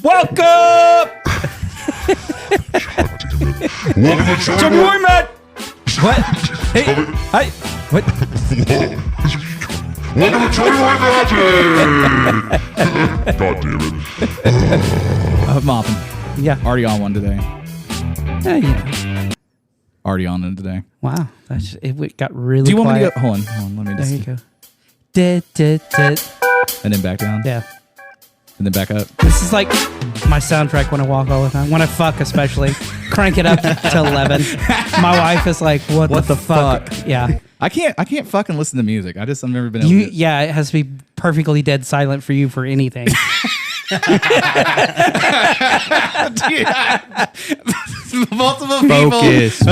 Welcome to Matt. What? Hey, hi. What? Welcome to Magic! God damn it. Mopping. Yeah. Already on one today. Yeah. Already on it today. Wow. It got really Do you want quiet. me to go? Hold on. Let me There just. you go. Dit. And then back down. Yeah. And then back up. This is like my soundtrack when I walk all the time. When I fuck, especially. Crank it up to 11. My wife is like, what the fuck? Yeah. I can't fucking listen to music. I've never been able to. Yeah, it has to be perfectly dead silent for you for anything. Dude, multiple people. Focus.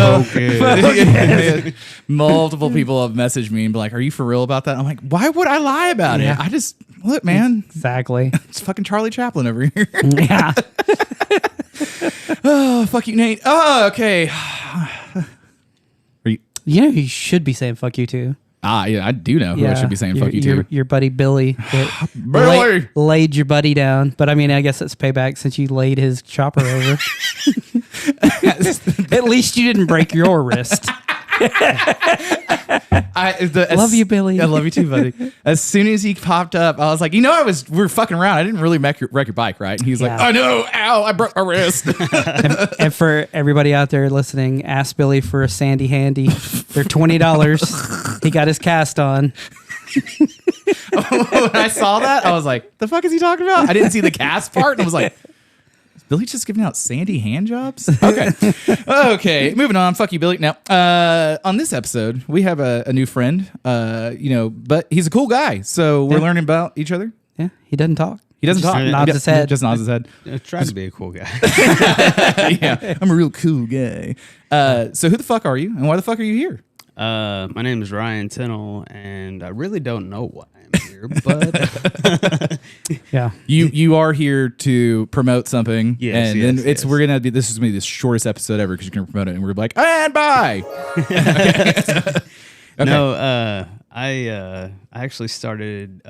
Multiple people have messaged me and be like, "Are you for real about that?" I'm like, "Why would I lie about Yeah. it? I just look, man. Exactly. It's fucking Charlie Chaplin over here." Yeah. Oh, fuck you, Nate. Oh, okay. Are you? You know you should be saying fuck you too. Yeah, I do know who I should be saying fuck you to. Your buddy Billy. that Billy! laid your buddy down. But I mean, I guess it's payback since you laid his chopper over. At least you didn't break your wrist. Love you, Billy. I love you too, buddy. As soon as he popped up, I was like, we were fucking around. I didn't really wreck your bike, right? And he's like, Yeah. I know, ow, I broke my wrist. And for everybody out there listening, ask Billy for a Sandy Handy. They're $20. He got his cast on. When I saw that, I was like, the fuck is he talking about? I didn't see the cast part, and I was like, is Billy just giving out Sandy hand jobs? Okay, moving on. Fuck you, Billy. Now, on this episode, we have a new friend, but he's a cool guy, so we're learning about each other. Yeah, he doesn't talk. He doesn't talk. nods his head. Just nods his head. Try to be a cool guy. Yeah, I'm a real cool guy. So who the fuck are you, and why the fuck are you here? My name is Ryan Tinnell, and I really don't know why I'm here, but Yeah. You are here to promote something, Yes, and yes, then yes. We're gonna be this is gonna be the shortest episode ever because you're gonna promote it, and we're like, and bye. Okay. no, I actually started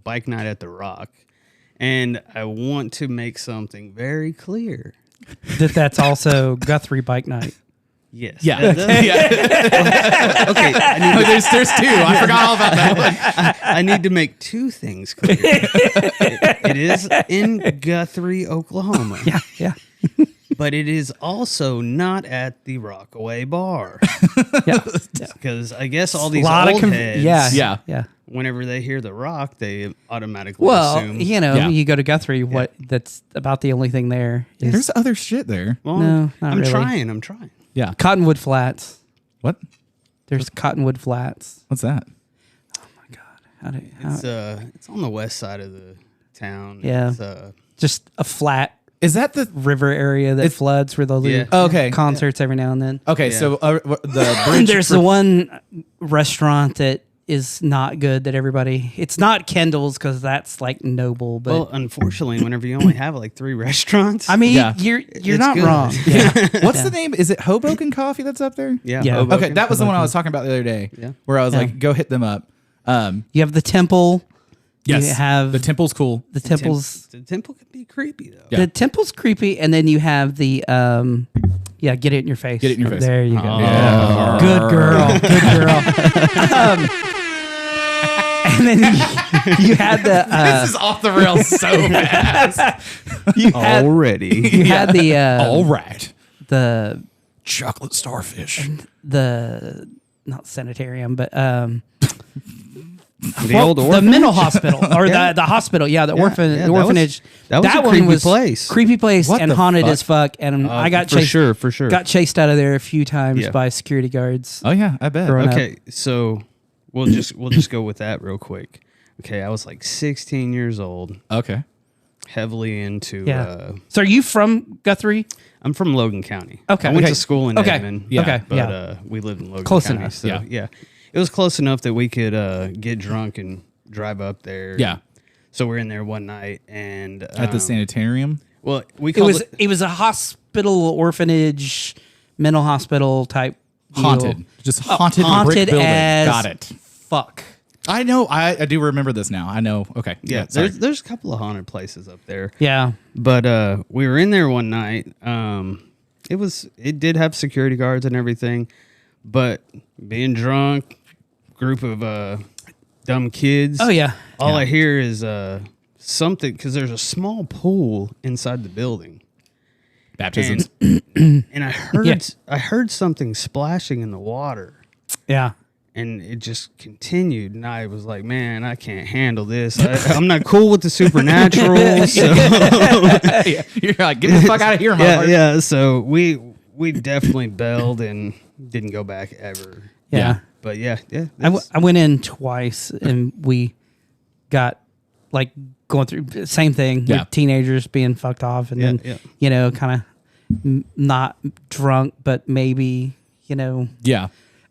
Bike Night at the Rock, and I want to make something very clear. That's also Guthrie Bike Night. Yes. Yeah. Okay. There's two. I forgot all about that one. I need to make two things clear. It is in Guthrie, Oklahoma. Yeah. But it is also not at the Rockaway Bar. Yeah. Because I guess all these Lot of old heads, Yeah. whenever they hear the Rock, they automatically Well, assume. you go to Guthrie, that's about the only thing there is There's other shit there. Well, No, not I'm really. I'm trying. Yeah. Cottonwood Flats. What? There's Cottonwood Flats. What's that? Oh my God. It's on the west side of the town. Yeah. It's, Just a flat Is that the? river area that floods where they'll do Yeah. Oh, okay. concerts every now and then. Okay, Yeah. so the bridge. There's the one restaurant that is not good that it's not Kendall's because that's like noble, but well, unfortunately, whenever you only have like 3 restaurants. I mean, Yeah. you're It's not good. wrong. What's the name? Is it Hoboken Coffee that's up there? yeah. Yeah. Hoboken. Okay, that was the one I was talking about the other day. Yeah. Where I was Yeah. like, go hit them up. You have the temple. Yes. You have the temple's cool. the temple's. The temple can be creepy though. Yeah. The temple's creepy, and then you have the get it in your face. Get it in your face. There you go. Yeah. Good girl. And then you had the This is off the rails so fast. you had Already. you had the All right. the Chocolate starfish. not sanitarium, but The old the orphanage? mental hospital or the hospital. Yeah, the that orphanage. was a one creepy place. Creepy place What and the haunted fuck? as fuck. And I got for chased. sure. Got chased out of there a few times Yeah. by security guards. Oh yeah, I bet. Growing up. Okay, so we'll just go with that real quick. Okay, I was like 16 years old, Okay. heavily into. Yeah. So are you from Guthrie? I'm from Logan County. Okay. I went Okay. to school in Okay. Edmond. Yeah. Okay. But Yeah. we lived in Logan Close County. enough. So, Yeah. yeah. It was close enough that we could get drunk and drive up there. Yeah. So we're in there one night and At the sanitarium. well, we It called was a hospital, orphanage, mental hospital type deal. Haunted. Just haunted. Haunted brick building. as Got it. fuck. I know. I do remember this now. I know. Okay. Yeah, sorry. there's a couple of haunted places up there. Yeah. But we were in there one night. It did have security guards and everything, but being drunk, group of dumb kids. Oh yeah. All I hear is something, because there's a small pool inside the building. Baptisms. And I heard something splashing in the water. Yeah. And it just continued, and I was like, "Man, I can't handle this. I'm not cool with the supernatural." So Yeah. You're like, get the fuck out of here, motherfucker. yeah. So we definitely bailed and didn't go back ever. Yeah. But yeah. I went in twice, and we got like going through same thing with teenagers being fucked off, and then you know, kind of not drunk, but maybe, you know,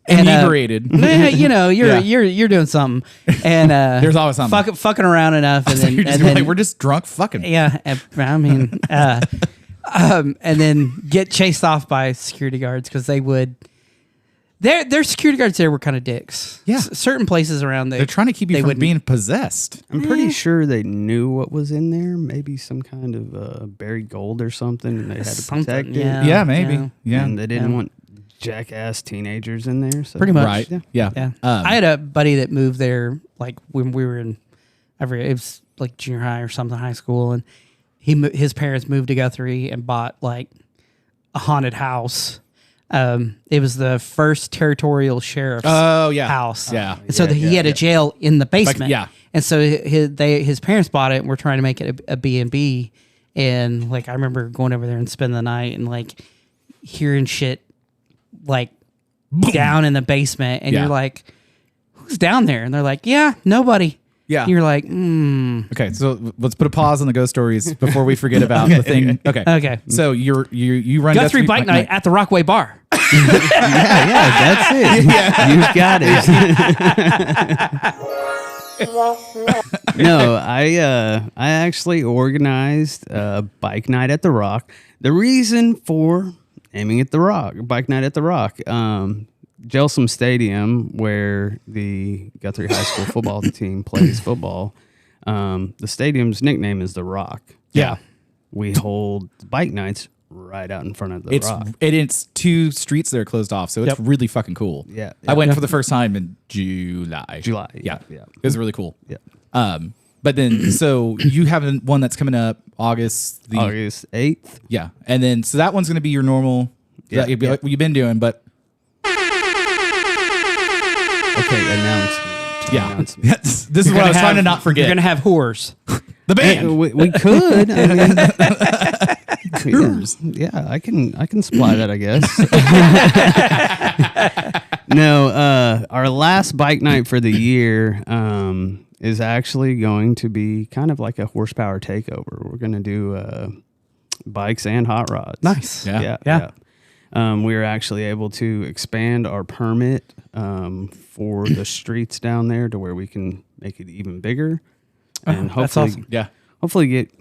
inebriated. You know, you're doing something, and there's always something. Fucking around enough, and then, you're just like, we're just drunk fucking. Yeah, I mean, and then get chased off by security guards because they would. Their security guards there were kind of dicks. Yeah, certain places around there. They're trying to keep you from being possessed. I'm pretty sure they knew what was in there. Maybe some kind of buried gold or something, and they had to protect it. Yeah, maybe. Yeah, and they didn't want jackass teenagers in there. So. Pretty much. Right. Yeah. I had a buddy that moved there like when we were in, it was like junior high or something, high school, and his parents moved to Guthrie and bought like a haunted house. It was the first territorial sheriff's house. Yeah. And so he had a jail in the basement. Like, and so his parents bought it and were trying to make it a B&B. And like, I remember going over there and spending the night and like hearing shit like down in the basement. And you're like, who's down there? And they're like, nobody. Yeah. And you're like, Okay, so let's put a pause on the ghost stories before we forget about the thing. Okay. So you run Guthrie Bike Night at the Rockaway Bar. That's it. You've got it. No, I actually organized a bike night at the Rock. The reason for aiming at the Rock, bike night at the Rock, Gelsum Stadium, where the Guthrie High School football team plays football. The stadium's nickname is the Rock. Yeah. We hold bike nights right out in front of the Rock. It's 2 streets that are closed off, so it's really fucking cool. Yeah. I went for the first time in July. Yeah. It was really cool. Yeah. But then, so you have one that's coming up August 8th. Yeah. And then, so that one's going to be your normal, like what you've been doing, but. Okay, announcement. This is what I was trying to not forget. You're going to have whores. The band. We could. I mean, Whores. yeah, I can supply that, I guess. No, our last bike night for the year is actually going to be kind of like a horsepower takeover. We're going to do bikes and hot rods. Nice. Yeah. We were actually able to expand our permit for the streets down there to where we can make it even bigger, and hopefully, that's awesome. hopefully get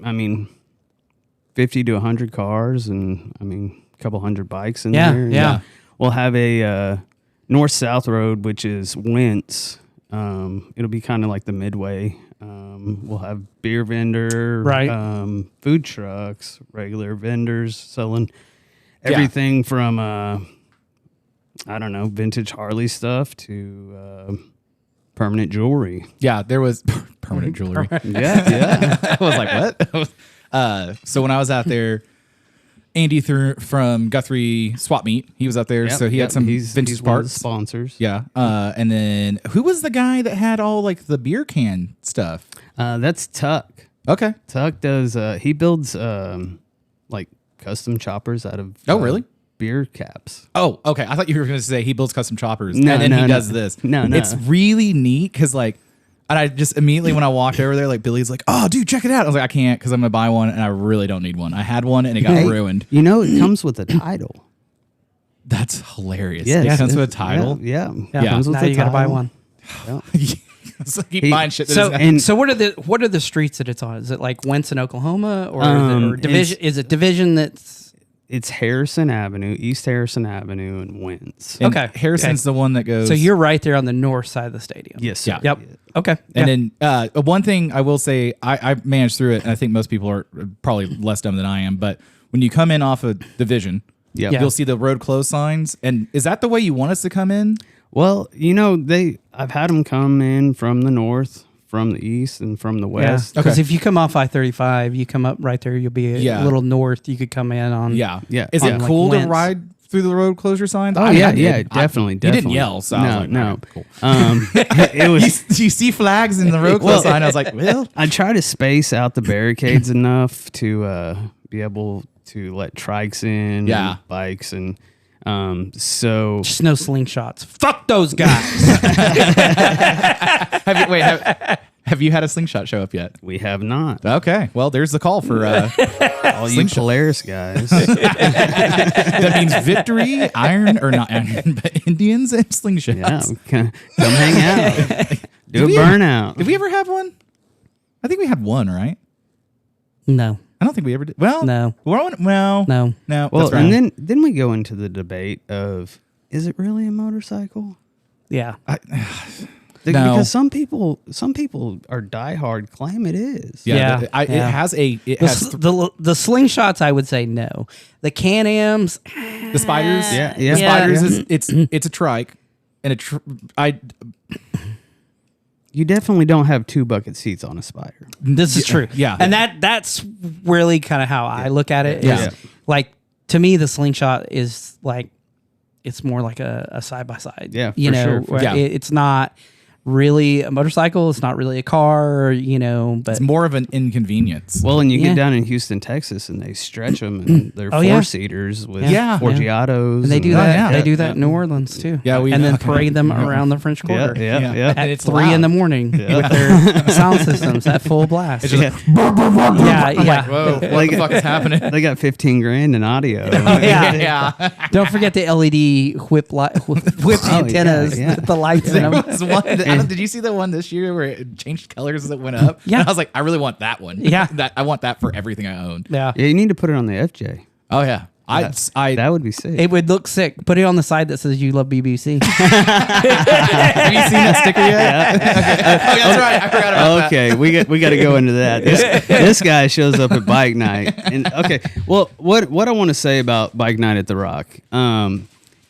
50 to 100 cars, and a couple hundred bikes in there. Yeah. We'll have a north-south road, which is Wentz. It'll be kind of like the midway. We'll have beer vendor, food trucks, regular vendors selling everything from vintage Harley stuff to permanent jewelry. Yeah, there was permanent jewelry. Yeah. I was like, what? So when I was out there, Andy from Guthrie Swap Meet, he was out there, so he had some vintage parts. Sponsors. Yeah. And then who was the guy that had all like the beer can stuff? That's Tuck. Okay. Tuck does, he builds like custom choppers out of really? Beer caps. Oh, okay. I thought you were going to say he builds custom choppers No, and then no, he no. does this. No. It's really neat because like, and I just immediately when I walked over there, like Billy's like, "Oh, dude, check it out." I was like, "I can't because I'm gonna buy one, and I really don't need one. I had one, and it got ruined." You know, it comes with a title. That's hilarious. Yes, it comes with a title. Yeah. Comes Now you got to buy one. So keep buying shit. So what are the streets that it's on? Is it like Wentz in Oklahoma, or is it or division? Is it division that's It's Harrison Avenue, East Harrison Avenue, and Wentz. And Okay. Harrison's the one that goes. So you're right there on the north side of the stadium. Yes, sir. Yeah. Yep. Okay. And then one thing I will say, I managed through it, and I think most people are probably less dumb than I am, but when you come in off of Division, Yep. Yeah. you'll see the road closed signs. And is that the way you want us to come in? Well, I've had them come in from the north, from the east, and from the Yeah. west. Because Okay. if you come off I-35, you come up right there, you'll be a little north. You could come in on. Yeah. Yeah. Is Yeah. it cool Like to Wentz. ride through the road closure signs? Oh, I yeah, did. yeah, definitely, You didn't definitely. yell, so I was like, No. all right, cool. It was. You see flags in the road close sign. I was like, well, I try to space out the barricades enough to be able to let trikes in, Yeah. and bikes, and so Just no slingshots. Fuck those guys. have you had a slingshot show up yet? we have not. Okay. Well, there's the call for All you Polaris guys. that means victory, iron or not iron, but Indians and slingshots. Yeah, come hang out. Do a we- burnout. Did we ever have one? I think we had one, right? No. I don't think we ever did. Well, No. Well, No. no. Well, that's right. and then we go into the debate of, is it really a motorcycle? Yeah. No. Because some people are diehard claim it is. yeah, Yeah. It has a it The, has the slingshots, I would say no. The Can-Ams, the spiders. Yeah, The yeah. spiders Yeah. is it's a trike, and You definitely don't have 2 bucket seats on a Spider. this is true. yeah. And that's really kind of how I look at it. Yeah. Is, like, to me, the slingshot is like, it's more like a side-by-side. Yeah, You for know, sure. where Yeah. it's not really a motorcycle. It's not really a car, but it's more of an inconvenience. Well, and you Yeah. get down in Houston, Texas, and they stretch them, and they're Oh, yeah. 4-seaters with Yeah. Forgiatos. and they do Oh, that. yeah. They do that in New Orleans too. Yeah, we- and then okay. parade them around the French Yeah, Quarter. yeah, yeah. And At it's 3 in the morning with their sound systems at full blast. It's just yeah. whoa, what the fuck is happening? They got $15,000 in audio. Yeah. Don't forget the LED whip antennas yeah. with the lights in There them. was one. Did you see the one this year where it changed colors as it went up? Yeah. And I was like, I really want that one. Yeah. I want that for everything I own. Yeah. Yeah, you need to put it on the FJ. Oh yeah. I That would be sick. It would look sick. Put it on the side that says "You love BBC." have you seen that sticker yet? Okay. Oh, yeah, that's right. I forgot about that. Okay, we got to go into that. This guy shows up at bike night, and okay. Well, what I want to say about bike night at the Rock,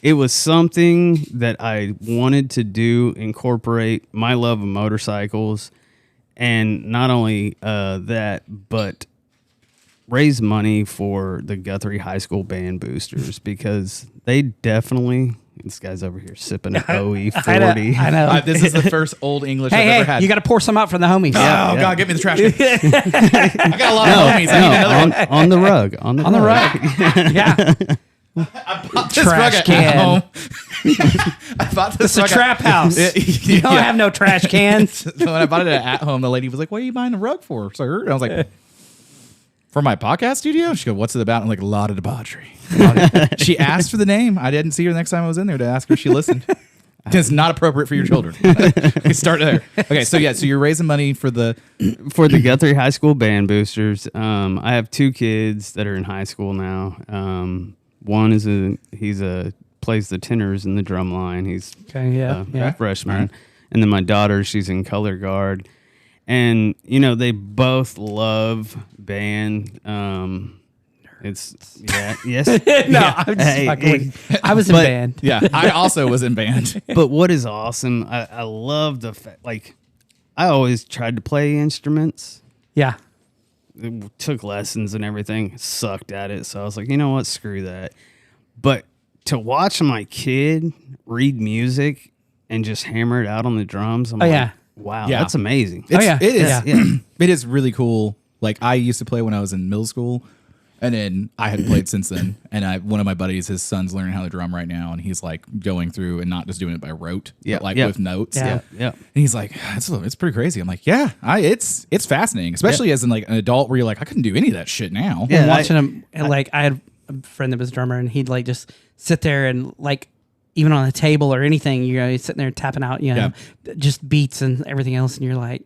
it was something that I wanted to do, incorporate my love of motorcycles, and not only that, but raise money for the Guthrie High School band boosters, because they definitely. This guy's over here sipping an OE 40. I know. This is the first old English I've ever had. You got to pour some out for the homies. Oh Yeah. God, get me the trash can. I got a lot of homies. I need another one. on the rug. On the rug. Yeah. I bought this Trash rug at can. home. I bought this It's a rug trap house. You don't have no trash cans. So when I bought it at home, the lady was like, "What are you buying the rug for, sir?" And I was like, "For my podcast studio." She goes, "What's it about?" I'm like, "A lot of debauchery." She asked for the name. I didn't see her the next time I was in there to ask her if she listened. It's not appropriate for your children. We start there. Okay, so you're raising money for the Guthrie High School band boosters. I have 2 kids that are in high school now. One is plays the tenors in the drum line. He's Okay, a freshman, and then my daughter, she's in color guard, and they both love band. Yes. No, I'm just fucking. I was in But- band. yeah. I also was in band. But what is awesome, I love the fact, like, I always tried to play instruments. Yeah. Took lessons and everything, sucked at it. So I was like, you know what, screw that. But to watch my kid read music and just hammer it out on the drums, I'm like, wow, Yeah. that's amazing. Oh, yeah. It is. Yeah. It is really cool. Like I used to play when I was in middle school, and then I had played since then. And one of my buddies, his son's learning how to drum right now, and he's like going through and not just doing it by rote, but like with notes. Yeah. Yeah. And he's like, it's pretty crazy. I'm like, it's fascinating, especially as in like an adult where you're like, I couldn't do any of that shit now. And watching him, like, I had a friend that was a drummer, and he'd like just sit there and like, even on a table or anything, he's sitting there tapping out, just beats and everything else, and you're like,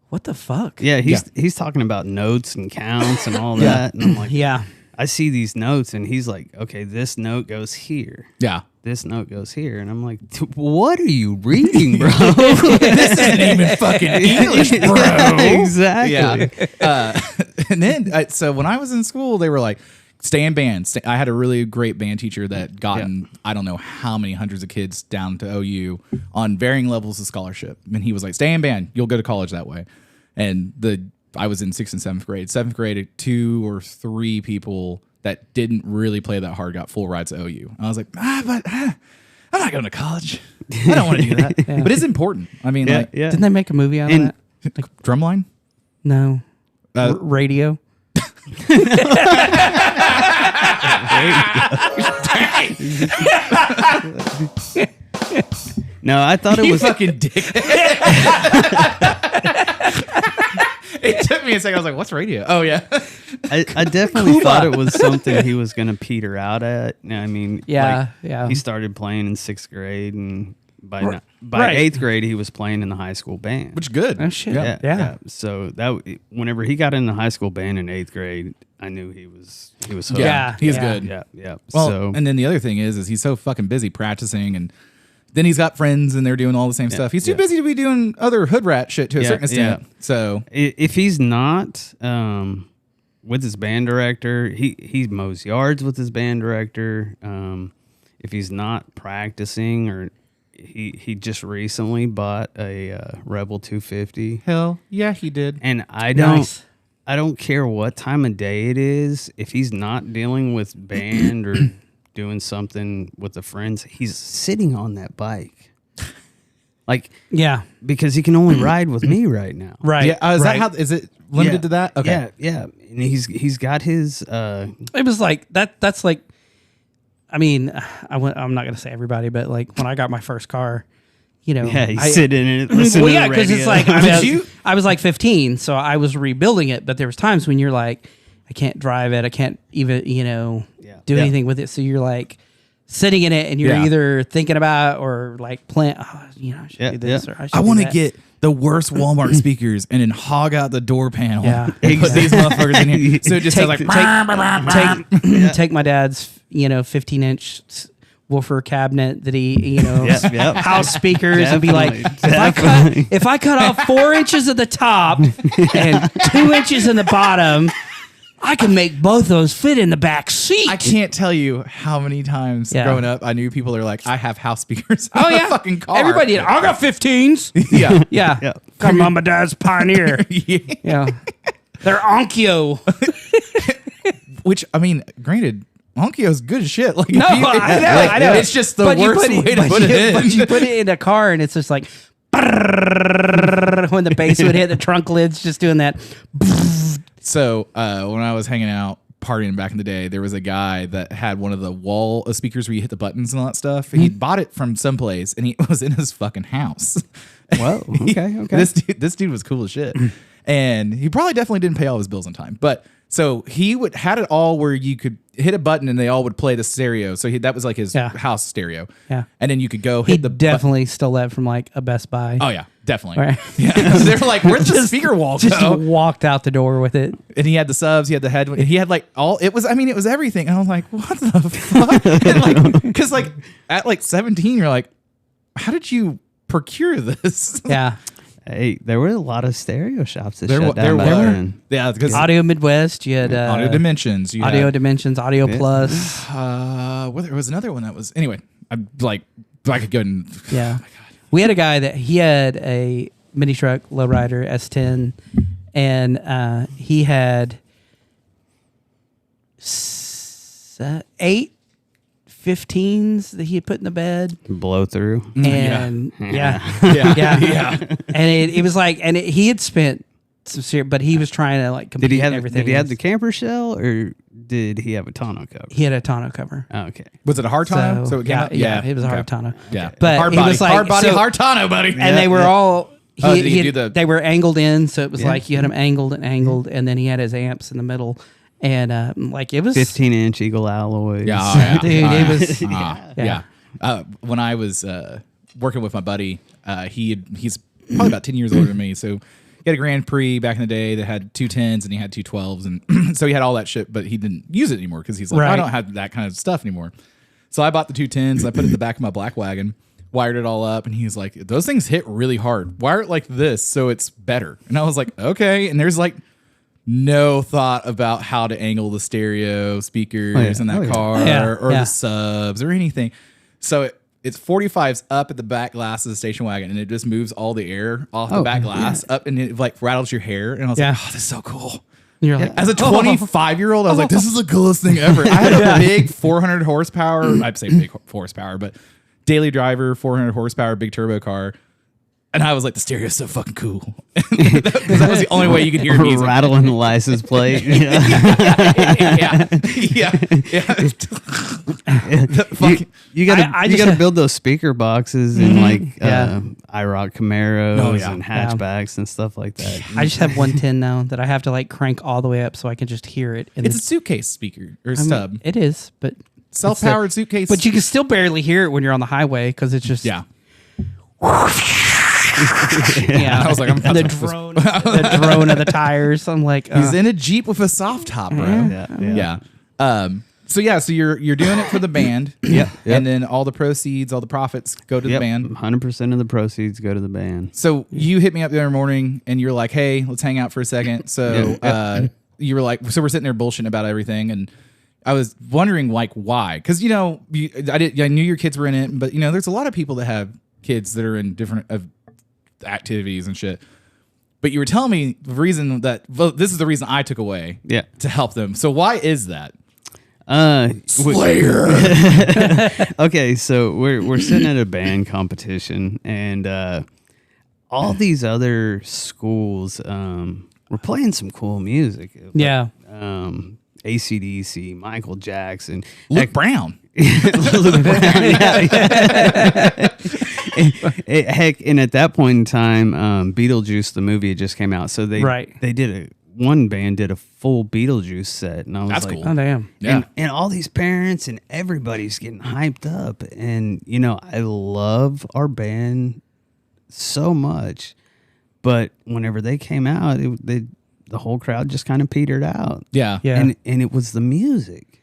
what the fuck? Yeah, he's talking about notes and counts and all that. And I'm like, Yeah. I see these notes, and he's like, okay, this note goes here. Yeah. This note goes here. And I'm like, what are you reading, bro? This isn't even fucking English, bro. Exactly. Yeah. And then, so when I was in school, they were like, stay in band. I had a really great band teacher that gotten, I don't know how many hundreds of kids down to OU on varying levels of scholarship. And he was like, stay in band. You'll go to college that way. And I was in 6th and 7th grade. 7th grade, 2 or 3 people that didn't really play that hard got full rides to OU. And I was like, but I'm not going to college. I don't want to do that. Yeah. But it's important. I mean, like, Didn't they make a movie out of that? Drumline? No. Radio? No, I thought it You was fucking dick. It took me a second. I was like, what's radio? Oh, yeah. I definitely thought it was something he was going to peter out at. I mean, Yeah, like, yeah. he started playing in 6th grade, and by Right. 8th grade, he was playing in the high school band. Which is good. Oh, shit. Yeah. Yeah. So whenever he got in the high school band in 8th grade, I knew he was hooked. Yeah. He's good. Yeah. Well, So and then the other thing is he's so fucking busy practicing, and then he's got friends and they're doing all the same stuff. He's too busy to be doing other hood rat shit to a certain extent. So if he's not with his band director, he mows yards with his band director. If he's not practicing, or he just recently bought a Rebel 250, hell yeah, he did. and I don't care what time of day it is. If he's not dealing with band or doing something with the friends, he's sitting on that bike. Like, Yeah. because he can only ride with me right now. Right. Yeah, is right. that how? Is it limited to that? Okay. Yeah. And he's got his It was like that. That's like, I mean, I'm not gonna say everybody, but like when I got my first car, you know, you sit in it, listen well, to yeah, the because it's radio. like I was like 15, so I was rebuilding it. But there was times when you're like, I can't drive it, I can't even do anything with it. So you're like sitting in it, and you're either thinking about or like plan. Oh, I should do this or I should. I want to get the worst Walmart speakers and then hog out the door panel. Yeah. And put these motherfuckers in here. So it just sounds like take my dad's 15-inch woofer cabinet that he house speakers and be like, if I cut off 4 inches at the top and 2 inches in the bottom, I can make both those fit in the back seat. I can't tell you how many times growing up I knew people are like, I have house speakers in my fucking car. Everybody, I got 15s. Yeah. Yeah. Come on, my dad's Pioneer. Yeah. They're Onkyo. Which, I mean, granted, Onkyo's good as shit. Like, No, I know. It's just the worst way to put it in. But you put it in a car and it's just like when the bass would hit the trunk lids, just doing that. So when I was hanging out partying back in the day, there was a guy that had one of the wall speakers where you hit the buttons and all that stuff. And he bought it from someplace, and it was in his fucking house. Whoa. Okay. This dude was cool as shit, and he probably definitely didn't pay all his bills on time. But so he had it all where you could hit a button and they all would play the stereo. So that was like his house stereo. Yeah. And then you could go He hit the definitely stole that from like a Best Buy. Oh yeah, definitely. Right. Yeah. They're like, where's the speaker wall Just go? walked out the door with it. And he had the subs, he had the head, he had like it was everything. And I was like, what the fuck? And like, cause like at like 17, you're like, how did you procure this? Yeah. Hey, there were a lot of stereo shops that There shut down back then. Yeah, because Audio Midwest, you had Audio Dimensions. You Audio had, Dimensions, Audio Plus. there was another one that was anyway. I'm like, I could go and Yeah. We had a guy that he had a mini truck lowrider S10, and he had 8 15s that he had put in the bed. Blow through. And yeah. And it was like, and he had spent some serious, but he was trying to like compete Did he have everything. Did he have the camper shell, or did he have a tonneau cover? He had a tonneau cover. Oh, okay. Was it a hard tonneau? So it came out? Yeah, it was a hard tonneau. Yeah, But hard he body, was like- hard body, so- hard tonneau, buddy. And they were all. Did he do the- They were angled in, so it was like you had them angled, and then he had his amps in the middle, and like it was 15-inch Eagle alloys. Yeah, dude, it was yeah. When I was working with my buddy, he's probably about 10 years older than me, so he he had a Grand Prix back in the day that had 210s and he had 212s, and so he had all that shit, but he didn't use it anymore because he's like, I don't have that kind of stuff anymore. So I bought the 210s, I put it in the back of my black wagon, wired it all up, and he was like, those things hit really hard. Wire it like this so it's better. And I was like, okay. And there's like no thought about how to angle the stereo speakers in that car or the subs or anything. So it's 45s up at the back glass of the station wagon, and it just moves all the air off the back glass up, and it like rattles your hair. And I was like, oh, this is so cool. You're like, as a 25-year-old, I was like, this is the coolest thing ever. I had a big 400 horsepower, I'd say big horsepower, but daily driver, 400 horsepower, big turbo car. And I was like, the stereo's so fucking cool. That was the only way you could hear music. Rattling the license plate. yeah. You gotta build those speaker boxes in like IROC Camaros and hatchbacks and stuff like that. I just have 110 now that I have to like crank all the way up so I can just hear it. It's a suitcase speaker or stub. It is, but self-powered suitcase. But you can still barely hear it when you're on the highway because it's just I was like, I'm the drone of the tires. I'm like, he's in a Jeep with a soft top, bro. So you're doing it for the band. And then all the proceeds, all the profits go to the band. 100% of the proceeds go to the band. So you hit me up the other morning and you're like, hey, let's hang out for a second. So you were like, so we're sitting there bullshitting about everything, and I was wondering like why, because I knew your kids were in it, but there's a lot of people that have kids that are in different activities and shit. But you were telling me the reason this is the reason I took away to help them. So why is that? Slayer. Okay, so we're sitting at a band competition, and all these other schools were playing some cool music. AC/DC, Michael Jackson, Luke Brown. Luke Brown, Heck, and at that point in time, Beetlejuice the movie just came out, so they did one band did a full Beetlejuice set, and I was like, cool. Oh damn, and all these parents and everybody's getting hyped up, and I love our band so much, but whenever they came out, the whole crowd just kind of petered out. And it was the music.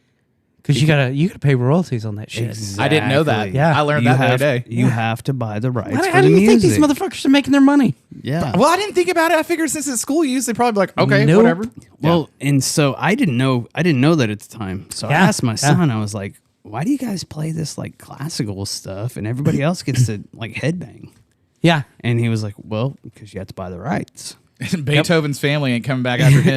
Because you gotta pay royalties on that shit. Exactly. I didn't know that. Yeah. I learned that the other day. You have to buy the rights How do you think these motherfuckers are making their money? Yeah. Well, I didn't think about it. I figured since it's school use, they'd probably be like, okay, Nope. whatever. Well, and so I didn't know that at the time. So I asked my son, I was like, why do you guys play this like classical stuff and everybody else gets to like headbang? Yeah. And he was like, well, because you have to buy the rights. And Beethoven's family ain't coming back after him.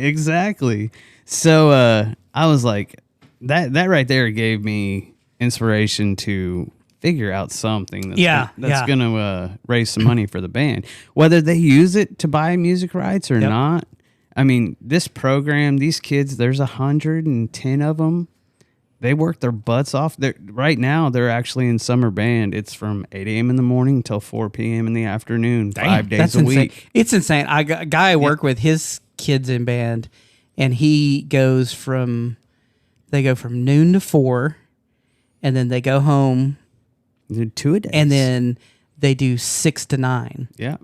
Exactly. So I was like, that right there gave me inspiration to figure out something that's going to raise some money for the band. Whether they use it to buy music rights or not. I mean, this program, these kids, there's 110 of them. They work their butts off. Right now, they're actually in summer band. It's from 8 a.m. in the morning until 4 p.m. in the afternoon, 5 days a week. It's insane. A guy I work with, his kids in band, and they go from noon to 4, and then they go home. They do 2 a day. And then they do 6 to 9. Yeah.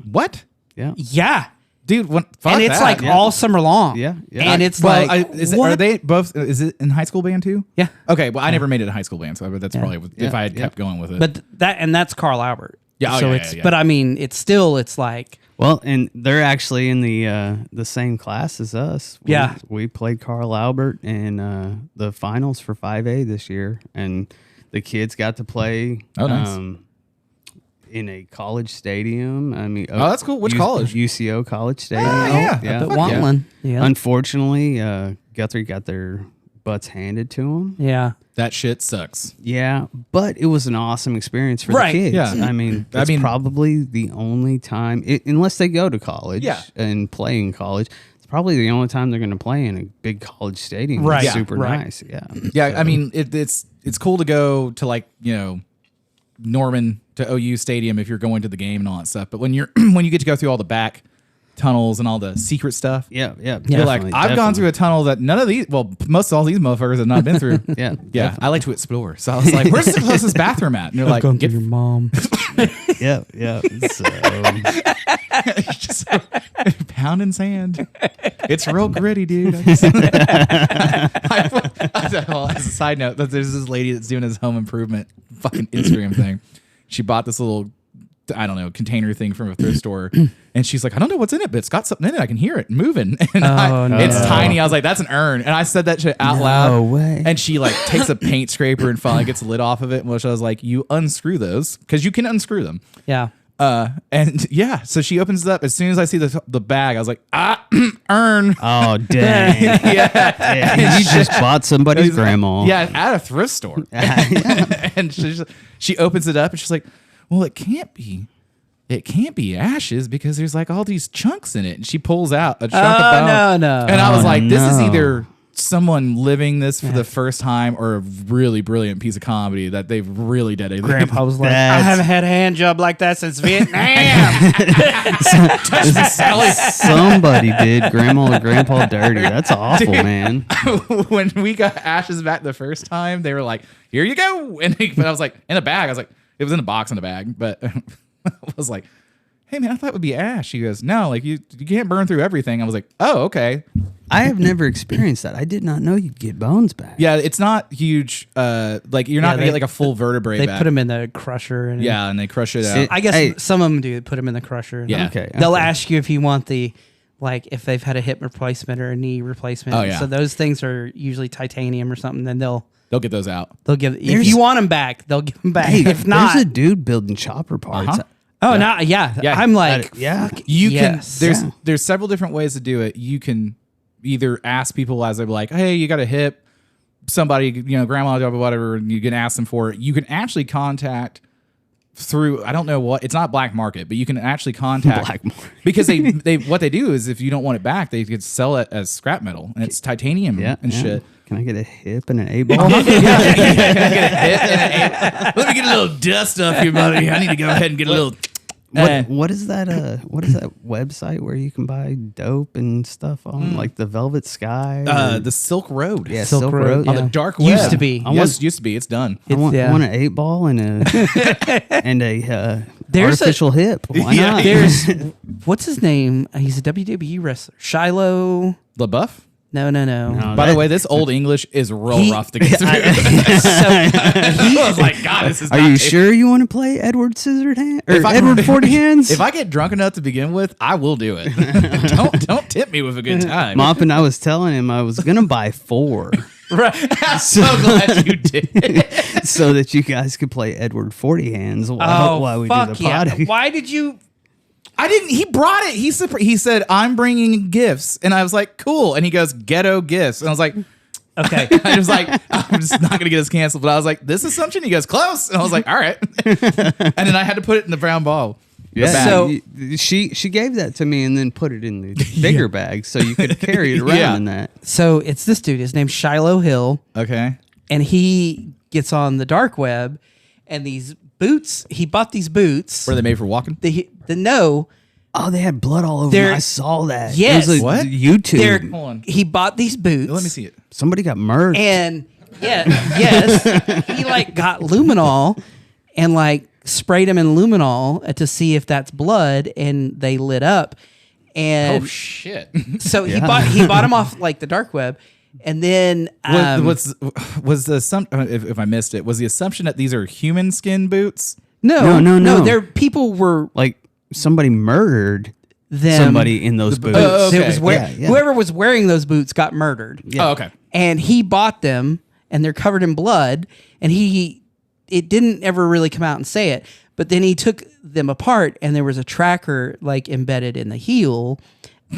What? Yeah. Yeah. Dude, and it's like all summer long. Yeah. And it's are they both? Is it in high school band too? Yeah. Okay. Well, I never made it in high school band, so that's probably if I had kept going with it. But that's Carl Albert. Yeah. So but I mean, it's like. Well, and they're actually in the same class as us. We played Carl Albert in the finals for 5A this year, and the kids got to play. Oh, nice. In a college stadium. I mean, that's cool. Which college? UCO College Stadium. But Wantland. Yeah. Unfortunately, Guthrie got their butts handed to them. Yeah. That shit sucks. Yeah, but it was an awesome experience for the kids. Yeah. I mean, that's probably the only time, unless they go to college and play in college, it's probably the only time they're going to play in a big college stadium. Right. It's super nice. Yeah. Yeah. So. I mean, it's cool to go to like, Norman to OU Stadium if you're going to the game and all that stuff. But when you get to go through all the back tunnels and all the secret stuff, you're like, I've gone through a tunnel that none of these, most of all these motherfuckers have not been through. Yeah. I like to explore. So I was like, where's the closest bathroom at? And they're like, get your mom. Yeah. So, Just pounding sand. It's real gritty, dude. Well, as a side note, there's this lady that's doing this home improvement fucking Instagram thing. She bought this little, I don't know, container thing from a thrift store, and she's like, I don't know what's in it, but it's got something in it. I can hear it moving, and it's tiny. I was like, that's an urn, and I said that shit out loud. No way. And she like takes a paint scraper and finally gets the lid off of it, which I was like, you unscrew those because you can unscrew them. Yeah. And yeah, so she opens it up. As soon as I see the bag, I was like, urn. oh dang! Yeah. You just bought somebody's grandma. Yeah, at a thrift store. And she opens it up and she's like, well, it can't be ashes because there's like all these chunks in it. And she pulls out a chunk of bone. No. And I was like, this is no. either someone living this for the first time or a really brilliant piece of comedy that they've really dedicated. Grandpa was like, I That's- haven't had a hand job like that since Vietnam. Touch me, Sally. Somebody did grandma or grandpa dirty. That's awful, man. When we got ashes back the first time, they were like, here you go. But I was like, in a bag. I was like, it was in a box in a bag. But I was like, hey, man, I thought it would be ash. She goes, no, like you can't burn through everything. I was like, oh, okay. I have never experienced that. I did not know you'd get bones back. Yeah, it's not huge. Like you're not going to get like a full vertebrae They back. put them in the crusher. And Yeah, and they crush it See, out. I guess Hey. some of them do put them in the crusher. Yeah. Okay. They'll ask you if you want like if they've had a hip replacement or a knee replacement. Oh, yeah. So those things are usually titanium or something. Then they'll get those out. give. If There's- you want them back, they'll give them back. Hey, if not, there's a dude building chopper parts. Uh-huh. oh no, yeah. Yeah. I'm like, Yeah. You yes. can. There's several different ways to do it. You can either ask people as they're like, hey, you got a hip, somebody, grandma job or whatever, and you can ask them for it. You can actually contact through, I don't know what, it's not black market, but you can actually contact Black market. because they what they do is if you don't want it back, they could sell it as scrap metal and it's titanium and shit. Can I get a hip and an A-ball? Let me get a little dust off you, buddy. I need to go ahead and get a little. What is that website where you can buy dope and stuff on, like the Velvet Sky? The Silk Road. Yeah, Silk Road, On yeah. the dark web. Used to be. Used to be. It's done. I want yeah. an 8-ball and a There's artificial hip. Why Yeah. not? There's what's his name? He's a WWE wrestler. Shiloh. LaBeouf? No. By the way, this old English is real rough to get through. I was like, God, this is Are not you taste- sure you want to play Edward Scissorhands or If I- Edward 40 Hands? If I get drunk enough to begin with, I will do it. don't tip me with a good time. Mop and I was telling him I was gonna buy 4 Right. I'm so glad you did. so that you guys could play Edward 40 Hands while we do fuck the yeah. potty. Why did you? I didn't. He brought it. He said, I'm bringing gifts. And I was like, cool. And he goes, ghetto gifts. And I was like, Okay. I was like, I'm just not going to get this canceled. But I was like, this assumption? He goes, close. And I was like, all right. And then I had to put it in the brown ball. Yeah, So- she gave that to me and then put it in the bigger bag so you could carry it around Yeah. in that. So it's this dude. His name's Shiloh Hill, Okay. and he gets on the dark web, and these boots. He bought these boots. Were they made for walking? The no. Oh, they had blood all over They're- them. I saw that. Yes. It was What? YouTube. They're, Hold on. he bought these boots. Let me see it. Somebody got murdered. And yes, he like got luminol and like sprayed them in luminol to see if that's blood, and they lit up. And Oh, shit. so he bought them off like the dark web, and then was the if I missed it, was the assumption that these are human skin boots? no. There people were like somebody murdered them. somebody in those boots. Oh, okay. It was Yeah, yeah. whoever was wearing those boots got murdered. Oh, okay. And he bought them, and they're covered in blood, and it didn't ever really come out and say it, but then he took them apart, and there was a tracker like embedded in the heel,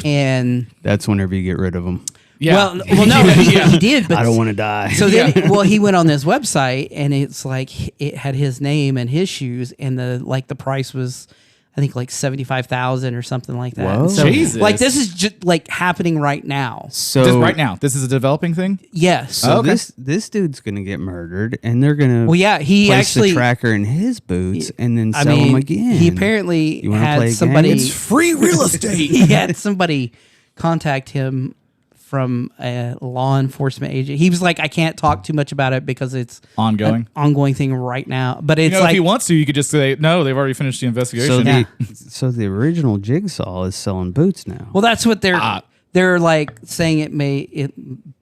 and That's whenever you get rid of them. Yeah. well no, he did, but I don't want to die. so then he went on this website, and it's like it had his name and his shoes, and the price was, I think, like $75,000 or something like that. Whoa. And so, Jesus. like, this is just like happening right now. so Just right now. This is a developing thing? Yes. So Okay. this dude's gonna get murdered, and they're gonna Well, yeah, he place actually the tracker in his boots and then I sell mean, them again. he apparently You wanna play a had game? somebody. It's Free real estate. He had somebody contact him from a law enforcement agent. He was like, I can't talk too much about it because it's Ongoing. an ongoing thing right now. But it's If like he wants to, you could just say, no, they've already finished the investigation. So the original Jigsaw is selling boots now. well, that's what they're like saying. It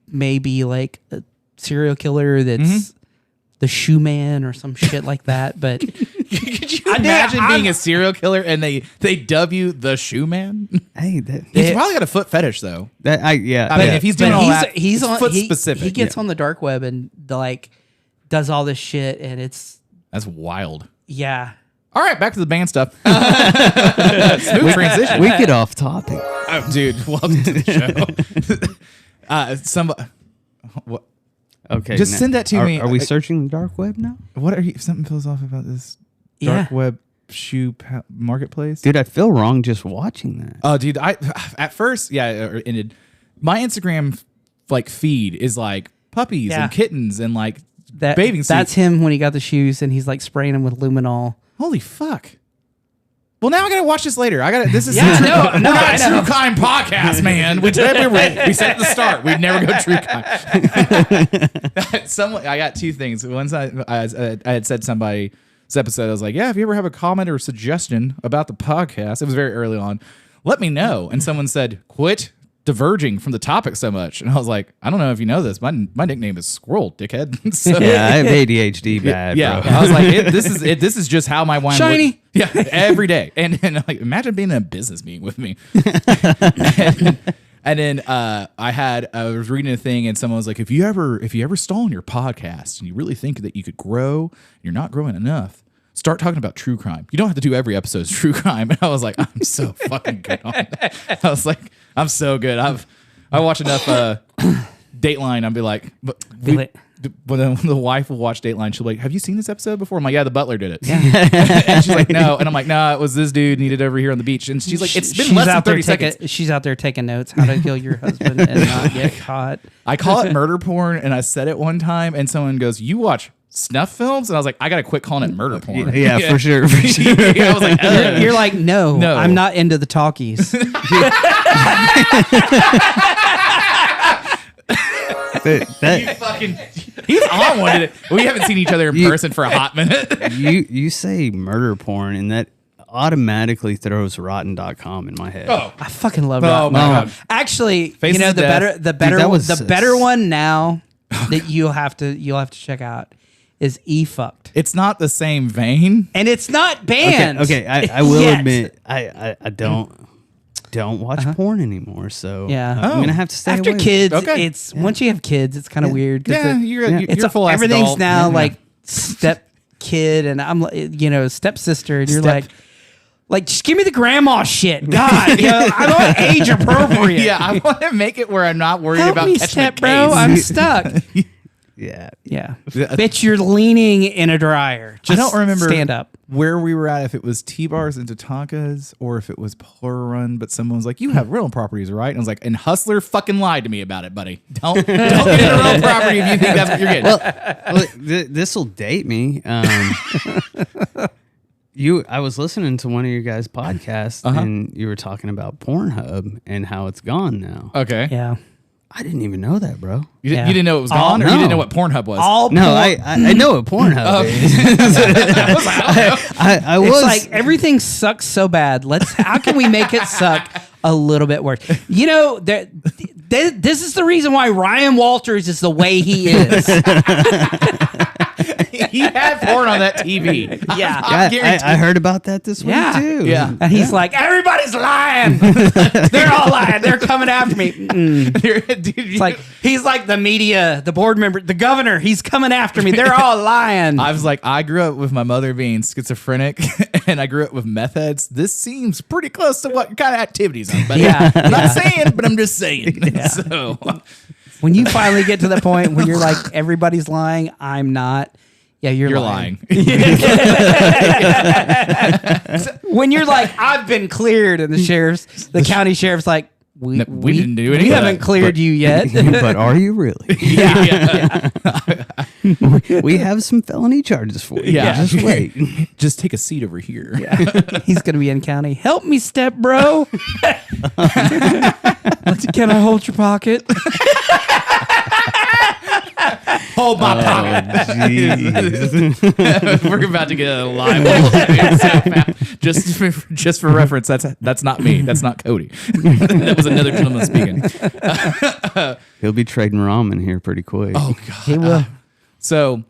may be like a serial killer that's the shoe man or some shit like that. But Could you imagine being a serial killer and they dub you the shoe man? Hey, He's probably got a foot fetish though. I mean, if he's doing all that, he's it's on foot specific. He gets on the dark web and like does all this shit, and That's wild. yeah. All right, back to the band stuff. Smooth transition. we get off topic. Oh, dude, welcome to the show. What? Okay, Just send that to me. Are we searching the dark web now? What are you? Something feels off about this dark web shoe marketplace, Dude, I feel wrong just watching that. Oh, dude, at first, ended. My Instagram like feed is like puppies and kittens and like bathing suits. That's him when he got the shoes and he's like spraying them with luminol. Holy fuck. Well, now I gotta watch this later. This is Yeah, we're not a true crime podcast, man. We said at the start we'd never go true crime. I got two things. Once I had said somebody's episode, I was like, yeah, if you ever have a comment or suggestion about the podcast, it was very early on, let me know. And someone said, quit diverging from the topic so much. And I was like, I don't know if you know this. My nickname is Squirrel, dickhead. So, Yeah, I have ADHD bad, yeah. bro. I was like, this is just how my wine Shiny. looks. Yeah, every day. And like, imagine being in a business meeting with me. and then I was reading a thing and someone was like, if you ever stall on your podcast and you really think that you could grow, and you're not growing enough, start talking about true crime. You don't have to do every episode as true crime. And I was like, I'm so fucking good on that. I was like, I'm so good. I watch enough Dateline. I'll be like, when the wife will watch Dateline, she'll be like, have you seen this episode before? I'm like, yeah, the butler did it. Yeah. And she's like, no. And I'm like, no, it was this dude needed over here on the beach. And she's like, it's been less than 30 seconds. She's out there taking notes how to kill your husband and not get caught. I call it murder porn, and I said it one time, and someone goes, you watch snuff films? And I was like, I gotta quit calling it murder porn. Yeah, for sure. I was like, You're like, no, I'm not into the talkies. He's on one today. We haven't seen each other in person for a hot minute. You say murder porn, and that automatically throws rotten.com in my head. Oh, I fucking love oh that. my god! Actually, Faces you know of Death. the better one now that you'll have to check out is E-Fucked. It's not the same vein, And it's not banned. Okay, I will yet. admit I don't watch porn anymore, so Yeah. I'm gonna have to stay After away. kids, Okay. it's once you have kids, it's kind of weird. 'Cause Yeah, you're full ass everything's adult. now Yeah. like step kid, and I'm stepsister, and you're like, just give me the grandma shit. God, I want age appropriate. Yeah, I want to make it where I'm not worried Help about me, catching step a bro. case. I'm stuck. Yeah. Yeah, bitch, you're leaning in a dryer. Just I don't remember Stand up. where we were at, if it was T-Bars and Tatankas or if it was Plural Run, but someone was like, you have rental properties, right? And I was like, and Hustler fucking lied to me about it, buddy. Don't get into rental property if you think that's what you're getting. Well, this will date me. I was listening to one of your guys' podcasts, and you were talking about Pornhub and how it's gone now. Okay. Yeah. I didn't even know that, bro. You didn't know it was gone, or you no. didn't know what Pornhub was? I know what Pornhub is. I was like, I don't know. I It's was like everything sucks so bad. How can we make it suck a little bit worse? You know, this is the reason why Ryan Walters is the way he is. He had porn on that TV. Yeah. I heard about that this week too. Yeah. And he's like, everybody's lying. They're all lying. They're coming after me. It's like he's like the media, the board member, the governor. He's coming after me. They're all lying. I was like, I grew up with my mother being schizophrenic, and I grew up with meth heads. This seems pretty close to what kind of activities I'm. But I'm not saying, but I'm just saying. Yeah. So when you finally get to the point when you're like, everybody's lying, I'm not. Yeah, you're lying. When you're like, I've been cleared, and the county sheriff's like, we didn't do any We of haven't that, cleared you yet. But are you really? yeah. We have some felony charges for you. Yeah. Just wait. Just take a seat over here. He's gonna be in county. Help me, step bro. Can I hold your pocket? Hold my pocket. Jeez. We're about to get a live. Just for reference, that's not me. That's not Cody. That was another gentleman speaking. He'll be trading ramen here pretty quick. Oh God. He will. So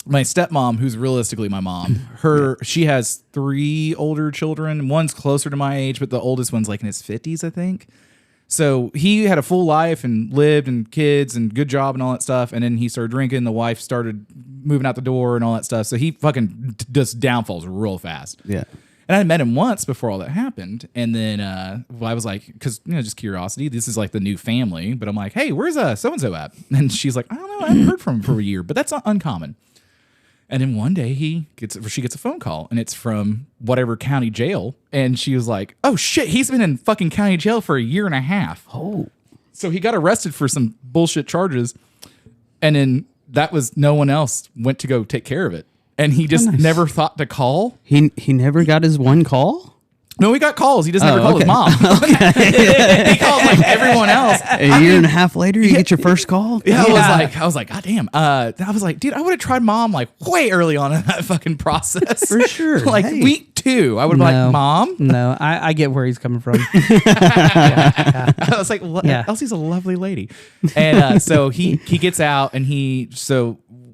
my stepmom, who's realistically my mom, she has 3 older children. One's closer to my age, but the oldest one's like in his 50s, I think. So he had a full life and lived and kids and good job and all that stuff. And then he started drinking. The wife started moving out the door and all that stuff. So he fucking just downfalls real fast. Yeah. And I met him once before all that happened. And then I was like, because, just curiosity. This is like the new family. But I'm like, hey, where's so-and-so at? And she's like, I don't know. I haven't heard from him for a year. But that's not uncommon. And then one day she gets a phone call, and it's from whatever county jail. And she was like, oh, shit, he's been in fucking county jail for a year and a half. Oh. So he got arrested for some bullshit charges. And then no one else went to go take care of it. And he just never thought to call. He never got his one call? No, he got calls. He just never called okay. his mom. He called like everyone else. A year and a half later, you get your first call? Yeah, I was like, God damn. I was like, dude, I would have tried mom like way early on in that fucking process. For sure. Like Hey. week 2, I would be like, Mom. No, I get where he's coming from. I was like, Yeah. Elsie's a lovely lady. And so he gets out, and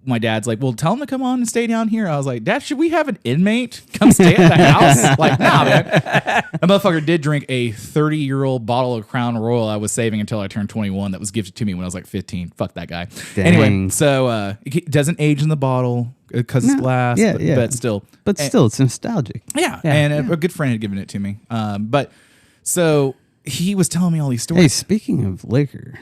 my dad's like, well, tell him to come on and stay down here. I was like, Dad, should we have an inmate come stay at the house? Like, nah, man. That motherfucker did drink a 30-year-old bottle of Crown Royal I was saving until I turned 21 that was gifted to me when I was like 15. Fuck that guy. Dang. Anyway, so it doesn't age in the bottle because it's glass, but still. But still, it's nostalgic. Yeah, and a good friend had given it to me. But so he was telling me all these stories. Hey, speaking of liquor,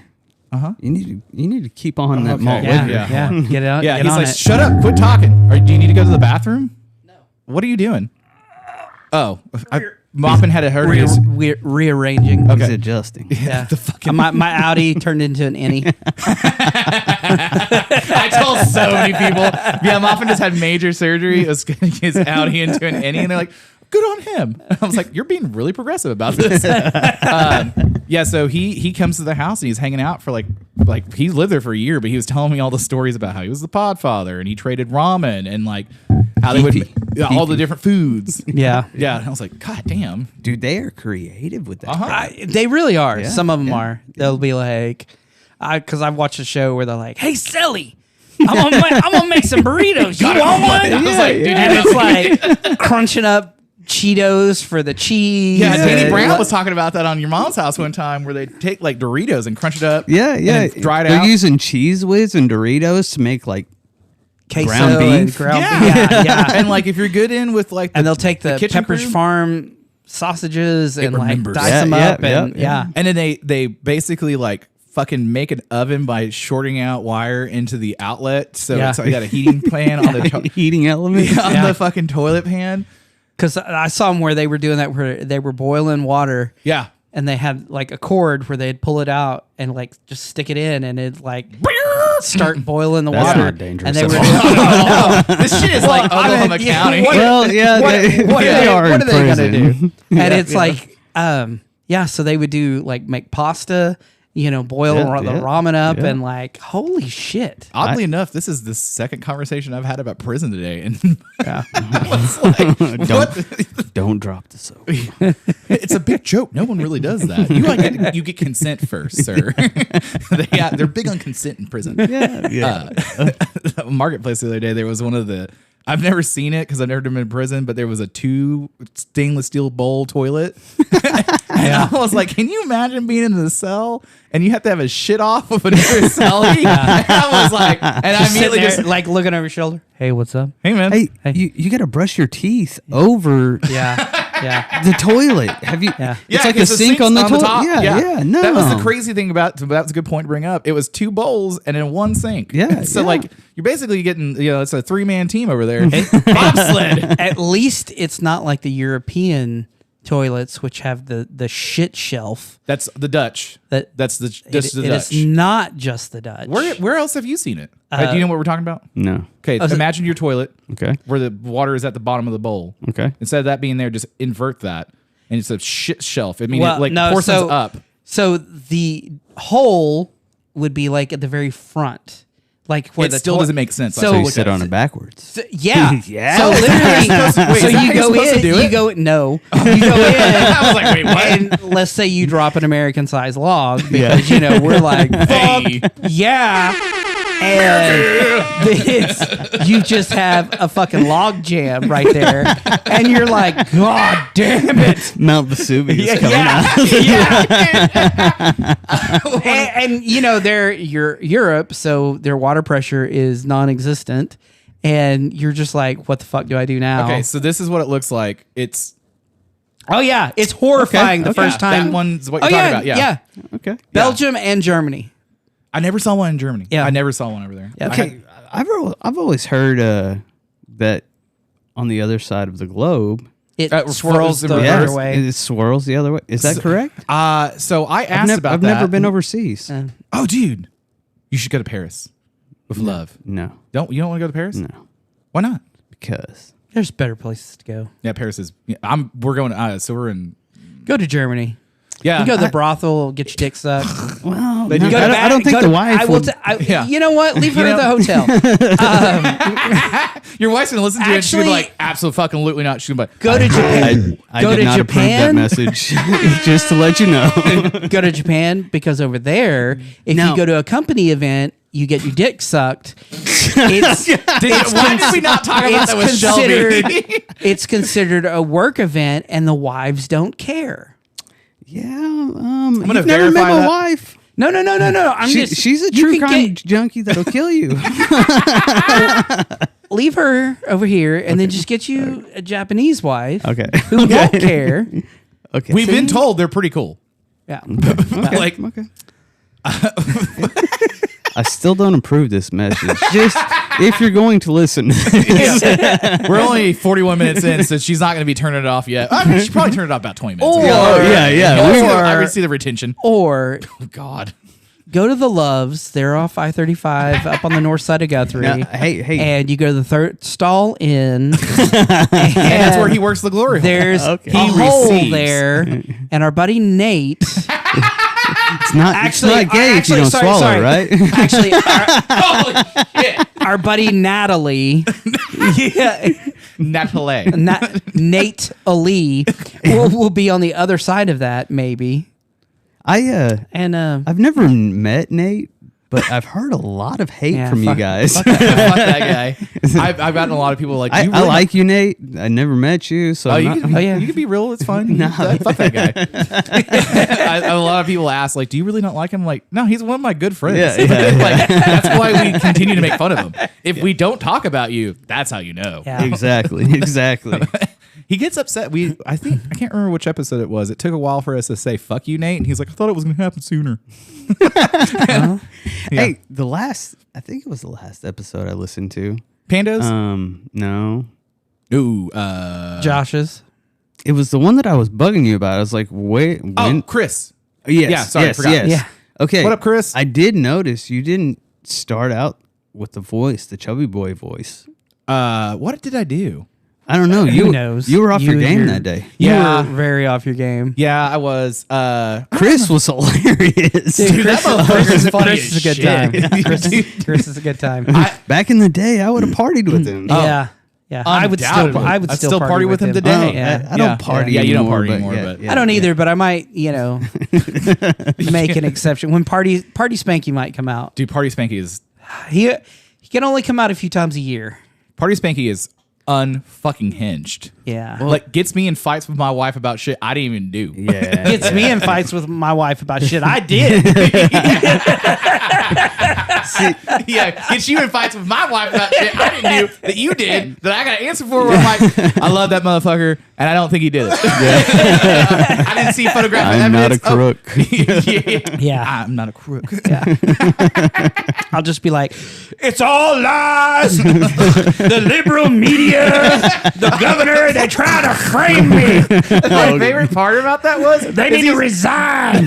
you need to keep on that malt Yeah, liquor. yeah. Get out. Yeah, get he's on like, it. shut up, quit talking. Do you need to go to the bathroom? No. What are you doing? Oh, Moppin had a hernia. We're rearranging. He's adjusting. Yeah. The fucking my Audi turned into an innie. I told so many people. Yeah, Moppin just had major surgery. It was getting his Audi into an innie, and they're like, good on him. I was like, you're being really progressive about this. Yeah, so he comes to the house and he's hanging out for like he lived there for a year, but he was telling me all the stories about how he was the podfather and he traded ramen and like how they would all the different foods. Yeah. Yeah, and I was like, God damn. Dude, they are creative with that. They really are. Yeah, Some of them are. They'll be like, because I've watched a show where they're like, hey, Sally, I'm gonna make some burritos. You want one? I was like, dude, And it's like crunching up Cheetos for the cheese. yeah, Danny and- Brown was talking about that on your mom's house one time where they take like Doritos and crunch it up. Yeah, yeah. And then dry it They're out. using Cheese Whiz and Doritos to make like queso ground and beef. ground Yeah. beef. Yeah. And like if you're good in with like And they'll take the kitchen Pepperidge crew, Farm sausages and like remembers. dice Yeah, them yeah, up. And yeah. and then they basically like fucking make an oven by shorting out wire into the outlet. So Yeah. it's like got a heating pan on the heating element. on Yeah. the fucking toilet pan. Because I saw them where they were doing that, where they were boiling water. Yeah. And they had like a cord where they'd pull it out and like just stick it in, and it'd like start boiling the That's water. not dangerous And they at were all. This shit is like Oklahoma County. Well, yeah, they are what in are they gonna prison. do? And it's like, so they would do like make pasta, boil Yeah, the yeah, ramen up, yeah. and like, holy shit. Oddly enough, this is the second conversation I've had about prison today, and Yeah. I was like, what? Don't drop the soap. It's a big joke. No one really does that. You get consent first, sir. They're big on consent in prison. Yeah. Marketplace the other day, there was one of the. I've never seen it because I've never been in prison, but there was a 2 stainless steel bowl toilet. And I was like, can you imagine being in the cell and you have to have a shit off with another cellie? And I was like, and I immediately Sitting there, just, like looking over your shoulder. Hey, what's up? hey man. Hey, you got to brush your teeth over Yeah. Yeah. the toilet. Have you? Yeah. It's like a 'cause the sink sink's on the toilet. top. Yeah. No, That was the crazy thing about. That was a good point to bring up. It was 2 bowls and then 1 sink. Yeah, So yeah. like you're basically getting, it's a 3-man team over there. Bobsled. At least it's not like the European toilets, which have the shit shelf. That's the Dutch. That's the It Dutch. is not just the Dutch. Where else have you seen it? Do you know what we're talking about? No. Okay, imagine your toilet Okay. where the water is at the bottom of the bowl. Okay. Instead of that being there, just invert that, and it's a shit shelf. I mean, Well, it no, portions so- up. So the hole would be like at the very front, like where It the still doesn't make sense. So- So you Look sit at on it backwards. Yeah. Yeah. So literally, Wait, so is that how you you're go supposed to in, do you it? go no, you go in. I was like, wait, what? And let's say you drop an American sized log because we're like, fuck Hey. yeah. And you just have a fucking log jam right there, and you're like, God damn it! Mount Vesuvius coming out. And they're Europe, so their water pressure is non-existent, and you're just like, what the fuck do I do now? Okay, so this is what it looks like. It's Oh yeah, it's horrifying the first time. That one's what you're talking about. Yeah. Okay. Belgium and Germany. I never saw one in Germany. Yeah. I never saw one over there. Yeah. Okay. I've always heard that on the other side of the globe, It swirls swirls the in other reverse. way. it swirls the other way. Is that correct? So I asked about I've that. never been overseas. Oh, dude, you should go to Paris with love. No. You don't want to go to Paris? No. Why not? Because There's better places to go. Yeah, Paris is. Yeah, we're going. So we're in. Go to Germany. Yeah. You go to the brothel, get your dick sucked. well, They do Go that. to I don't think the wife I will. would- Yeah. You know what? Leave her at the hotel. Your wife's gonna listen to it. And she's gonna be Actually- like, absolutely not. She's gonna be like, Go to Japan. I Go did to not Japan. approve that message. Just to let you know. Go to Japan because over there, if No. you go to a company event, you get your dick sucked. It's, why did we not talk about that with Shelby? it's considered a work event, and the wives don't care. Yeah. gonna You've never met verify my that. wife. No. She's a you true can crime junkie that'll kill you. leave her over here, and then just get you a Japanese wife Okay. who won't care. Okay. We've been told they're pretty cool. Yeah. Like, Okay. I still don't approve this message. Just if you're going to listen. we're only 41 minutes in, so she's not gonna be turning it off yet. I mean, she probably turned it off about 20 minutes. Or- ago. yeah. I can see the retention. Or Oh, God. go to the Loves. They're off I-35 up on the north side of Guthrie. Now, hey. And you go to the third stall in. And that's where he works the glory hole. There's Okay. a He hole receives. there, and our buddy Nate. It's not gay if you don't swallow, right? Actually, Holy shit. our buddy Natalie, Natalie. Nate Ali, will be on the other side of that, maybe. And I've never met Nate, but I've heard a lot of hate Yeah, from you fuck- guys. Fuck that guy. I've gotten a lot of people like, I you really like you, Nate. I never met you, so Oh, I'm you not- can, yeah. you can be real. It's fine. Fuck that guy. A lot of people ask, like, do you really not like him? I'm like, no, he's one of my good friends. Yeah. Like, that's why we continue to make fun of him. If we don't talk about you, that's how you know. yeah. exactly. He gets upset. I can't remember which episode it was. It took a while for us to say "fuck you, Nate," and he's like, "I thought it was going to happen sooner." Hey, I think it was the last episode I listened to. Pandas. No. Ooh. Josh's. It was the one that I was bugging you about. I was like, wait, Oh, when? Chris. Yes, yeah, sorry, I yes, forgot. yes. Yeah. Okay. What up, Chris? I did notice you didn't start out with the voice, the chubby boy voice. What did I do? I don't know. Who knows? You were off your game you're- that day. You Yeah. were very off your game. Yeah, I was. Chris was hilarious. Dude, that motherfucker's funny Chris as is a good shit. time. Chris is a good time. Back in the day, I would have partied with him. Yeah. I would still I'd still party with him today. Yeah. I don't party Yeah, you don't anymore, party but anymore, yeah, but- yeah, I don't yeah. either, but I might, make an exception when party Spanky might come out. Dude, Party Spanky is He can only come out a few times a year. Party Spanky is unfucking hinged. Yeah. Like gets me in fights with my wife about shit I didn't even do. Yeah. Gets me in fights with my wife about shit I did. Yeah, gets you in fights with my wife about shit I didn't do that you did that I got to answer for. Where I'm like, I love that motherfucker, and I don't think he did it. I didn't see photographic I'm not a evidence. crook. Yeah. I'm not a crook. I'll just be like, it's all lies. The liberal media, the governor sorry they tried to frame me. My favorite part about that was They need to resign.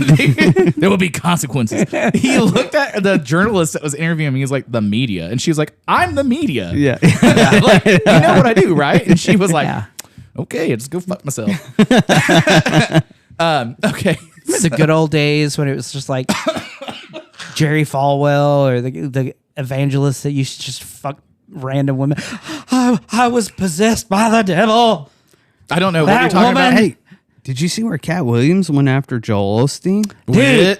there will be consequences. He looked at the journalist that was interviewing him. He was like, the media. And she was like, I'm the media. Yeah. Like, you know what I do, right? And she was like, Yeah. okay, I'll just go fuck myself. Okay. It was the good old days when it was just like Jerry Falwell or the evangelist that used to just fuck random women. I was possessed by the devil. I don't know what That you're talking woman- about. Hey, did you see where Cat Williams went after Joel Osteen? Dude,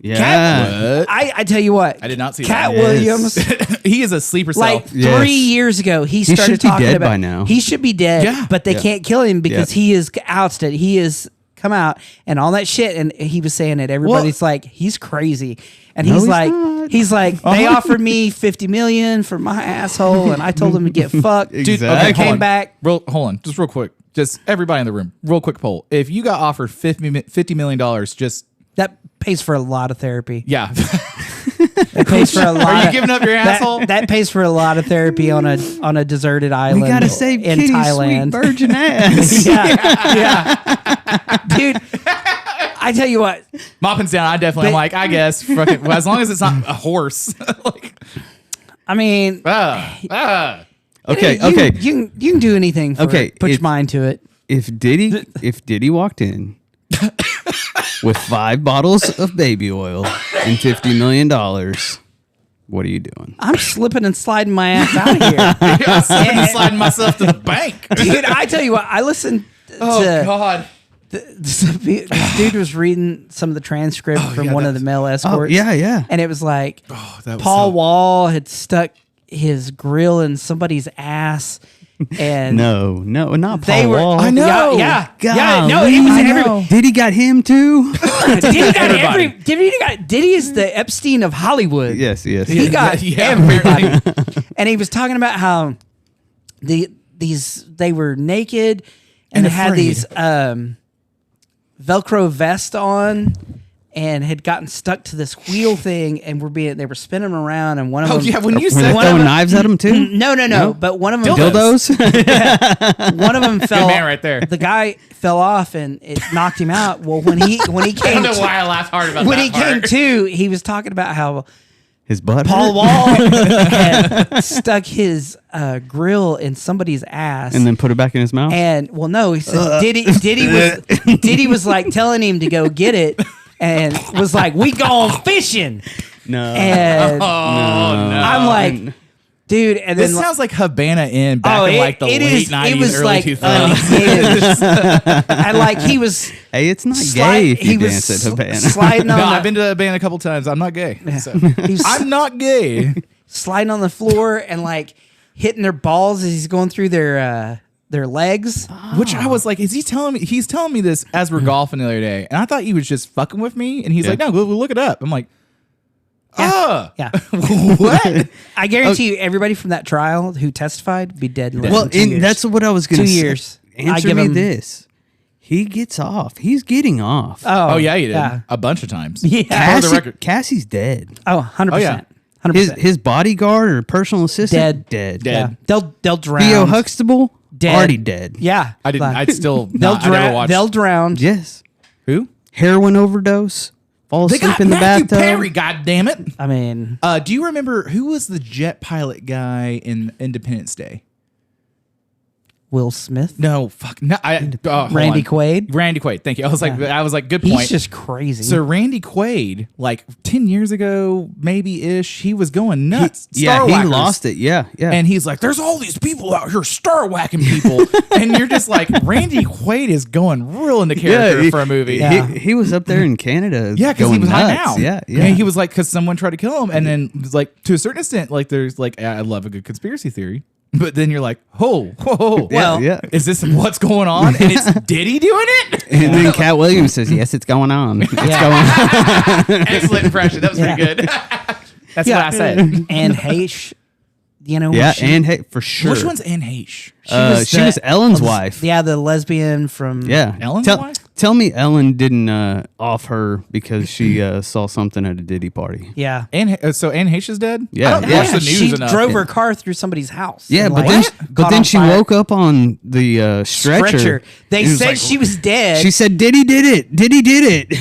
Yeah. I tell you what. I did not see Cat that. Williams. He is a sleeper cell. Like Yes. 3 years ago, he started should be talking dead about by now. he should be dead, Yeah. but they can't kill him because Yeah. he is ousted. He is come out and all that shit, and he was saying it. Everybody's like, he's crazy, and No, he's he's like, not. he's like, they offered me $50 million for my asshole, and I told them to get fucked. Dude, Exactly. okay, I came hold on. back. Hold on, just real quick. Just everybody in the room, real quick poll. If you got offered $50 million, just That pays for a lot of therapy. yeah. It pays for a lot. Are you of- giving up your asshole? That pays for a lot of therapy on a deserted island. We gotta save in Kitty's Thailand. sweet virgin ass. yeah, dude. I tell you what, Mopping's down. I definitely am like, I guess, fucking, well, as long as it's not a horse. Like, I mean, Okay, you, okay. you can do anything. For Okay, put your it's- mind to it. If Diddy walked in with 5 bottles of baby oil and $50 million, what are you doing? I'm slipping and sliding my ass out of here, I'm sliding myself to the bank. dude. I tell you what, I listened Oh to God. this dude was reading some of the transcript from yeah, one of the male escorts. yeah. And it was like That was Paul so- Wall had stuck his grill in somebody's ass, and No, not they Paul were. Wall. I know. Yeah. God, No, it was everybody. Diddy got him too? Diddy got Diddy is the Epstein of Hollywood. yes. He got Yeah, everybody. And he was talking about how they were naked and And had afraid. these Velcro vest on and had gotten stuck to this wheel thing and they were spinning them around, and one of Oh them yeah, when you Were they said one of throwing them- knives at him too? no, but one of them Dildos? one of them fell man right there. The guy fell off and it knocked him out. Well, when he I don't came know to, why I laughed hard about when that he came part. to, he was talking about how His butt Paul hurt? Wall had stuck his grill in somebody's ass, And then put it back in his mouth? and well, no, he said Diddy was like telling him to go get it, and was like, "We going fishing," no. and I'm like, dude, and This then sounds like Habana Inn back in like the late 90s, early 2000s. and like he was Hey, it's not slide- gay if he you was dance at Havana. sliding on No, the, I've been to Habana a couple times. I'm not gay. So. he was I'm not gay. sliding on the floor and like hitting their balls as he's going through their legs. Which I was like, he's telling me this as we're golfing the other day. And I thought he was just fucking with me. And he's like, no, go look it up. I'm like, Yeah. what? I guarantee you, everybody from that trial who testified be dead in less Well, than 2 years. that's what I was going to 2 say. years. I Answer give me him- this. He gets off. He's getting off. Oh, yeah, he did. Yeah. A bunch of times. Yeah. For the record. Cassie's dead. Oh, 100%. Oh, yeah. 100%. His bodyguard or personal assistant Dead. dead. Yeah. They'll drown. Theo Huxtable Dead. already dead. Yeah. I didn't. I'd still. They'll not, I never drown. watched. They'll drown. Yes. Who? Heroin overdose. Fall They asleep got in the Matthew bathtub. Perry. God damn it. I mean, Do you remember who was the jet pilot guy in Independence Day? Will Smith. No, fuck. No, hold Randy on. Quaid. Randy Quaid. Thank you. I was like, good He's point. just crazy. So Randy Quaid, like 10 years ago, maybe ish, he was going nuts. Yeah, he Star-whackers. lost it. Yeah. And he's like, there's all these people out here star whacking people. And you're just like, Randy Quaid is going real into character for a movie. Yeah. He was up there in Canada. Yeah, because he going was high nuts. now. Yeah. And he was like, because someone tried to kill him. And then, like, to a certain extent, like, there's like, I love a good conspiracy theory. But then you're like, whoa. Well, yeah. Is this what's going on? And it's Diddy doing it? And then Cat Williams says, "Yes, it's going on. It's going on." Excellent impression. That was pretty good. That's what I said. And Haish, you know, Yeah, she, and hey, for sure. Which one's Anne Heche? She was the- Ellen's wife. yeah, the lesbian from Yeah. Ellen's tell, wife? Tell me Ellen didn't off her because she saw something at a Diddy party. Yeah. And so Anne Heche is dead? Yeah, I don't yeah. watch the news She enough. drove her car through somebody's house. Yeah, and, but like, then caught on she fire. woke up on the stretcher. They It was said like- she was dead. She said Diddy did it. Diddy did it.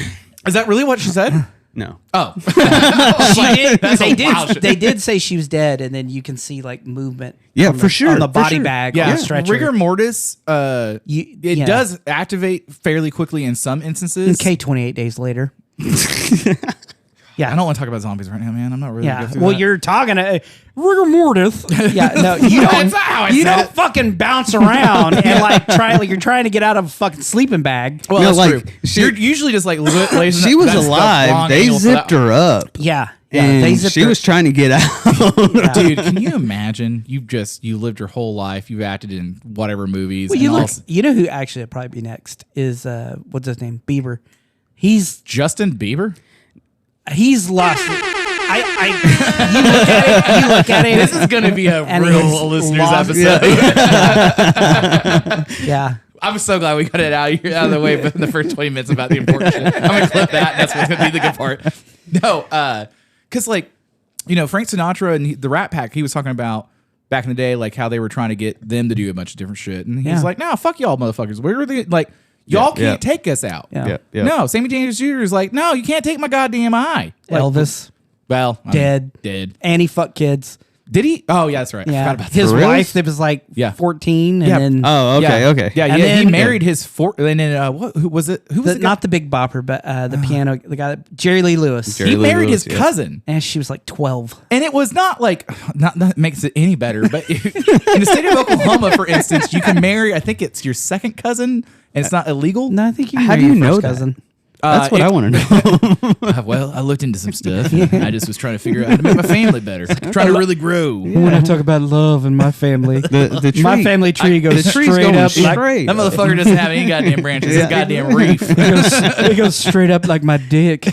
Is that really what she said? No. Oh. She did. That's They a wild did. shit. They did say she was dead, and then you can see like movement. Yeah, on for the, sure, on the for body sure. bag. Yeah, on the stretcher. rigor mortis. It Yeah. does activate fairly quickly in some instances. Okay, 28 days later. Yeah, I don't want to talk about zombies right now, man. I'm not really. Yeah. Go through Well, that. you're talking rigor mortis. Yeah. No, you don't. That's not how I you said don't it. fucking bounce around and like you're trying to get out of a fucking sleeping bag. Well, No, that's like, true. she- You're usually just like lazy. She was alive. They zipped her up. Yeah. And They zipped she her- was trying to get out. Dude, can you imagine? You lived your whole life. You've acted in whatever movies. Well, and all you know who actually would probably be next is what's his name? Bieber. He's Justin Bieber. lost. You look at it. This is going to be a And real he's listeners lost- episode. Yeah. I'm so glad we got it out of the way in the first 20 minutes about the important shit. I'm going to clip that. And that's what's going to be the good part. No, because like, Frank Sinatra and the Rat Pack, he was talking about back in the day, like how they were trying to get them to do a bunch of different shit. And he's like, no, fuck y'all motherfuckers. Where are they? Like, y'all can't take us out. Yeah. No, Sammy Davis Jr. is like, no, you can't take my goddamn eye. Like, Elvis well, I mean, dead. dead. And he fucked kids. Did he? Oh, yeah, that's right. I Yeah. forgot about that. His For reals? wife that was like Yeah. 14 and Yeah. then Oh, okay, okay. Yeah, And yeah. He then- married his and then who was it? Who was the guy? not the Big Bopper, but the piano, the guy, Jerry Lee Lewis. Jerry He Lee married Lewis, his yeah. cousin. And she was like 12. And it was not like, not that makes it any better, but in the state of Oklahoma, for instance, you can marry, I think it's your second cousin, and it's not illegal. No, I think you How married do you your know first that? cousin. That's what I want to know. Well, I looked into some stuff. I just was trying to figure out how to make my family better. Trying to really grow. When I talk about love in my family, The tree, my family tree goes the tree's straight going up like straight. That motherfucker doesn't have any goddamn branches. It's a goddamn reef. it goes straight up like my dick.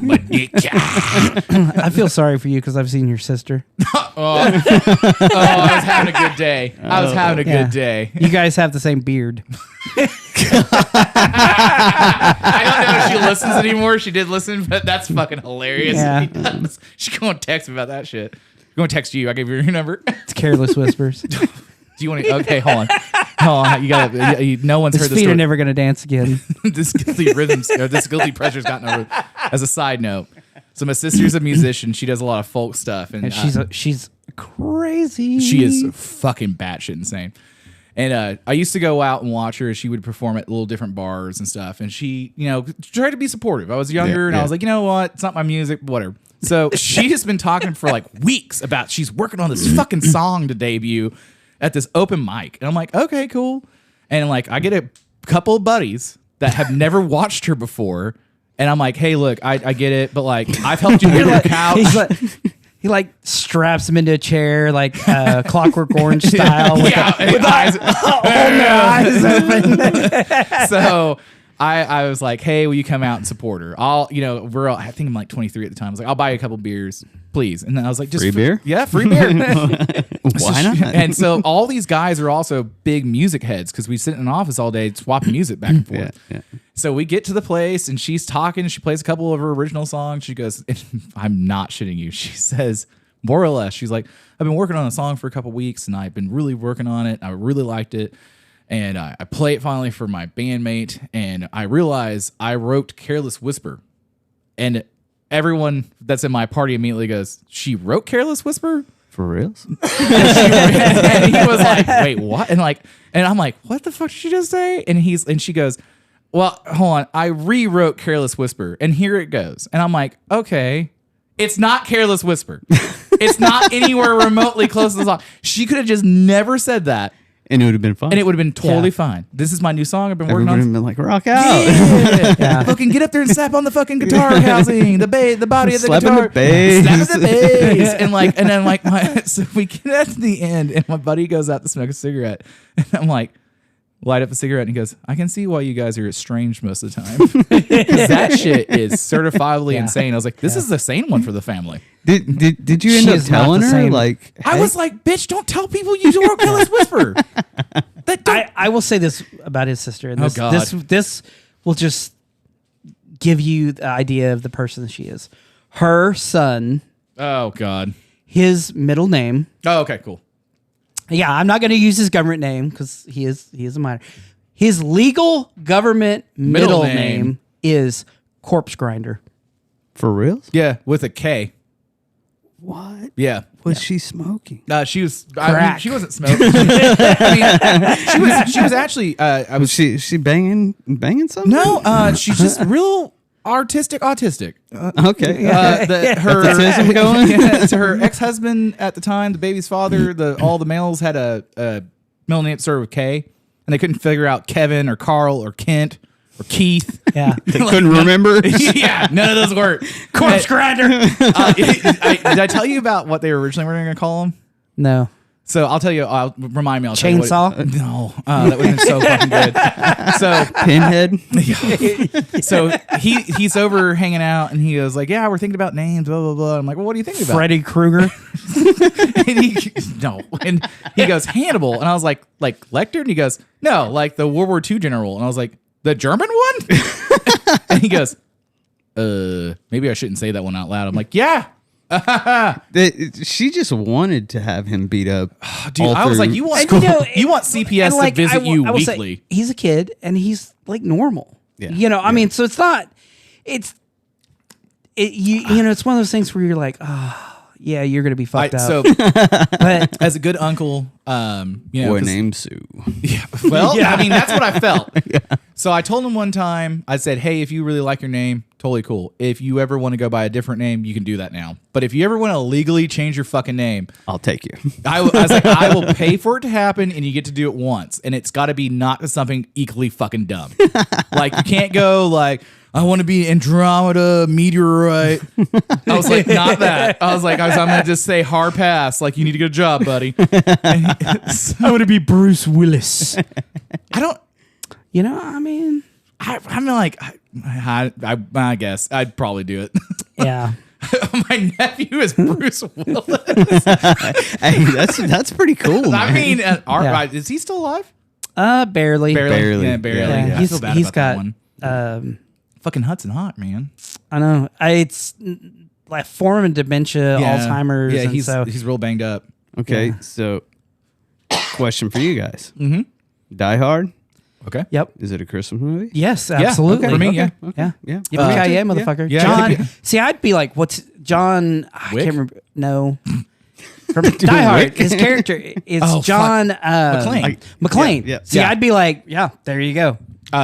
My dick. I feel sorry for you because I've seen your sister. I was having a good day. I was having a Yeah. good day. You guys have the same beard. I don't know if she listens anymore. She did listen, but that's fucking hilarious. Yeah. She's going to text me about that shit. I'm going to text you. I gave you your number. It's Careless Whispers. Do you want to? Okay, hold on. You gotta. No one's His heard this feet story. are never going to dance again. This guilty rhythms. This guilty pressure's gotten over. As a side note, so my sister's a musician. She does a lot of folk stuff, and, And she's crazy. she is fucking batshit insane. And I used to go out and watch her. She would perform at little different bars and stuff. And she, tried to be supportive. I was younger, and I was like, you know what? It's not my music, whatever. So she has been talking for like weeks about she's working on this fucking song to debut at this open mic. And I'm like, okay, cool. And like, I get a couple of buddies that have never watched her before. And I'm like, hey, look, I get it. But like, I've helped you move your couch. He's like, he like straps him into a chair like Clockwork Orange style. With with eyes. eyes open. So I was like, hey, will you come out and support her? I think I'm like 23 at the time. I was like, I'll buy you a couple beers, please. And then I was like, just Free beer? Yeah, free beer. Why not? And so all these guys are also big music heads because we sit in an office all day swapping music back and forth. Yeah. So we get to the place and she's talking. She plays a couple of her original songs. She goes, I'm not shitting you. She says, more or less, she's like, I've been working on a song for a couple weeks and I've been really working on it. I really liked it. And I play it finally for my bandmate. And I realize I wrote Careless Whisper. And everyone that's in my party immediately goes, she wrote Careless Whisper? For reals? And he was like, wait, what? And I'm like, what the fuck did she just say? And she goes, well, hold on. I rewrote Careless Whisper and here it goes. And I'm like, okay, it's not Careless Whisper. It's not anywhere remotely close to the song. She could have just never said that. And it would have been fun. And it would have been totally Yeah. fine. This is my new song I've been working Everybody would on. have been like, rock out. Yeah. Fucking get up there and slap on the fucking guitar housing, the body of the Slapping guitar. the bass. Slapping the bass. And then so we get at the end and my buddy goes out to smoke a cigarette. And I'm like, light up a cigarette and he goes, I can see why you guys are estranged most of the time. 'Cause that shit is certifiably insane. I was like, this is the sane one for the family. Did you She end up is not telling the her? same. Like, I was like, bitch, don't tell people you wrote Careless Whisper. That don't I will say this about his sister. And Oh, this, God. this will just give you the idea of the person she is. Her son, Oh God. his middle name. Oh, okay, cool. Yeah, I'm not going to use his government name because he is a minor. His legal government middle name. name is Corpse Grinder. For real? Yeah, with a K. What? Yeah. Was she smoking? She was. I mean, Crack. she wasn't smoking. I mean, she was actually. I Was was. she banging something? No, she's just real autistic. Okay. Her autism going? Yeah, so her ex-husband at the time, the baby's father, all the males had a middle name started with K, and they couldn't figure out Kevin or Carl or Kent or Keith. Yeah. They couldn't remember. Yeah, none of those work. Corpse Grinder. Did I tell you about what they originally were going to call him? No. So I'll tell you. Remind me. I'll tell you Chainsaw? no, that would have been so fucking good. So Pinhead. So he's over hanging out, and he goes like, "Yeah, we're thinking about names, blah blah blah." I'm like, "Well, what are you thinking about?" Freddy Krueger. And he goes Hannibal, and I was like Lecter, and he goes, "No, like the World War II general," and I was like, "The German one?" And he goes, maybe I shouldn't say that one out loud." I'm like, "Yeah." She just wanted to have him beat up. Dude, I was like, you want CPS to visit you I will say, weekly. he's a kid and he's like normal. Yeah. I mean, so it's not. It's it's one of those things where you're like, yeah, you're gonna be fucked up. So, but as a good uncle, boy named Sue. Yeah. Well, I mean, that's what I felt. So I told him one time, I said, "Hey, if you really like your name, totally cool. If you ever want to go by a different name, you can do that now. But if you ever want to legally change your fucking name, I'll take you." I was like, I will pay for it to happen, and you get to do it once. And it's got to be not something equally fucking dumb. Like, you can't go like, "I want to be Andromeda Meteorite." I was like, not that. I was I'm going to just say hard pass. Like, you need to get a job, buddy. I want to be Bruce Willis. I don't. I mean, I'm like, I guess I'd probably do it. yeah. My nephew is Bruce Willis. Hey, that's pretty cool. I Man. mean, is he still alive? Barely. Barely. Yeah, barely. Yeah. Yeah. I feel bad He's about that got. one. Fucking Hudson Hawk, man. I know. It's like form of dementia, Alzheimer's. Yeah, and he's real banged up. Okay, Yeah. so question for you guys. Mm-hmm. Die Hard. Okay. Yep. Is it a Christmas movie? Yes, absolutely. okay. For me, Okay, yeah. okay, Yeah. yeah. Yippee-ki-yay, motherfucker. Yeah, John. yeah. See, I'd be like, what's John? I Wick? can't remember. No. From Die Hard, Wick? his character is Oh, fuck. John McClane. McClane. Yeah, yeah. See, Yeah. I'd be like, yeah, there you go.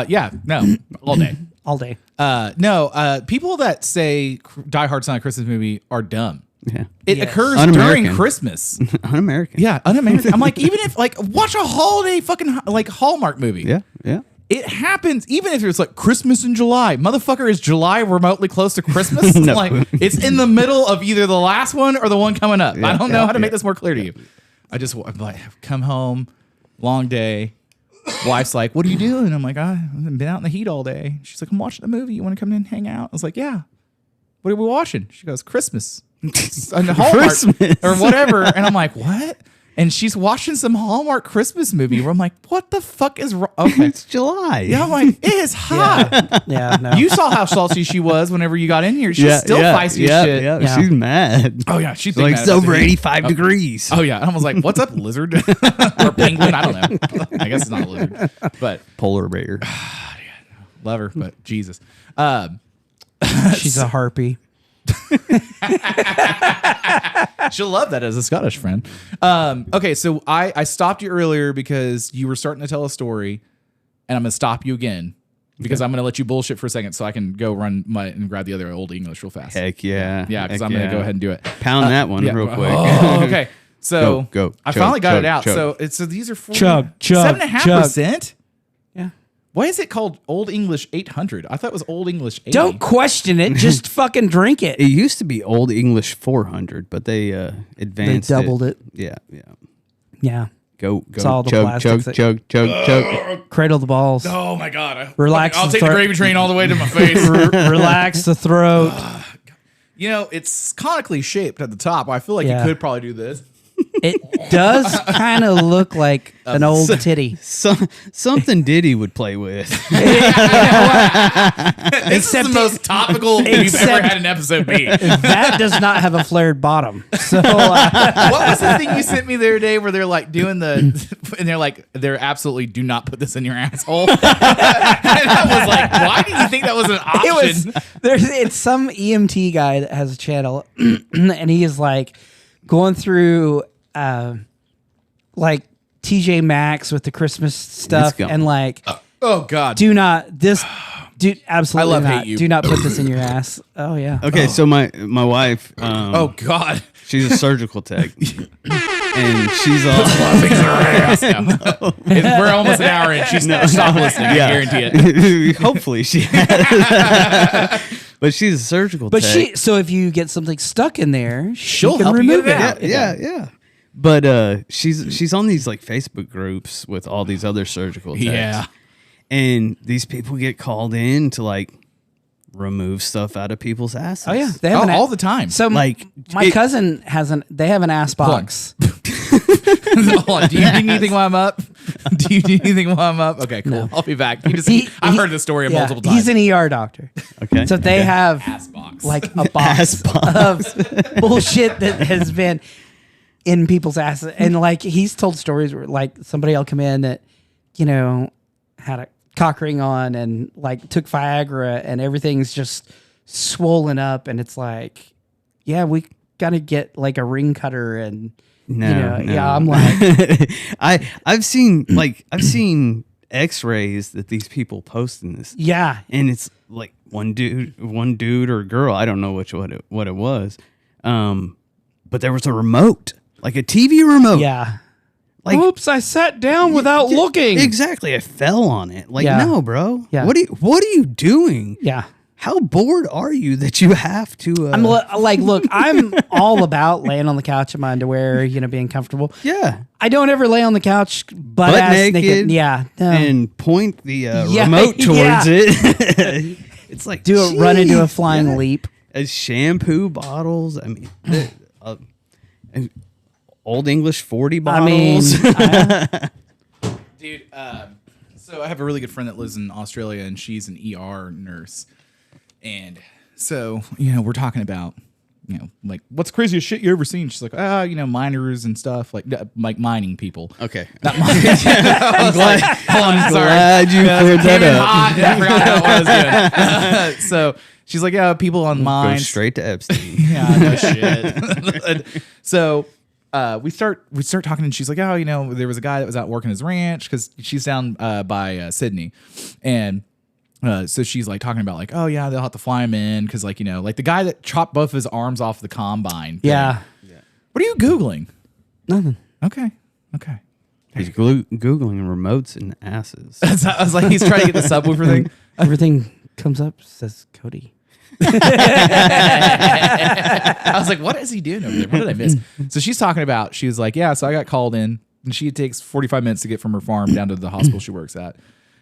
Yeah. No. All day. All day. No. People that say Die Hard's not a Christmas movie are dumb. Yeah. It Yes. occurs Un-American. during Christmas. Un-American. Yeah, un-American. I'm like, even if watch a holiday fucking like Hallmark movie. Yeah. Yeah. It happens even if it's like Christmas in July. Motherfucker, is July remotely close to Christmas? No. Like, it's in the middle of either the last one or the one coming up. Yeah, I don't know yeah, how to make yeah. this more clear to you. I'm like, come home, long day. Wife's like, "What are you doing?" I'm like, "I've been out in the heat all day." She's like, "I'm watching a movie. You want to come in and hang out?" I was like, "Yeah." "What are we watching?" She goes, "Christmas." And Hallmark Christmas. or whatever. And I'm like, "What?" And she's watching some Hallmark Christmas movie where I'm like, "What the fuck is wrong?" Okay. It's July. Yeah, I'm like, it is hot. Yeah. No. You saw how salty she was whenever you got in here. She's still feisty as shit. Yeah. Yeah. She's mad. Oh yeah, she's Like, mad it's about over the heat. 85 degrees. Oh yeah, and I was like, "What's up, lizard or penguin?" I don't know. I guess it's not a lizard, but Polar bear. love her. But Jesus, She's a harpy. she'll love that as a Scottish friend. Okay, so I stopped you earlier because you were starting to tell a story, and I'm gonna stop you again because I'm gonna let you bullshit for a second so I can go run and grab the other old English real fast. Heck yeah. Yeah, because Heck I'm gonna yeah. go ahead and do it. Pound that one Yeah. real quick. Oh, okay. So Go. I Chug, finally got chug, it out. chug. So these are 7.5%. Yeah. Why is it called Old English 800? I thought it was Old English 80. Don't question it. Just fucking drink it. It used to be Old English 400, but they advanced doubled it. Yeah. Yeah. Go. all the chug, plastics chug, that- chug. Cradle the balls. Oh my God. Relax I'll the take the throat. gravy train all the way to my face. Relax the throat. You know, it's conically shaped at the top. I feel like Yeah. you could probably do this. It does kind of look like an old titty. Something Diddy would play with. This is the most topical we've ever had an episode be. That does not have a flared bottom. So What was the thing you sent me the other day where they're like doing and they're like, they're absolutely do not put this in your asshole. And I was like, why do you think that was an option? It's some EMT guy that has a channel, and he is like going through like TJ Maxx with the Christmas stuff, and like, oh God, do absolutely I love not. hate you. Do not put this in your ass. Oh yeah. Okay, so my wife. Oh God, she's a surgical tech, and she's all. We're almost an hour in. She's stop listening. I guarantee it. Hopefully she has. But she's a surgical tech. So if you get something stuck in there, she'll can help you remove get it it. out. Yeah. But she's on these like Facebook groups with all these other surgical techs. Yeah. And these people get called in to like remove stuff out of people's asses. Oh yeah, they have all the time. So like my cousin they have an ass box. Hold on. Do you need anything while I'm up? Do you need anything while I'm up? Okay, cool. No. I'll be back. I've heard this story multiple times. He's an ER doctor. Okay. So they have ass box. like a box of bullshit that has been in people's asses. And like he's told stories where like somebody will come in that, had a cock ring on and like took Viagra and everything's just swollen up. And it's like, yeah, we got to get like a ring cutter and No. yeah, I'm like, I've seen X-rays that these people post in this. yeah. And it's like one dude or girl, I don't know what it was. But there was a remote, like a TV remote. Yeah. Like, oops, I sat down without looking. Exactly. I fell on it. Like, Yeah. no, bro. Yeah. What are you doing? Yeah. How bored are you that you have to? I'm look, I'm all about laying on the couch in my underwear, being comfortable. Yeah. I don't ever lay on the couch butt ass naked. Yeah. No. And point the Yeah, remote towards yeah. it. It's like, Run into a geez, flying yeah. leap. As shampoo bottles. I mean, Old English 40 bottles. Dude, so I have a really good friend that lives in Australia, and she's an ER nurse. And so, we're talking about, like, what's the craziest shit you ever seen? She's like, miners and stuff, like mining people. Okay. Not mining. I'm glad you cleared that up. I forgot how I was doing. So she's like, yeah, people on Go mines. straight to Epstein. Yeah, no shit. So we start talking, and she's like, oh, there was a guy that was out working his ranch because she's down by Sydney, and so she's like talking about like, oh yeah, they'll have to fly him in because like like the guy that chopped both of his arms off the combine. Yeah. What are you googling? Nothing. Okay. He's Googling remotes and asses. I was like, he's trying to get the subwoofer thing. Everything comes up, says Cody. I was like, what is he doing over there? What did I miss? So she's talking about, she was like, yeah, so I got called in, and it takes 45 minutes to get from her farm down to the hospital she works at.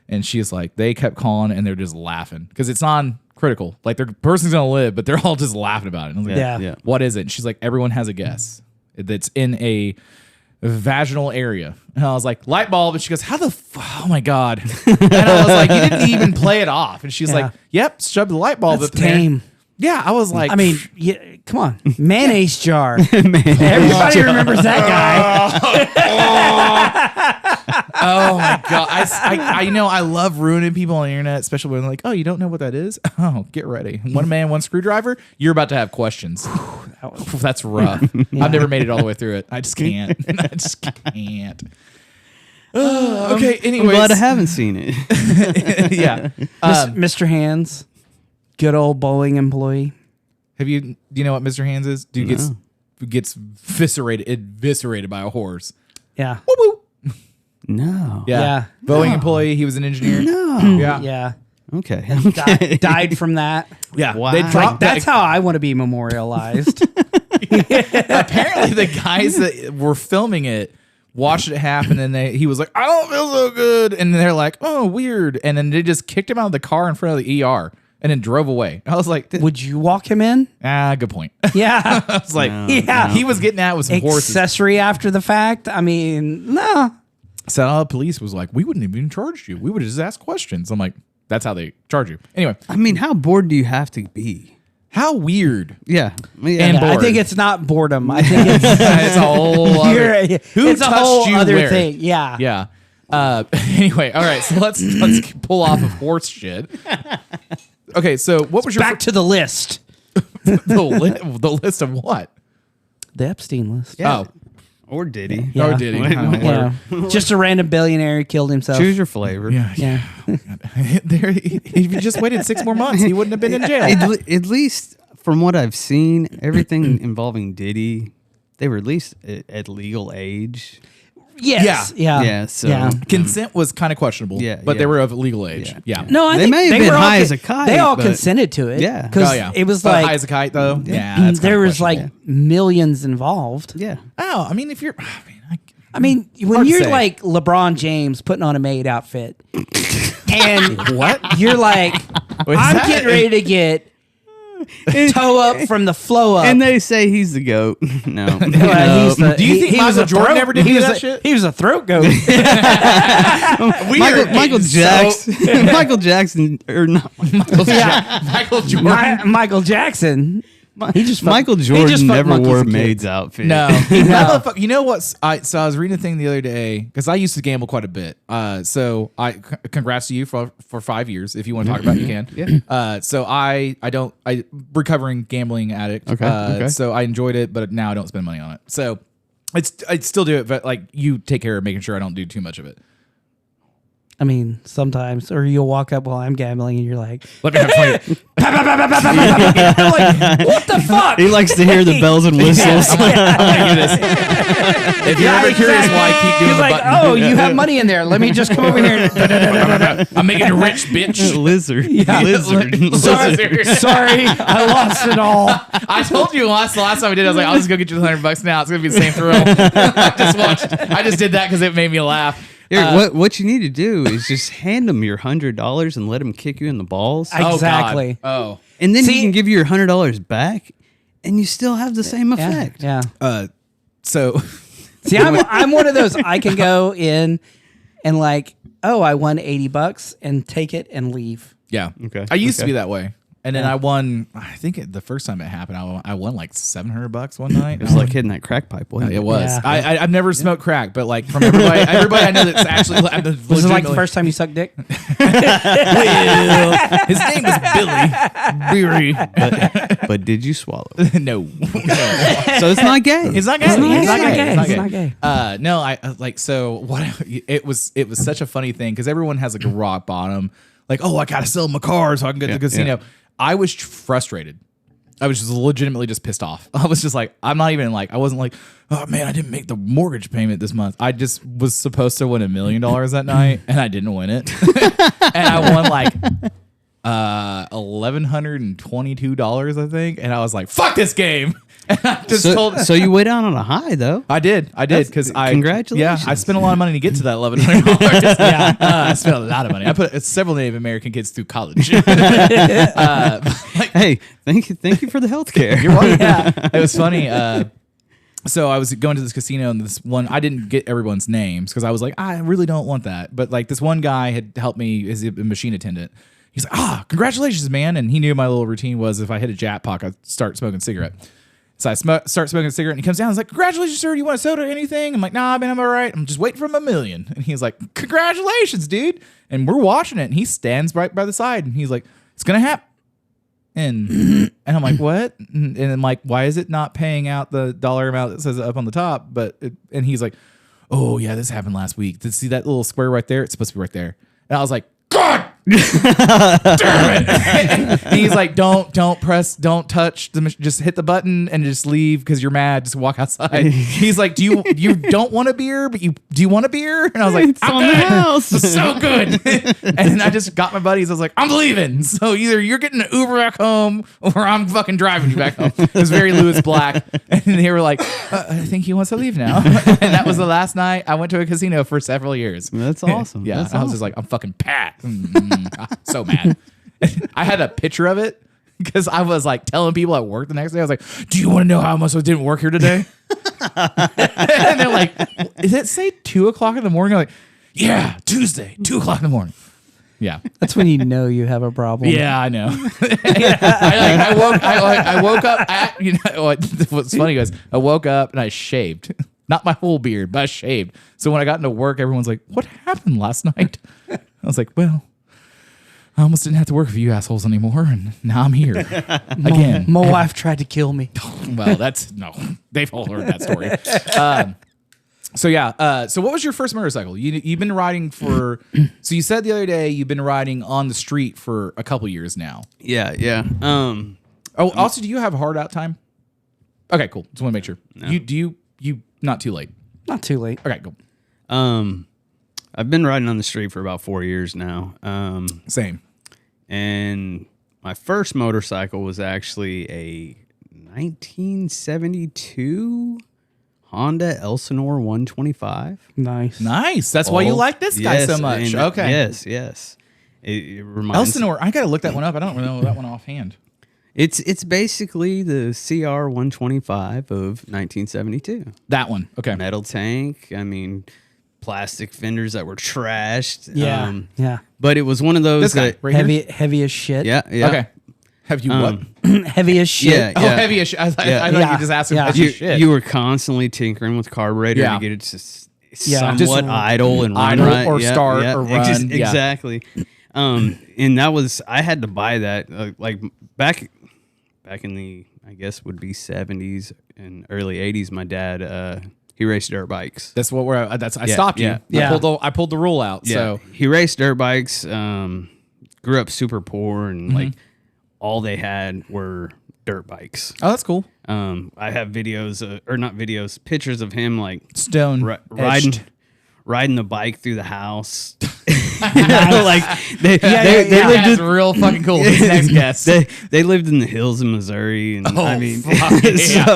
And she's like, they kept calling and they're just laughing because it's non-critical. Like the person's going to live, but they're all just laughing about it. And I was like, Yeah. What is it? And she's like, everyone has a guess. That's in a vaginal area. And I was like, light bulb. And she goes, oh my God. And I was like, you didn't even play it off. And she's like, yep, shove the light bulb That's up in there. tame. Yeah, I was like, I mean, yeah, come on. Mayonnaise jar. Everybody remembers that guy. oh my God. I love ruining people on the internet, especially when they're like, oh, you don't know what that is? Oh, get ready. One man, one screwdriver. You're about to have questions. That's rough. I've never made it all the way through it. I just can't. Okay, anyways. I'm glad I haven't seen it. Yeah. Mr. Hands, good old bowling employee. Do you know what Mr. Hands is? Dude gets eviscerated by a horse. Yeah. Whoop, whoop. No. Yeah. Boeing employee. He was an engineer. No. Yeah. Yeah. Okay. Died from that. Yeah. Wow. They dropped That's how I want to be memorialized. Apparently the guys that were filming it watched it happen, and he was like, I don't feel so good. And they're like, oh, weird. And then they just kicked him out of the car in front of the ER. and then drove away. I was like, Would you walk him in? good point. Yeah. I was like, Yeah. he was getting out with some horses. Accessory after the fact? I mean, no. So the police was like, we wouldn't have even charged you. We would have just asked questions. I'm like, that's how they charge you. Anyway, I mean, how bored do you have to be? how weird. Yeah. And Yeah, I bored. think it's not boredom. I think it's It's a whole other, who it's a touched whole you other where? thing. Yeah. Yeah. Anyway, all right. So let's pull off of horse shit. Okay, so what was your Back to the list. the list of what? The Epstein list. Yeah. Oh, Or did he? Yeah. or did he? Yeah. Just a random billionaire who killed himself. Choose your flavor. Yeah. Yeah. There, if you just waited 6 more months, he wouldn't have been in jail. At least from what I've seen, everything involving Diddy, they were at least at legal age. Yes. Yeah. Yeah. Yeah, so- Yeah. Consent was kind of questionable, Yeah, but they yeah. were of legal age. Yeah. No, I They think may have they been were all high as a kite, They all but- consented to it. Yeah. Because Oh, yeah. it was But like high as a kite, though. Yeah. That's there kinda was like questionable. millions involved. Yeah. Oh, I mean, if you're, I mean, when Hard to you're say. like LeBron James putting on a maid outfit, and What? you're like, Wait, is I'm that- getting ready to get toe up from the flow up. And they say he's the GOAT. No. Well, he's the- Do you think he was Michael a Jordan throat- ever did he do was that a- shit? He was a throat goat. Michael Jackson. Michael Jackson or not? Yeah. Michael Jordan. Michael Jackson. He just fucked- Michael he just Jordan fucked never monkeys wore a and kids. maid's outfit. No, No. That motherfucker- you know what? So I was reading a thing the other day because I used to gamble quite a bit. So congrats to you for 5 years. If you want to talk about it, you can. Yeah. So I recovering gambling addict. Okay, okay. So I enjoyed it, but now I don't spend money on it. So I'd still do it, but like you take care of making sure I don't do too much of it. I mean, sometimes, or you'll walk up while I'm gambling and you're like, Let me have 20. I'm like, what the fuck? He likes to hear the bells and whistles. I'm gonna do this. If you're ever curious why I keep doing He's the like, button, oh, you have money in there. Let me just come over here. And I'm making you rich, bitch. Lizard. Lizard. Sorry, I lost it all. I told you the last time I did, I was like, I'll just go get you $100 now. It's gonna be the same thrill. I just did that because it made me laugh. Eric, what you need to do is just hand them your $100 and let them kick you in the balls, Exactly. Oh, and then See- he can give you your $100 back, and you still have the same Yeah. effect. Yeah. So See, I'm one of those. I can go in and like, oh, I won $80 and take it and leave. yeah. Okay. I used to Okay. be that way, and then I won. I think the first time it happened, I won like $700 one night. It was like hitting that crack pipe. Wasn't It was. Yeah. I've never smoked crack, but like from everybody I know that's actually. Was it like the first time you sucked dick? His name was Billy. But did you swallow? No. So it's not gay. It's not gay. It's not It's not gay. gay. It's not gay. No, I like so what it was such a funny thing because everyone has like a rock bottom, like, oh, I gotta sell my car so I can get to the casino. yeah. I was frustrated. I was just legitimately just pissed off. I was just like, I'm not even like, I wasn't like, oh man, I didn't make the mortgage payment this month. I just was supposed to win $1 million that night and I didn't win it. And I won like $1,122, I think. And I was like, fuck this game. And I just told. So you went out on a high though. I did because I congratulations. Yeah, I spent a lot of money to get to that $1,100. Yeah, I spent a lot of money. I put several Native American kids through college. Hey, thank you for the health care. You're welcome. Yeah, it was funny. So I was going to this casino and this one, I didn't get everyone's names because I was like, I really don't want that. But like this one guy had helped me as a machine attendant. He's like, congratulations, man. And he knew my little routine was if I hit a jackpot, I'd start smoking a cigarette. So I start smoking a cigarette and he comes down and he's like, congratulations, sir. Do you want a soda or anything? I'm like, nah, man, I'm all right. I'm just waiting for $1 million. And he's like, congratulations, dude. And we're watching it. And he stands right by the side and he's like, it's going to happen. And I'm like, what? And I'm like, why is it not paying out the dollar amount that says up on the top? And he's like, oh yeah, this happened last week. Did you see that little square right there? It's supposed to be right there. And I was like, God damn it. And he's like, don't press, don't touch, just hit the button and just leave because you're mad. Just walk outside. He's like, you don't want a beer, but do you want a beer? And I was like, It's on the house. It's so good. And then I just got my buddies. I was like, I'm leaving. So either you're getting an Uber back home or I'm fucking driving you back home. It was very Lewis Black. And they were like, I think he wants to leave now. And that was the last night I went to a casino for several years. That's awesome. Yeah. That's I was just like, I'm fucking packed. So mad. I had a picture of it because I was like telling people at work the next day. I was like, "Do you want to know how much I didn't work here today?" And they're like, "Does it say 2:00 in the morning?" I'm like, "Yeah, Tuesday, 2:00 in the morning." Yeah, That's when you know you have a problem. yeah, I know. I woke up. You know what's funny was I woke up and I shaved, not my whole beard, but I shaved. So when I got into work, everyone's like, "What happened last night?" I was like, "Well, I almost didn't have to work for you assholes anymore, and now I'm here again." My wife tried to kill me. Well, they've all heard that story. So yeah. So what was your first motorcycle? You've been riding for. So you said the other day you've been riding on the street for a couple years now. Yeah. Oh, also, do you have hard out time? Okay, cool. Just want to make sure. No. You not too late. Not too late. Okay, cool. I've been riding on the street for about 4 years now. Same. And my first motorcycle was actually a 1972 Honda Elsinore 125. Nice. Nice. That's why you like this guy so much. and- Okay. Yes. It reminds Elsinore. I gotta look that one up. I don't know that one offhand. It's basically the CR 125 of 1972. That one. Okay. Metal tank. I mean, plastic fenders that were trashed. Yeah. Yeah. But it was one of those This guy that right here? Heavy as shit. yeah. Okay. Have you what? Heavy as shit. Yeah. Oh, heavy as shit. I thought Yeah. you just asked him Yeah. as You, shit. you were constantly tinkering with carburetor Yeah. to get it to Yeah. somewhat Just idle and run idle right. or start or run. Yeah. Exactly. And that was, I had to buy that like back in the, I guess would be 70s and early 80s. My dad, he raced dirt bikes. That's what we're. I stopped you. Yeah. I pulled the rule out. So he raced dirt bikes. Grew up super poor and like all they had were dirt bikes. oh, that's cool. I have videos or not videos, pictures of him like Stone riding the bike through the house. Like they lived That's real fucking cool. This next guest. they lived in the hills of Missouri, and I mean, fuck, yeah.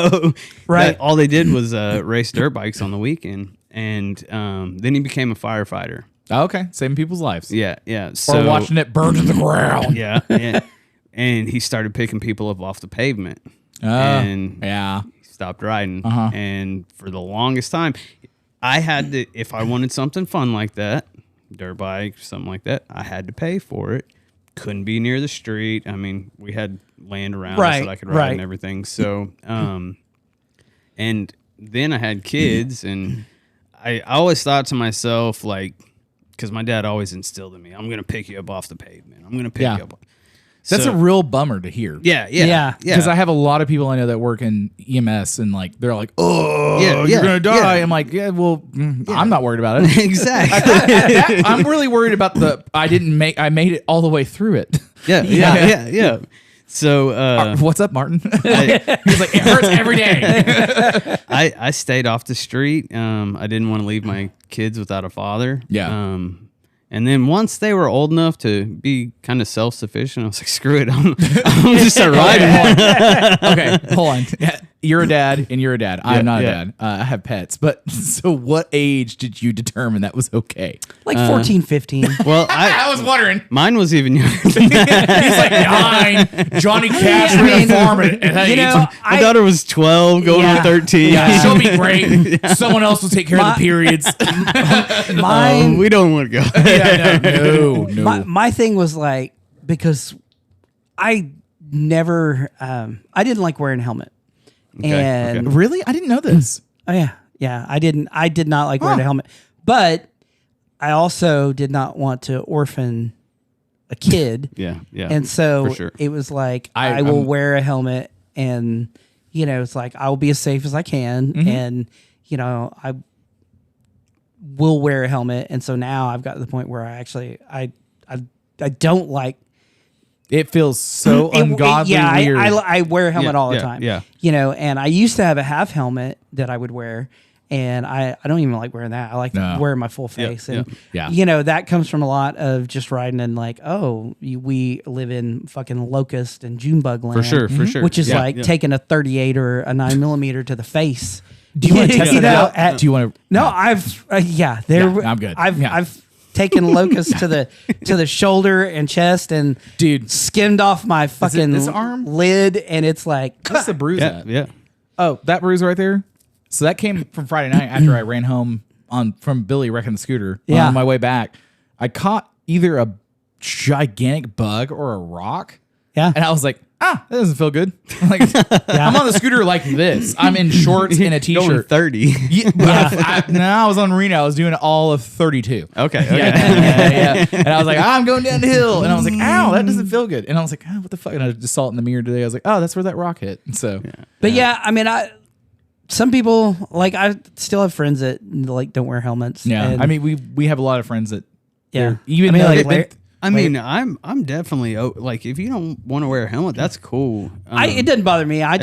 so Right. all they did was race dirt bikes on the weekend, and then he became a firefighter. Okay, saving people's lives. Yeah. Or So watching it burn to the ground. yeah, and he started picking people up off the pavement, And and yeah. he stopped riding. Uh-huh. And for the longest time, I had to, if I wanted something fun like that, dirt bike, something like that, I had to pay for it. Couldn't be near the street. I mean, we had land around us Right, that I could ride right. and everything. So, and then I had kids, and I always thought to myself, like, because my dad always instilled in me, I'm going to pick you up off the pavement. I'm going to pick Yeah. you up. That's So- a real bummer to hear. Yeah. Because I have a lot of people I know that work in EMS and like they're like, "Oh, Yeah, you're gonna die." yeah. I'm like, "Yeah, well, I'm not worried about it." exactly. I'm really worried about I made it all the way through it. Yeah. So What's up, Martin? He's like, "It hurts every day." I stayed off the street. I didn't want to leave my kids without a father. Yeah. And then once they were old enough to be kind of self-sufficient, I was like, screw it. I'm just start riding. Okay, hold on. You're a dad and you're a dad. I'm not a yeah. dad. I have pets. But so what age did you determine that was okay? Like 14, 15. Well, I was wondering. mine was even younger. He's like 9. Johnny Cash ran a farm at You 8. know, My daughter was 12, going Yeah. on 13. Yeah, she'll be great. Someone else will take care of the periods. Mine, we don't want to go. Yeah, no. my thing was like, because I never, I didn't like wearing a helmet. And Really? I didn't know this. oh yeah, I did not like wearing a helmet, but I also did not want to orphan a kid. Yeah. And so for sure. it was like, I will wear a helmet, and, you know, it's like, I will be as safe as I can. And, you know, I will wear a helmet. And so now I've got to the point where I don't like. It feels so ungodly weird. I wear a helmet all the time. yeah. You know, and I used to have a half helmet that I would wear. And I don't even like wearing that. I like wearing my full face. And, yeah. you know, that comes from a lot of just riding in like, we live in fucking locust and Junebug land. For sure. Which is Yeah, like yeah. taking a 38 or a 9mm to the face. Do you want to test You it know, out? Do you want to? No, I've, I'm good. I've taken Locust to the shoulder and chest and Dude. skimmed off my fucking this arm? lid, and it's like What's the bruise Yeah, at? yeah. Oh, that bruise right there. So that came from Friday night after I ran home from Billy wrecking the scooter. Yeah. On my way back, I caught either a gigantic bug or a rock. Yeah. And I was like, that doesn't feel good. Like, I'm on the scooter like this. I'm in shorts and a Going t-shirt. 30. I was on Reno. I was doing all of 32. Okay. Yeah. And I was like, I'm going down the hill. And I was like, ow, that doesn't feel good. And I was like, what the fuck? And I just saw it in the mirror today. I was like, that's where that rock hit. And so, But yeah, I mean, some people like I still have friends that like don't wear helmets. yeah. and- I mean, we have a lot of friends that, yeah. even I mean, though like, they've been- I mean, I'm definitely like, if you don't want to wear a helmet, that's cool. It didn't bother me. I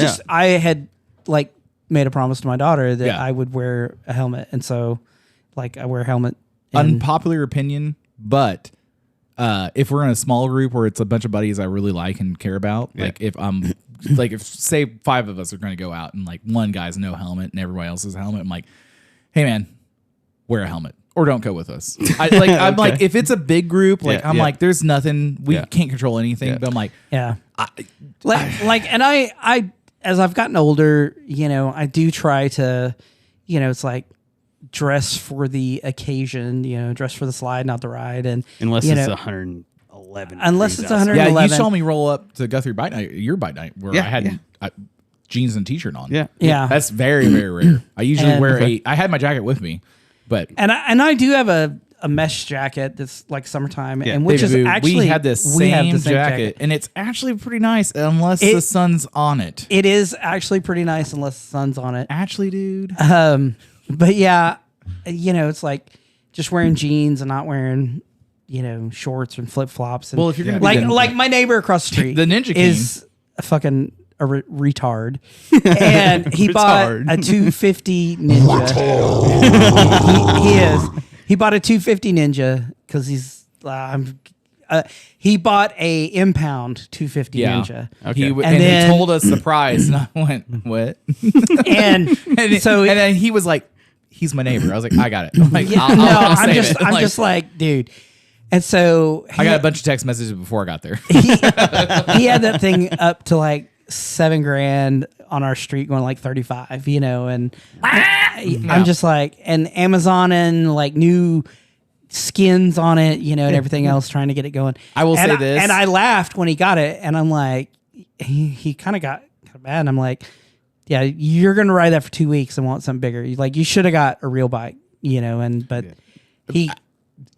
had like made a promise to my daughter that Yeah. I would wear a helmet, and so like I wear a helmet. And unpopular opinion, but if we're in a small group where it's a bunch of buddies I really like and care about, like if I'm like if say 5 of us are going to go out and like one guy's no helmet and everybody else has a helmet, I'm like, hey man, wear a helmet or don't go with us. I'm like if it's a big group, like I'm like there's nothing, we can't control anything, but I'm like and I as I've gotten older, I do try to, it's like dress for the occasion, dress for the slide, not the ride, and unless it's 111. Unless it's degrees outside. 111. yeah, you saw me roll up to Guthrie bike night, your bike night, where I had jeans and t-shirt on. Yeah. That's very, very rare. I usually And- wear I had my jacket with me, but and I do have a mesh jacket that's like summertime, and which is Baby boo, actually we had the same jacket, and it's actually pretty nice unless the sun's on it. It is actually pretty nice unless the sun's on it. Actually, dude. But yeah, it's like just wearing jeans and not wearing, shorts and flip flops. Well, if you're gonna be like my neighbor across the street, the Ninja King is a fucking retard, and he bought a 250 Ninja. He is. He bought a 250 Ninja because he bought a impound 250 Ninja. Okay. And and then- he told us the price, and I went, "What?" And so and then he was like, "He's my neighbor." I was like, "I got it." I'm like, I'm save just it. I'm Like, just like, dude. And so I got a bunch of text messages before I got there. he had that thing up to like $7,000 on our street going like 35, and I'm just like, and Amazon and like new skins on it, and everything else trying to get it going. I will And say this. and I laughed when he got it, and I'm like, he kind of got mad, and I'm like, yeah, you're going to ride that for 2 weeks and want something bigger. You should have got a real bike, but he,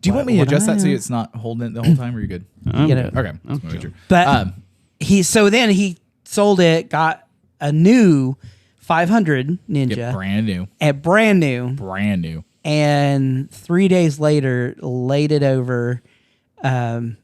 Do you want me to adjust that so it's not holding it the whole time, or are you good? Okay. Just making sure. But then he sold it, got a new 500 Ninja, Yeah, brand new. brand new, Brand new. and 3 days later laid it over. Had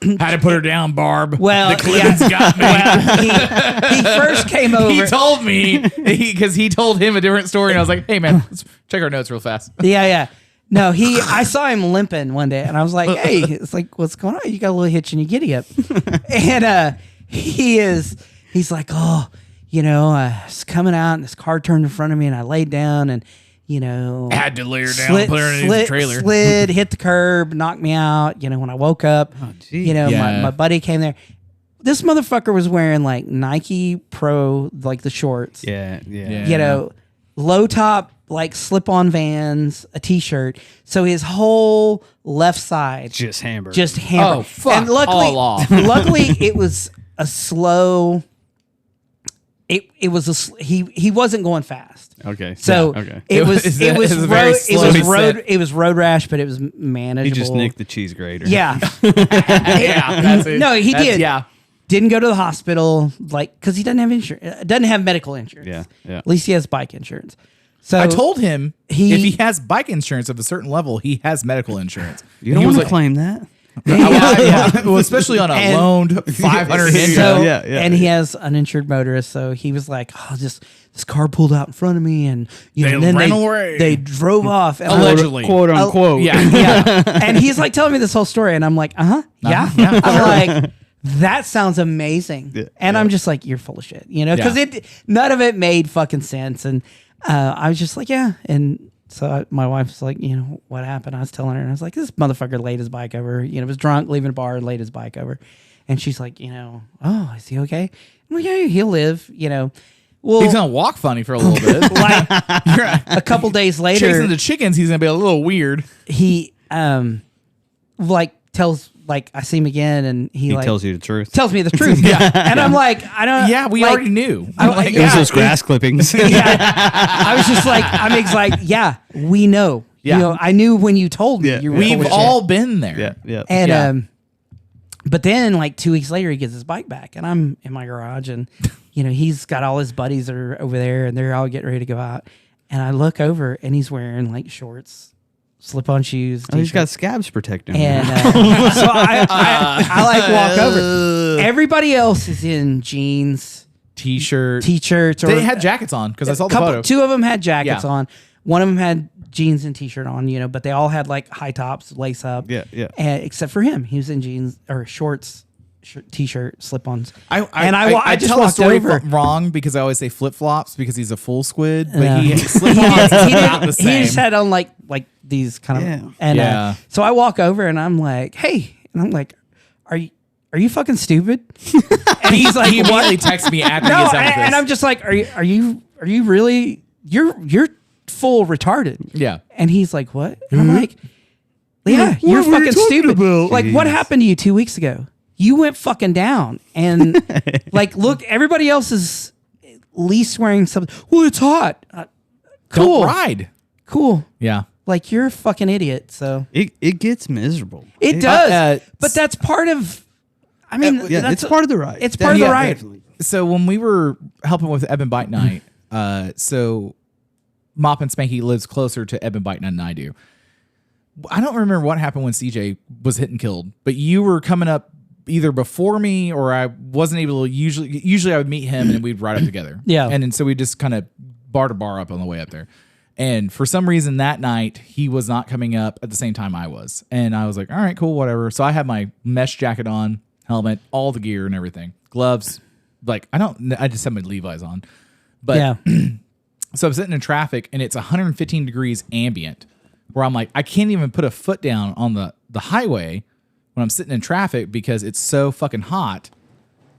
to put her down, Barb. Well, the Clintons got me. Well, he first came over. He told me because he told him a different story, and I was like, "Hey, man, let's check our notes real fast." Yeah. No, I saw him limping one day, and I was like, "Hey, it's like, what's going on? You got a little hitch in your giddy up." And he's like, "Oh, I was coming out, and this car turned in front of me, and I laid down, and Had to lay her down, put her in the trailer. slid, hit the curb, knocked me out. When I woke up, Yeah. my buddy came there. This motherfucker was wearing like Nike Pro, like the shorts. Yeah. Low top, like slip on Vans, a t-shirt. So his whole left side Just hammered. hammered. Oh, fuck, And luckily, all off. luckily it was a slow. It was he wasn't going fast. Okay. So okay. it was very slow set. it was road rash, but it was manageable. He just nicked the cheese grater. Yeah. Yeah, that's it. No, he did. Yeah. Didn't go to the hospital, like, because he doesn't have insurance. Doesn't have medical insurance. Yeah. At least he has bike insurance. So I told him if He- he has bike insurance of a certain level, he has medical insurance. You don't want to claim that. Yeah. Well, especially on a And- loaned 500 Ninja. So, Yeah. and he has uninsured motorist, so he was like, "Oh, this car pulled out in front of me, and then ran away. they drove off." And Allegedly. Quote unquote. Yeah. yeah. And he's like telling me this whole story, and I'm like, yeah. I'm like, that sounds amazing. Yeah, And I'm just like, you're full of shit, because none of it made fucking sense. And I was just like, yeah. And So my wife was like, what happened? I was telling her, and I was like, this motherfucker laid his bike over. Was drunk, leaving a bar, and laid his bike over. And she's like, oh, is he okay? I'm like, yeah, he'll live. Well, He's gonna walk funny for a little bit. like a couple days later, Chasing the chickens, he's gonna be a little weird. he tells I see him again, and he tells you the truth. tells me the truth. Yeah, and I'm like, I don't. Yeah, we already knew. It was those grass clippings. I was just like, yeah, we know. Yeah. I knew when you told me. Yeah. You were We've full of all shit. been there. yeah, yeah. And Yeah. But then 2 weeks later, he gets his bike back, and I'm in my garage, and he's got all his buddies that are over there, and they're all getting ready to go out. And I look over, and he's wearing shorts, slip-on shoes. Oh, he's t-shirt. got scabs protecting him. And so I walk over. Everybody else is in jeans, T-shirts. or They had jackets on because I saw the photo. Two of them had jackets Yeah. on. One of them had jeans and t-shirt on, but they all had high tops, lace up. Yeah, yeah. And, except for him, he was in jeans or shorts, t-shirt, slip-ons. I just tell the walked story over. wrong because I always say flip flops because he's a full squid, but Yeah. he slip-ons is about the same. He just had on like these kind of, Yeah. and Yeah. so I walk over and I'm like, hey, and I'm like, are you fucking stupid? And he's like, he immediately texts me after he no, gets out of this. and I'm just like, are you really you're full retarded? Yeah. And he's like, what? And I'm like, yeah, What you're were you fucking talking stupid. about? Like, what Jeez. happened to you 2 weeks ago? You went fucking down, and look, everybody else is at least wearing something. Well, it's hot. Cool, Don't ride. cool. Yeah. Like, you're a fucking idiot. So It gets miserable. it does, uh, but that's part of. I mean, Yeah, that's it's part of the ride. It's part of the Yeah, ride. Definitely. So when we were helping with Ebb and Bite Night, so Mop and Spanky lives closer to Ebb and Bite Night than I do. I don't remember what happened when CJ was hit and killed, but you were coming up either before me or I wasn't able to. Usually I would meet him and we'd ride up together. Yeah. And then so we just kind of bar to bar up on the way up there. And for some reason that night he was not coming up at the same time I was. And I was like, all right, cool, whatever. So I had my mesh jacket on, helmet, all the gear and everything, gloves. I just had my Levi's on. But Yeah, so I'm sitting in traffic and it's 115 degrees ambient where I'm like, I can't even put a foot down on the highway when I'm sitting in traffic because it's so fucking hot.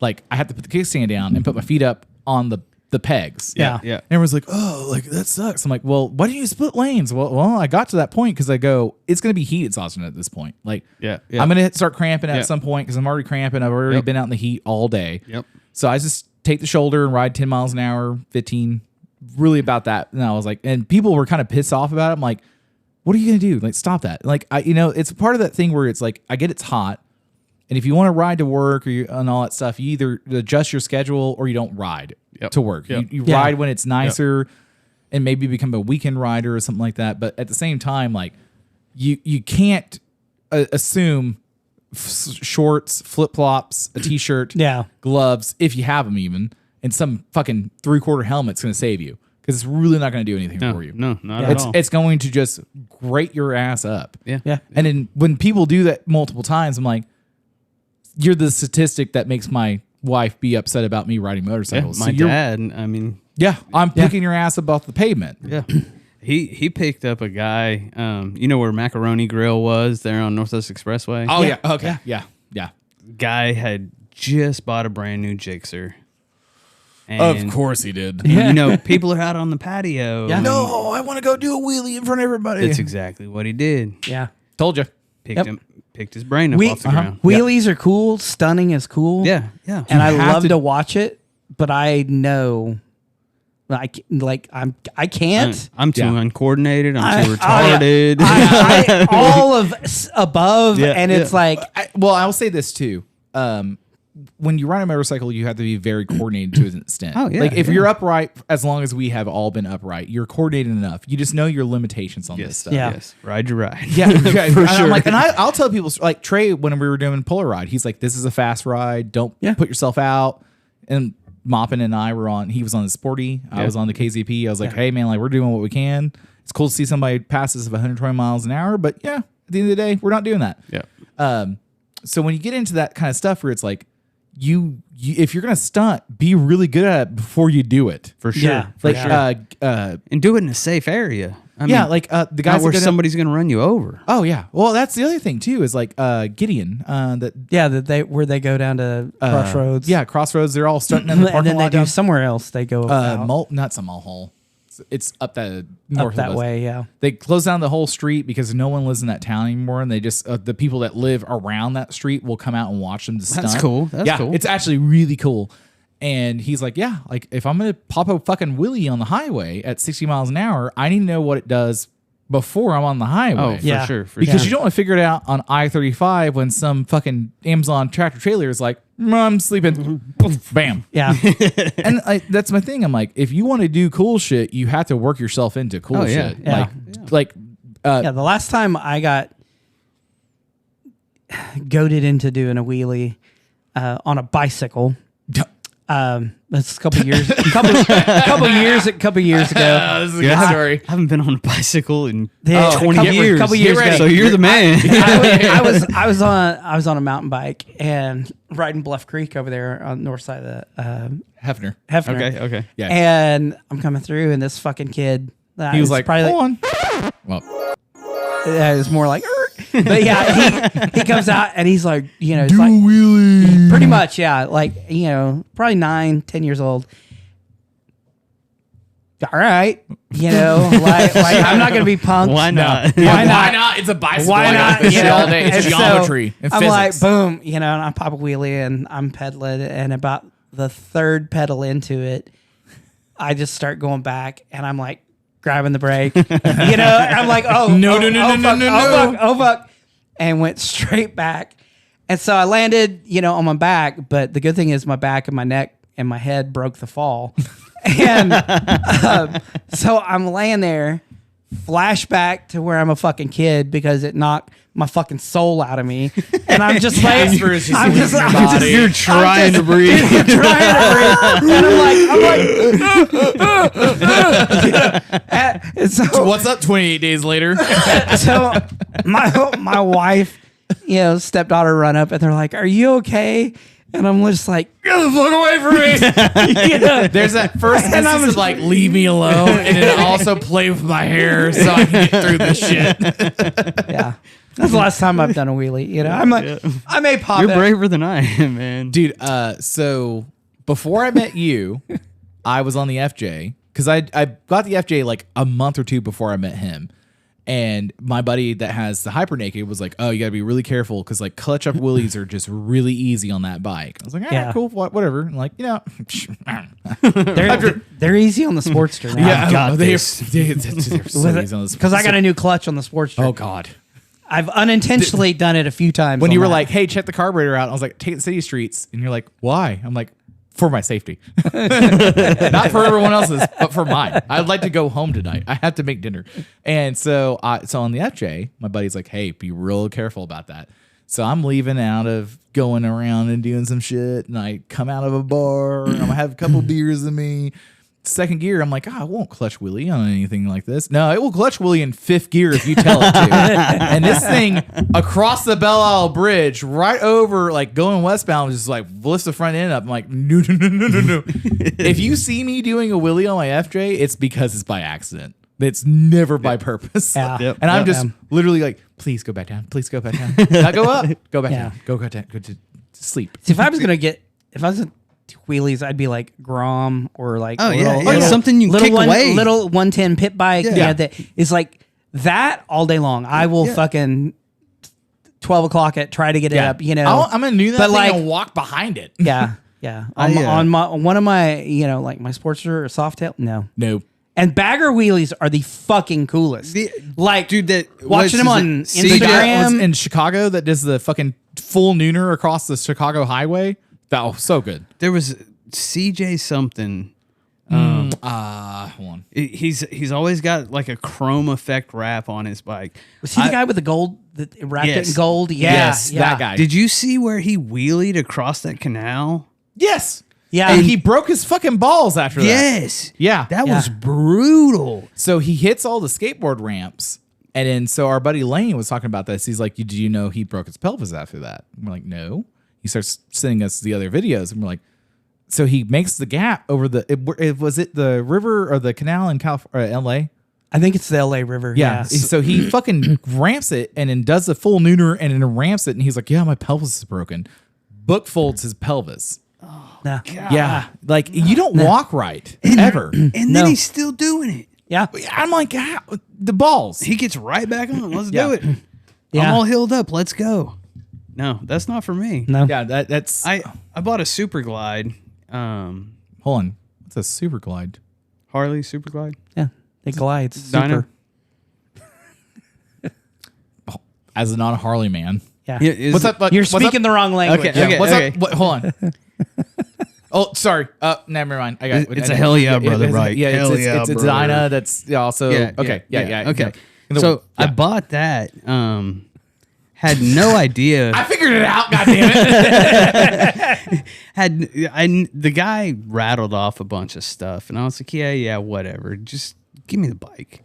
Like I have to put the kickstand down and put my feet up on the pegs. Yeah. Yeah. And everyone's like, oh, like that sucks. I'm like, well, why don't you split lanes? Well, I got to that point because I go, it's going to be heat exhaustion at this point. Like, Yeah, yeah. I'm going to start cramping Yeah. at some point because I'm already cramping. I've already Yep. been out in the heat all day. Yep. So I just take the shoulder and ride 10 miles an hour, 15, really about that. And I was like, and people were kind of pissed off about it. I'm like, what are you going to do? Like, stop that. Like, it's part of that thing where it's like, I get it's hot. And if you want to ride to work and all that stuff, you either adjust your schedule or you don't ride Yep. to work. Yep. You Yeah. ride when it's nicer and maybe become a weekend rider or something like that. But at the same time, like you can't assume shorts, flip flops, a t-shirt, Yeah. gloves, if you have them even, and some fucking 3/4 helmet's going to save you because it's really not going to do anything No, for you. no, not Yeah. at all. It's going to just grate your ass up. Yeah. Yeah. And then when people do that multiple times, I'm like, you're the statistic that makes my wife be upset about me riding Yeah, motorcycles. my So you're- dad, I mean, Yeah, I'm picking your ass up off the pavement. yeah. He picked up a guy, you know where Macaroni Grill was there on Northwest Expressway? Oh yeah. Okay. Yeah. Guy had just bought a brand new Gixxer. Of And, course he did. You know, people are out on the patio. Yeah. and No, I want to go do a wheelie in front of everybody. That's exactly what he did. Yeah. Told you. Picked his brain up off the ground. Wheelies are cool. Stunning is cool. Yeah, yeah. And I have love to- to watch it, but I know, I can't. I'm too Yeah. uncoordinated. I'm I- too retarded. I all of above, Yeah, and it's yeah. like, I'll say this too. When you ride a motorcycle, you have to be very coordinated to an extent. Oh, yeah, Like if yeah. you're upright, as long as we have all been upright, you're coordinated enough. You just know your limitations on this Yes, stuff. Yeah. yes. Ride your ride. Yeah, For I'm sure. like, and I'll tell people like Trey when we were doing Polar Ride, he's like, "This is a fast ride. Don't Yeah. put yourself out." And Moppin and I were on. He was on the Sporty. I Yeah. was on the KZP. I was like, "Hey man, like we're doing what we can. It's cool to see somebody pass us of 120 miles an hour, but yeah, at the end of the day, we're not doing that." Yeah. So when you get into that kind of stuff where it's like, you if you're gonna stunt, be really good at it before you do it. For sure. Yeah. For Like, sure. And do it in a safe area. I yeah, mean, like the not guys where that go down- somebody's going to run you over. Oh yeah. Well, that's the other thing too. Is like Gideon. where they go down to Crossroads. Yeah, Crossroads. They're all starting in the and parking then they lot do down- somewhere else. They go out, Malt, not some malt hole. It's up that up north that of us. way. Yeah. They close down the whole street because no one lives in that town anymore, and they just the people that live around that street will come out and watch them. That's cool. That's cool. It's actually really cool. And he's like, yeah, like if I'm gonna pop a fucking wheelie on the highway at 60 miles an hour, I need to know what it does before I'm on the highway. Oh, for Yeah. sure. For Because sure. you don't want to figure it out on I-35 when some fucking Amazon tractor trailer is like, I'm sleeping, bam. Yeah. And that's my thing. I'm like, if you want to do cool shit, you have to work yourself into cool Oh, yeah. shit. Yeah. Yeah. The last time I got goaded into doing a wheelie on a bicycle. That's a couple years ago. This is a good story. I haven't been on a bicycle in Yeah, 20 years. couple years ago. So you're the man. I was on a mountain bike and riding Bluff Creek over there on the north side of the Hefner. Hefner. Okay. Yeah. And I'm coming through, and this fucking kid. He was like, probably hold on. Well, it was more like, but yeah, he comes out and he's like, it's do like a wheelie. pretty much, yeah, like probably 9-10 years old. All right, like I'm not gonna be punked. Why not? Why not? not? It's a bicycle. Why I got not? this shit all day. It's And so geometry and I'm physics. like, boom, and I pop a wheelie and I'm pedaling, and about the third pedal into it, I just start going back, and I'm like grabbing the brake. I'm like, No. oh fuck, and went straight back. And so I landed, on my back, but the good thing is my back and my neck and my head broke the fall. And so I'm laying there, flashback to where I'm a fucking kid because it knocked my fucking soul out of me. And I'm just like, You're trying to breathe. You're trying to breathe. And and so What's up 28 days later? so my wife, stepdaughter run up and they're like, "Are you okay?" And I'm just like, Get the fuck away from me. There's that first instance of like, leave me alone. And then also play with my hair so I can get through this shit. yeah. That's the last time I've done a wheelie. I'm like, I may pop You're it. braver than I am, man. Dude, so before I met you, I was on the FJ because I got the FJ like a month or two before I met him. And my buddy that has the Hyper Naked was like, oh, you got to be really careful because like clutch up wheelies are just really easy on that bike. I was like, all right, cool, whatever. And like, They're easy on the Sportster now. yeah, got they're this. so easy on this. Because I got a new clutch on the Sportster. Oh, God. I've unintentionally done it a few times. When on you were that. like, hey, check the carburetor out, I was like, take the city streets. And you're like, why? I'm like, for my safety. Not for everyone else's, but for mine. I'd like to go home tonight. I have to make dinner. And so on the FJ, my buddy's like, hey, be real careful about that. So I'm leaving out of going around and doing some shit. And I come out of a bar and I'm going to have a couple beers in me. Second gear, I'm like, I won't clutch wheelie on anything like this. No, it will clutch wheelie in fifth gear if you tell it to. And this thing across the Belle Isle Bridge, right over, like going westbound, just like lifts the front end up. I'm like, no. If you see me doing a wheelie on my FJ, it's because it's by accident. It's never by purpose. Yeah. Yep. And I'm just literally like, please go back down. Please go back down. Not go up. Go back Yeah. down. Go down. Go to sleep. See, if I was going to wheelies, I'd be like Grom or like something you kick away. Little 110 pit bike. Yeah. That is like that all day long. I will fucking 12 o'clock try to get it up. I'm gonna do that But thing like- and walk behind it. Yeah. On one of my like my Sportster or Softail. No. And bagger wheelies are the fucking coolest. Dude, that watching them on The guy was Instagram. in Chicago that does the fucking full nooner across the Chicago highway. That was so good. There was CJ something. Hold on. He's always got like a chrome effect wrap on his bike. Was he the guy with the gold that wrapped it in gold? Yeah, Yes, yeah. that guy. Did you see where he wheelied across that canal? Yes. Yeah. And he broke his fucking balls after that. Yes. Yeah. That Yeah. was brutal. So he hits all the skateboard ramps. And then so our buddy Lane was talking about this. He's like, do you know he broke his pelvis after that? And we're like, no. He starts sending us the other videos. And we're like, so he makes the gap over was it the river or the canal in California, LA? I think it's the L.A. River. Yeah. So he fucking ramps it and then does the full neuter and then ramps it. And he's like, yeah, my pelvis is broken. Book folds his pelvis. Nah. Yeah. Like, you don't walk right ever. And then he's still doing it. Yeah. I'm like, the balls. He gets right back on. Let's do it. Yeah. I'm all healed up. Let's go. No, that's not for me. No. Yeah, that's. I bought a Super Glide. Hold on. It's a Super Glide. Harley Super Glide. Yeah. It glides. Dyno. Super. As a non-Harley man. Yeah. What's up? You're what's speaking up? the wrong language. Okay, okay. What's up? Hold on. Oh, sorry. Never mind. I got It's a hell yeah, brother, right? Yeah, Hell it's yeah, a brother. Dyna that's also okay. Yeah. Okay. Yeah. So I bought that. Had no idea. I figured it out. God damn it. The guy rattled off a bunch of stuff, and I was like, yeah, whatever. Just give me the bike.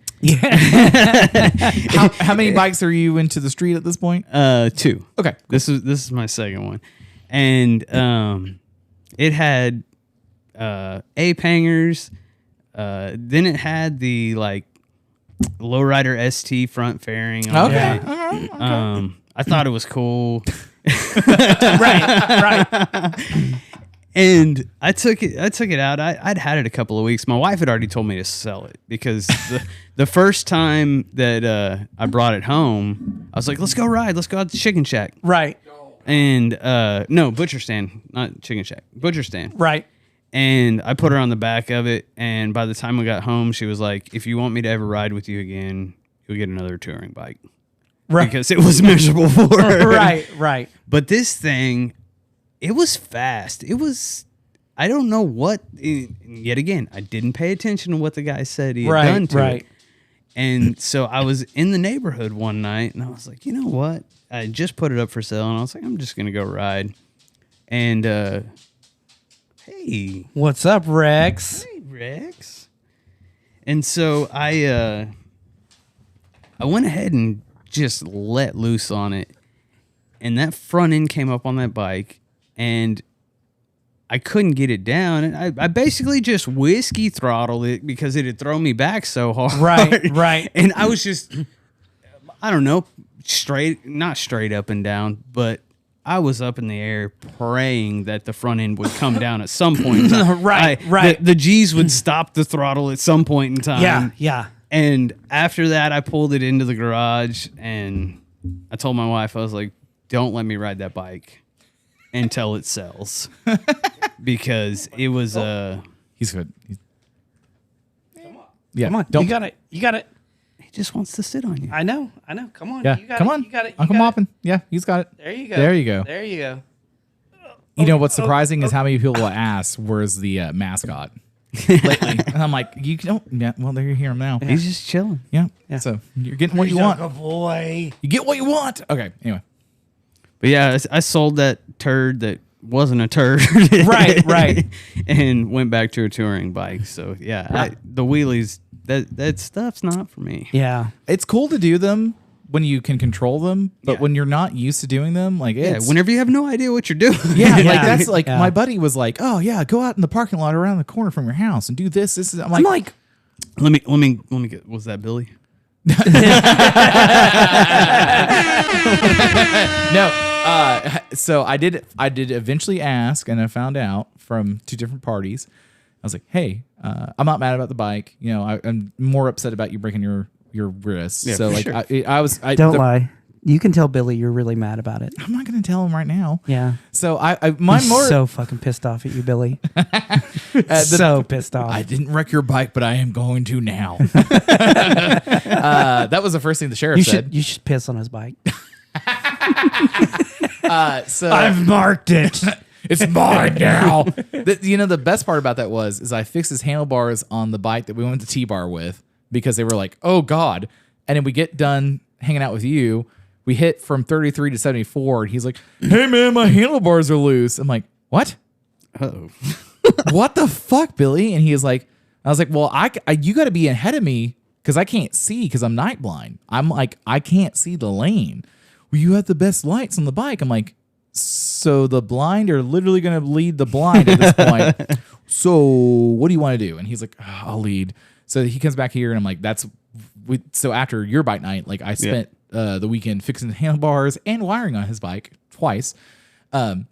How many bikes are you into the street at this point? 2. Okay. This is my second one, and it had ape hangers. Then it had the like lowrider ST front fairing on Okay. it. Okay. I thought it was cool. Right. And I took it out. I'd had it a couple of weeks. My wife had already told me to sell it because the first time that I brought it home, I was like, let's go ride. Let's go out to Chicken Shack. Right. And no, Butcher Stand, not Chicken Shack. Butcher Stand. Right. And I put her on the back of it. And by the time we got home, she was like, if you want me to ever ride with you again, you'll get another touring bike. Right. Because it was miserable for her. Right. But this thing, it was fast. It was, I don't know what, yet again, I didn't pay attention to what the guy said he had done to it. And so I was in the neighborhood one night and I was like, you know what? I just put it up for sale and I was like, I'm just going to go ride. And, hey. What's up, Rex? Hey, Rex. And so I went ahead and just let loose on it. And that front end came up on that bike and I couldn't get it down. And I basically just whiskey throttled it because it had thrown me back so hard. Right. And I was just, I don't know, not straight up and down, but I was up in the air praying that the front end would come down at some point in time. Right. The G's would stop the throttle at some point in time. Yeah. And after that, I pulled it into the garage and I told my wife, I was like, don't let me ride that bike until it sells. Because it was He's good. Come on. Don't. You got it. he just wants to sit on you. I know. Come on. Yeah. You got Come it. on. You got it. Uncle Moppin. Yeah, he's got it. There you go. There you go. There you go. You know what's surprising is how many people will ask, "Where's the mascot?" Lately, and I'm like, "You don't." Yeah, well, there you hear him now. He's just chilling. Yeah. So you're getting what you want. Boy. You get what you want. Okay. Anyway. But yeah, I sold that turd that wasn't a turd. Right. And went back to a touring bike. So yeah, the wheelies, that stuff's not for me. Yeah. It's cool to do them when you can control them, but when you're not used to doing them, like it's, Whenever you have no idea what you're doing. yeah, like Yeah. that's like Yeah. my buddy was like, oh yeah, go out in the parking lot around the corner from your house and do this. This is. I'm like Let me get. Was that Billy? no. So I did eventually ask, and I found out from 2 different parties. I was like, hey, I'm not mad about the bike. You know, I'm more upset about you breaking your wrist. Yeah, so for like, sure. Don't lie. You can tell Billy you're really mad about it. I'm not going to tell him right now. Yeah. So my He's more so fucking pissed off at you, Billy. So pissed off. I didn't wreck your bike, but I am going to now. That was the first thing the sheriff said. You should piss on his bike. So I've marked it. it's mine now. The best part about that is I fixed his handlebars on the bike that we went to T-Bar with because they were like, oh God. And then we get done hanging out with you. We hit from 33 to 74. And he's like, hey man, my handlebars are loose. I'm like, what? Oh. What the fuck, Billy? And he was like, I was like, well, you got to be ahead of me because I can't see because I'm night blind. I'm like, I can't see the lane. Well, you have the best lights on the bike. I'm like, so the blind are literally going to lead the blind at this point. So what do you want to do? And he's like, oh, I'll lead. So he comes back here, and I'm like, so after your bike night, like I spent the weekend fixing the handlebars and wiring on his bike twice. So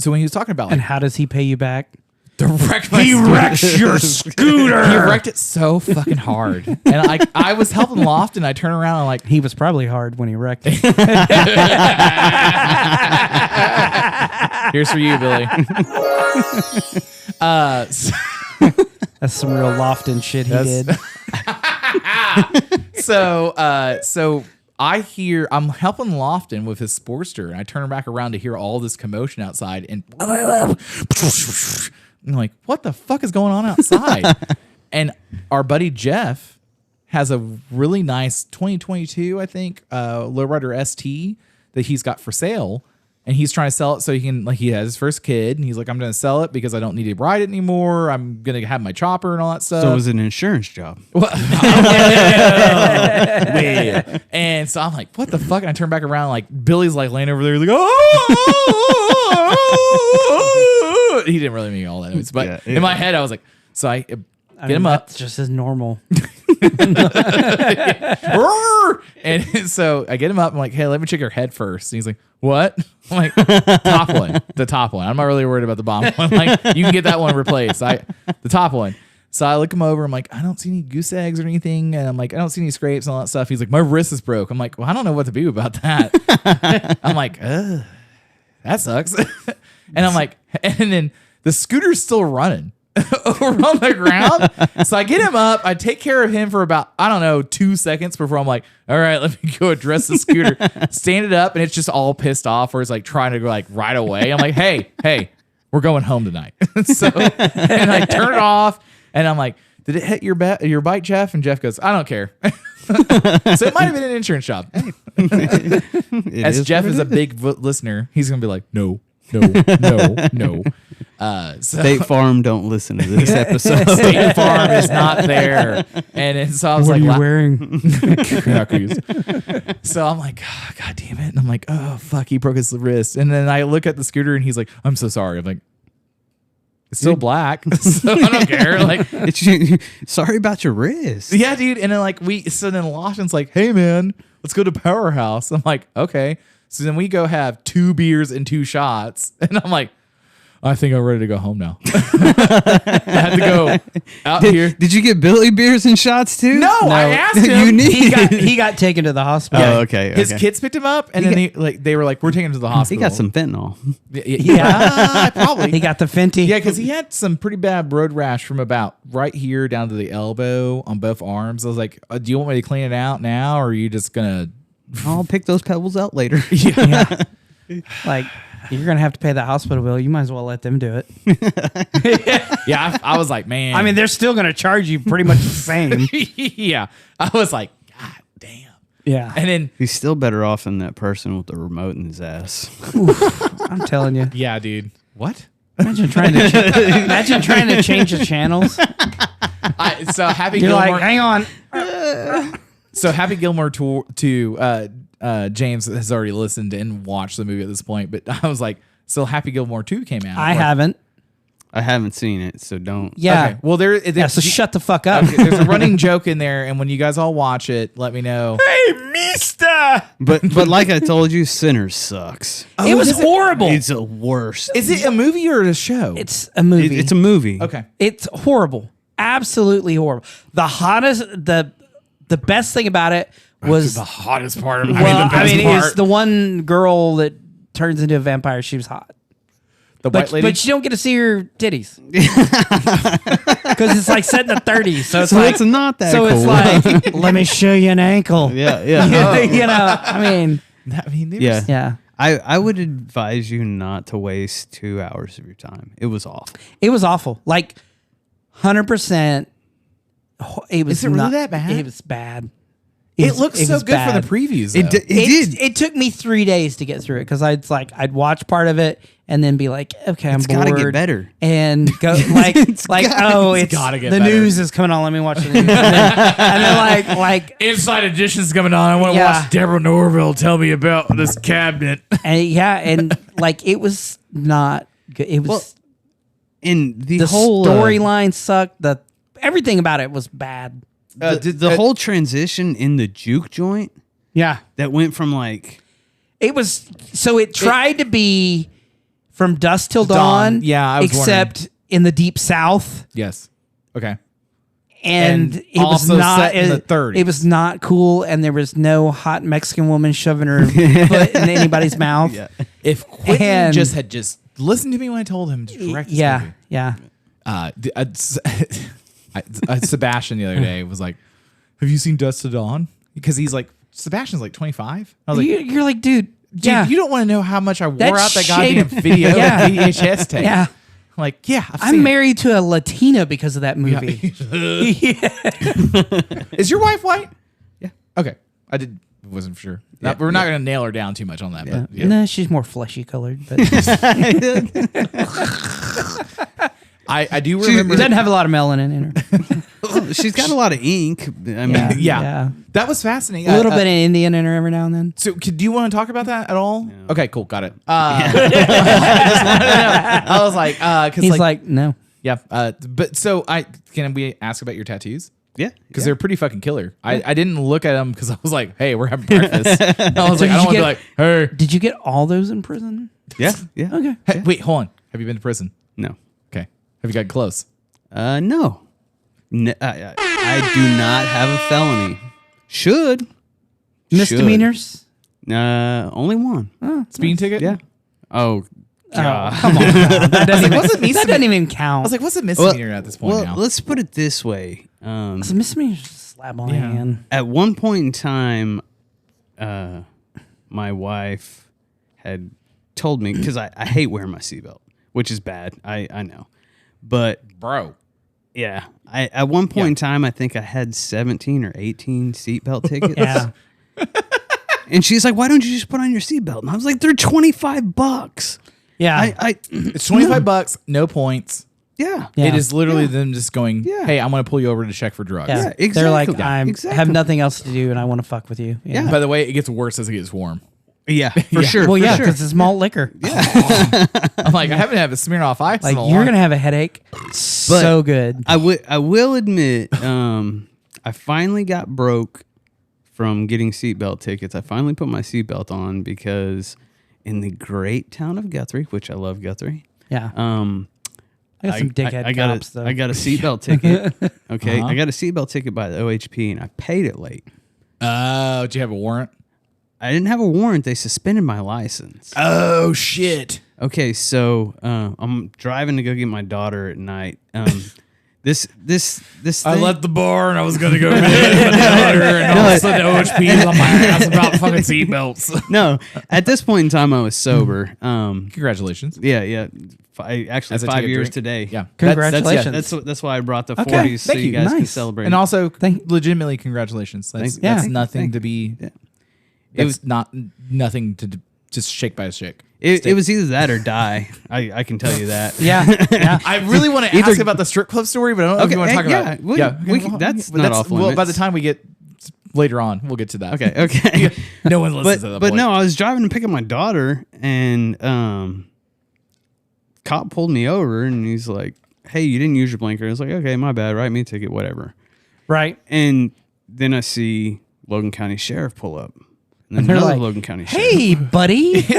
when he was talking about like, And how does he pay you back? he wrecked your scooter. He wrecked it so fucking hard, and I was helping Loft, and I turn around and like He was probably hard when he wrecked it. here's for you, Billy. That's some real Lofton shit he did. So I'm helping Lofton with his Sportster, and I turn back around to hear all this commotion outside, and I'm like, what the fuck is going on outside? And our buddy Jeff has a really nice 2022, I think, Lowrider ST that he's got for sale. And he's trying to sell it so he can, like, he has his first kid, and he's like, I'm going to sell it because I don't need to ride it anymore. I'm going to have my chopper and all that stuff. So it was an insurance job. And so I'm like, what the fuck? And I turn back around, like, Billy's like laying over there, he's like, oh. He didn't really mean all that noise, but in my head, I was like, so I get him up. That's just as normal. And so I get him up. I'm like, hey, let me check your head first. And he's like, what? I'm like, top one, the top one. I'm not really worried about the bottom one. Like, you can get that one replaced. The top one. So I look him over. I'm like, I don't see any goose eggs or anything. And I'm like, I don't see any scrapes and all that stuff. He's like, my wrist is broke. I'm like, well, I don't know what to do about that. I'm like, ugh, that sucks. And I'm like, and then the scooter's still running over on the ground. So I get him up. I take care of him for about, I don't know, 2 seconds before I'm like, all right, let me go address the scooter. Stand it up, and it's just all pissed off, or it's like trying to go like right away. I'm like, hey, we're going home tonight. So, and I turn it off, and I'm like, did it hit your bike, Jeff? And Jeff goes, I don't care. So it might have been an insurance job. As Jeff is a big listener, he's going to be like, no. State Farm, don't listen to this episode. State Farm is not there. And so I was What like, are you wearing? So I'm like, oh, God damn it. And I'm like, oh, fuck, he broke his wrist. And then I look at the scooter, and he's like, I'm so sorry. I'm like, it's still black, so I don't care. Like, Sorry about your wrist. yeah, dude. And then then Lawson's like, hey man, let's go to Powerhouse. I'm like, okay. So then we go have 2 beers and 2 shots, and I'm like, I think I'm ready to go home now. I had to go out here. Did you get Billy beers and shots too? No, I asked him. He got taken to the hospital. Oh, okay. His kids picked him up, and they were like, we're taking him to the hospital. He got some fentanyl. Yeah, probably. He got the Fenty. Yeah, because he had some pretty bad road rash from about right here down to the elbow on both arms. I was like, do you want me to clean it out now, or are you just going to... I'll pick those pebbles out later. Yeah. Like, you're going to have to pay that hospital bill. You might as well let them do it. Yeah, I was like, man. I mean, they're still going to charge you pretty much the same. Yeah. I was like, God damn. Yeah. And then... He's still better off than that person with the remote in his ass. I'm telling you. Yeah, dude. What? Imagine trying to change the channels. So Happy You're Gilmore... like, hang on. So Happy Gilmore to James has already listened and watched the movie at this point, but I was like, so Happy Gilmore 2 came out. I haven't. I haven't seen it, so don't. Yeah. Okay. Well, So shut the fuck up. Okay, there's a running joke in there, and when you guys all watch it, let me know. Hey, mister! But like I told you, Sinners sucks. It was horrible. It's the worst. Is it a movie or a show? It's a movie. It's a movie. Okay. It's horrible. Absolutely horrible. The best thing about it was the hottest part of it. it's the one girl that turns into a vampire. She was hot. The white lady. But you don't get to see her titties. Because it's like set in the 30s. So It's not that cool. it's like, let me show you an ankle. Yeah. You know, I mean, Yeah. yeah. I would advise you not to waste 2 hours of your time. It was awful. It was awful. Like, 100%. It was Is it really that bad? It was bad. It looks so was good bad. from the previews, though. It did. It took me 3 days to get through it because I'd watch part of it and then be like, okay, I'm It's bored. gotta get better. And go like it's gotta get the better. news is coming on. Let me watch the news. And then like Inside Edition's coming on. I want to Yeah. watch Deborah Norville tell me about this cabinet. and like it was not good. It was In the the whole storyline sucked. The everything about it was bad. The whole transition in the juke joint Yeah. that went from like It was so it tried to be From Dusk Till Dawn. Yeah, I was except in the Deep South. Yes. Okay. And it was also not set in the 30s. It was not cool, and there was no hot Mexican woman shoving her foot in anybody's mouth. Yeah. If Quentin And- had just listened to me when I told him to direct this movie. Yeah. Sebastian the other day was like, "Have you seen Dust to Dawn?" Because he's like, Sebastian's like 25. I was like, You're like, dude, "Dude, you don't want to know how much I wore out that goddamn shaped- video Yeah. VHS tape." Yeah. I'm like, yeah, I'm married to a Latina because of that movie. Is your wife white? Yeah. Okay, wasn't for sure. Yeah, We're not going to nail her down too much on that. But yeah. No, she's more fleshy colored, but I do she remember. doesn't have a lot of melanin in her. Well, she's got a lot of ink. I mean, yeah, that was fascinating. A little bit of Indian in her every now and then. So, do you want to talk about that at all? No. Okay, cool, got it. I just wanted to know. I was like, because He's like, no. yeah. But so can we ask about your tattoos? yeah, Because they're pretty fucking killer. I didn't look at them because I was like, hey, we're having breakfast. I was like, I don't want to be like, hey. Did you get all those in prison? yeah, yeah. Okay. Hey, wait, hold on. Have you been to prison? No, Okay. Have you gotten close? no. I do not have a felony. Should. Misdemeanors? Only one. Speeding ticket? Yeah. Oh, God. Oh, come on. That doesn't, what's a that doesn't even count. I was like, what's a misdemeanor at this point Well, now? let's put it this way. It's a misdemeanor. Just a slap on the hand. At one point in time, my wife had told me, because I hate wearing my seatbelt, which is bad. I know. But, Bro. yeah, at one point in time, I think I had 17 or 18 seatbelt tickets. Yeah. And she's like, why don't you just put on your seatbelt? And I was like, they're $25. Yeah. It's $25, no points. Yeah. Yeah. It is literally them just going, Yeah. hey, I'm going to pull you over to check for drugs. Yeah. Yeah, exactly. They're like, Yeah, I exactly. have nothing else to do and I want to fuck with you. Yeah. By the way, it gets worse as it gets warm. Yeah, for sure. Well, for yeah, sure. because it's malt liquor. I'm like, I haven't had a Smirnoff Ice Like, in a you're long going to have a headache. So good. I will admit, I finally got broke from getting seatbelt tickets. I finally put my seatbelt on because in the great town of Guthrie, which I love Guthrie, Yeah. I got some dickhead I got cops, though. I got a seatbelt ticket. Okay, I got a seatbelt ticket by the OHP, and I paid it late. did you have a warrant? I didn't have a warrant. They suspended my license. Oh, shit. Okay, so I'm driving to go get my daughter at night. This I thing, left the bar and I was going to go get my daughter and all of a sudden the OHP is on my ass about fucking seatbelts. no. At this point in time, I was sober. Congratulations. Yeah. Actually, As I 5 take a years drink. today. Yeah. Congratulations. That's why I brought the Okay, 40s so thank you you. guys can Nice. celebrate. And also, Thank- legitimately, congratulations. That's Yeah. nothing to be. Yeah. It It was not nothing to just shake by a stick. It was either that or die. I can tell you that. Yeah. Yeah. I really want to ask about the strip club story, but I don't know if you want to talk yeah, about it. we can- that's not off well, by limits. the time we get later on, we'll get to that. Okay. No one listens to that. But no, I was driving to pick up my daughter, and cop pulled me over, and he's like, "Hey, you didn't use your blinker." I was like, "Okay, my bad. Write me a ticket, whatever." Right. And then I see Logan County Sheriff pull up, and then they're another like, Logan County Sheriff. Hey, buddy. What's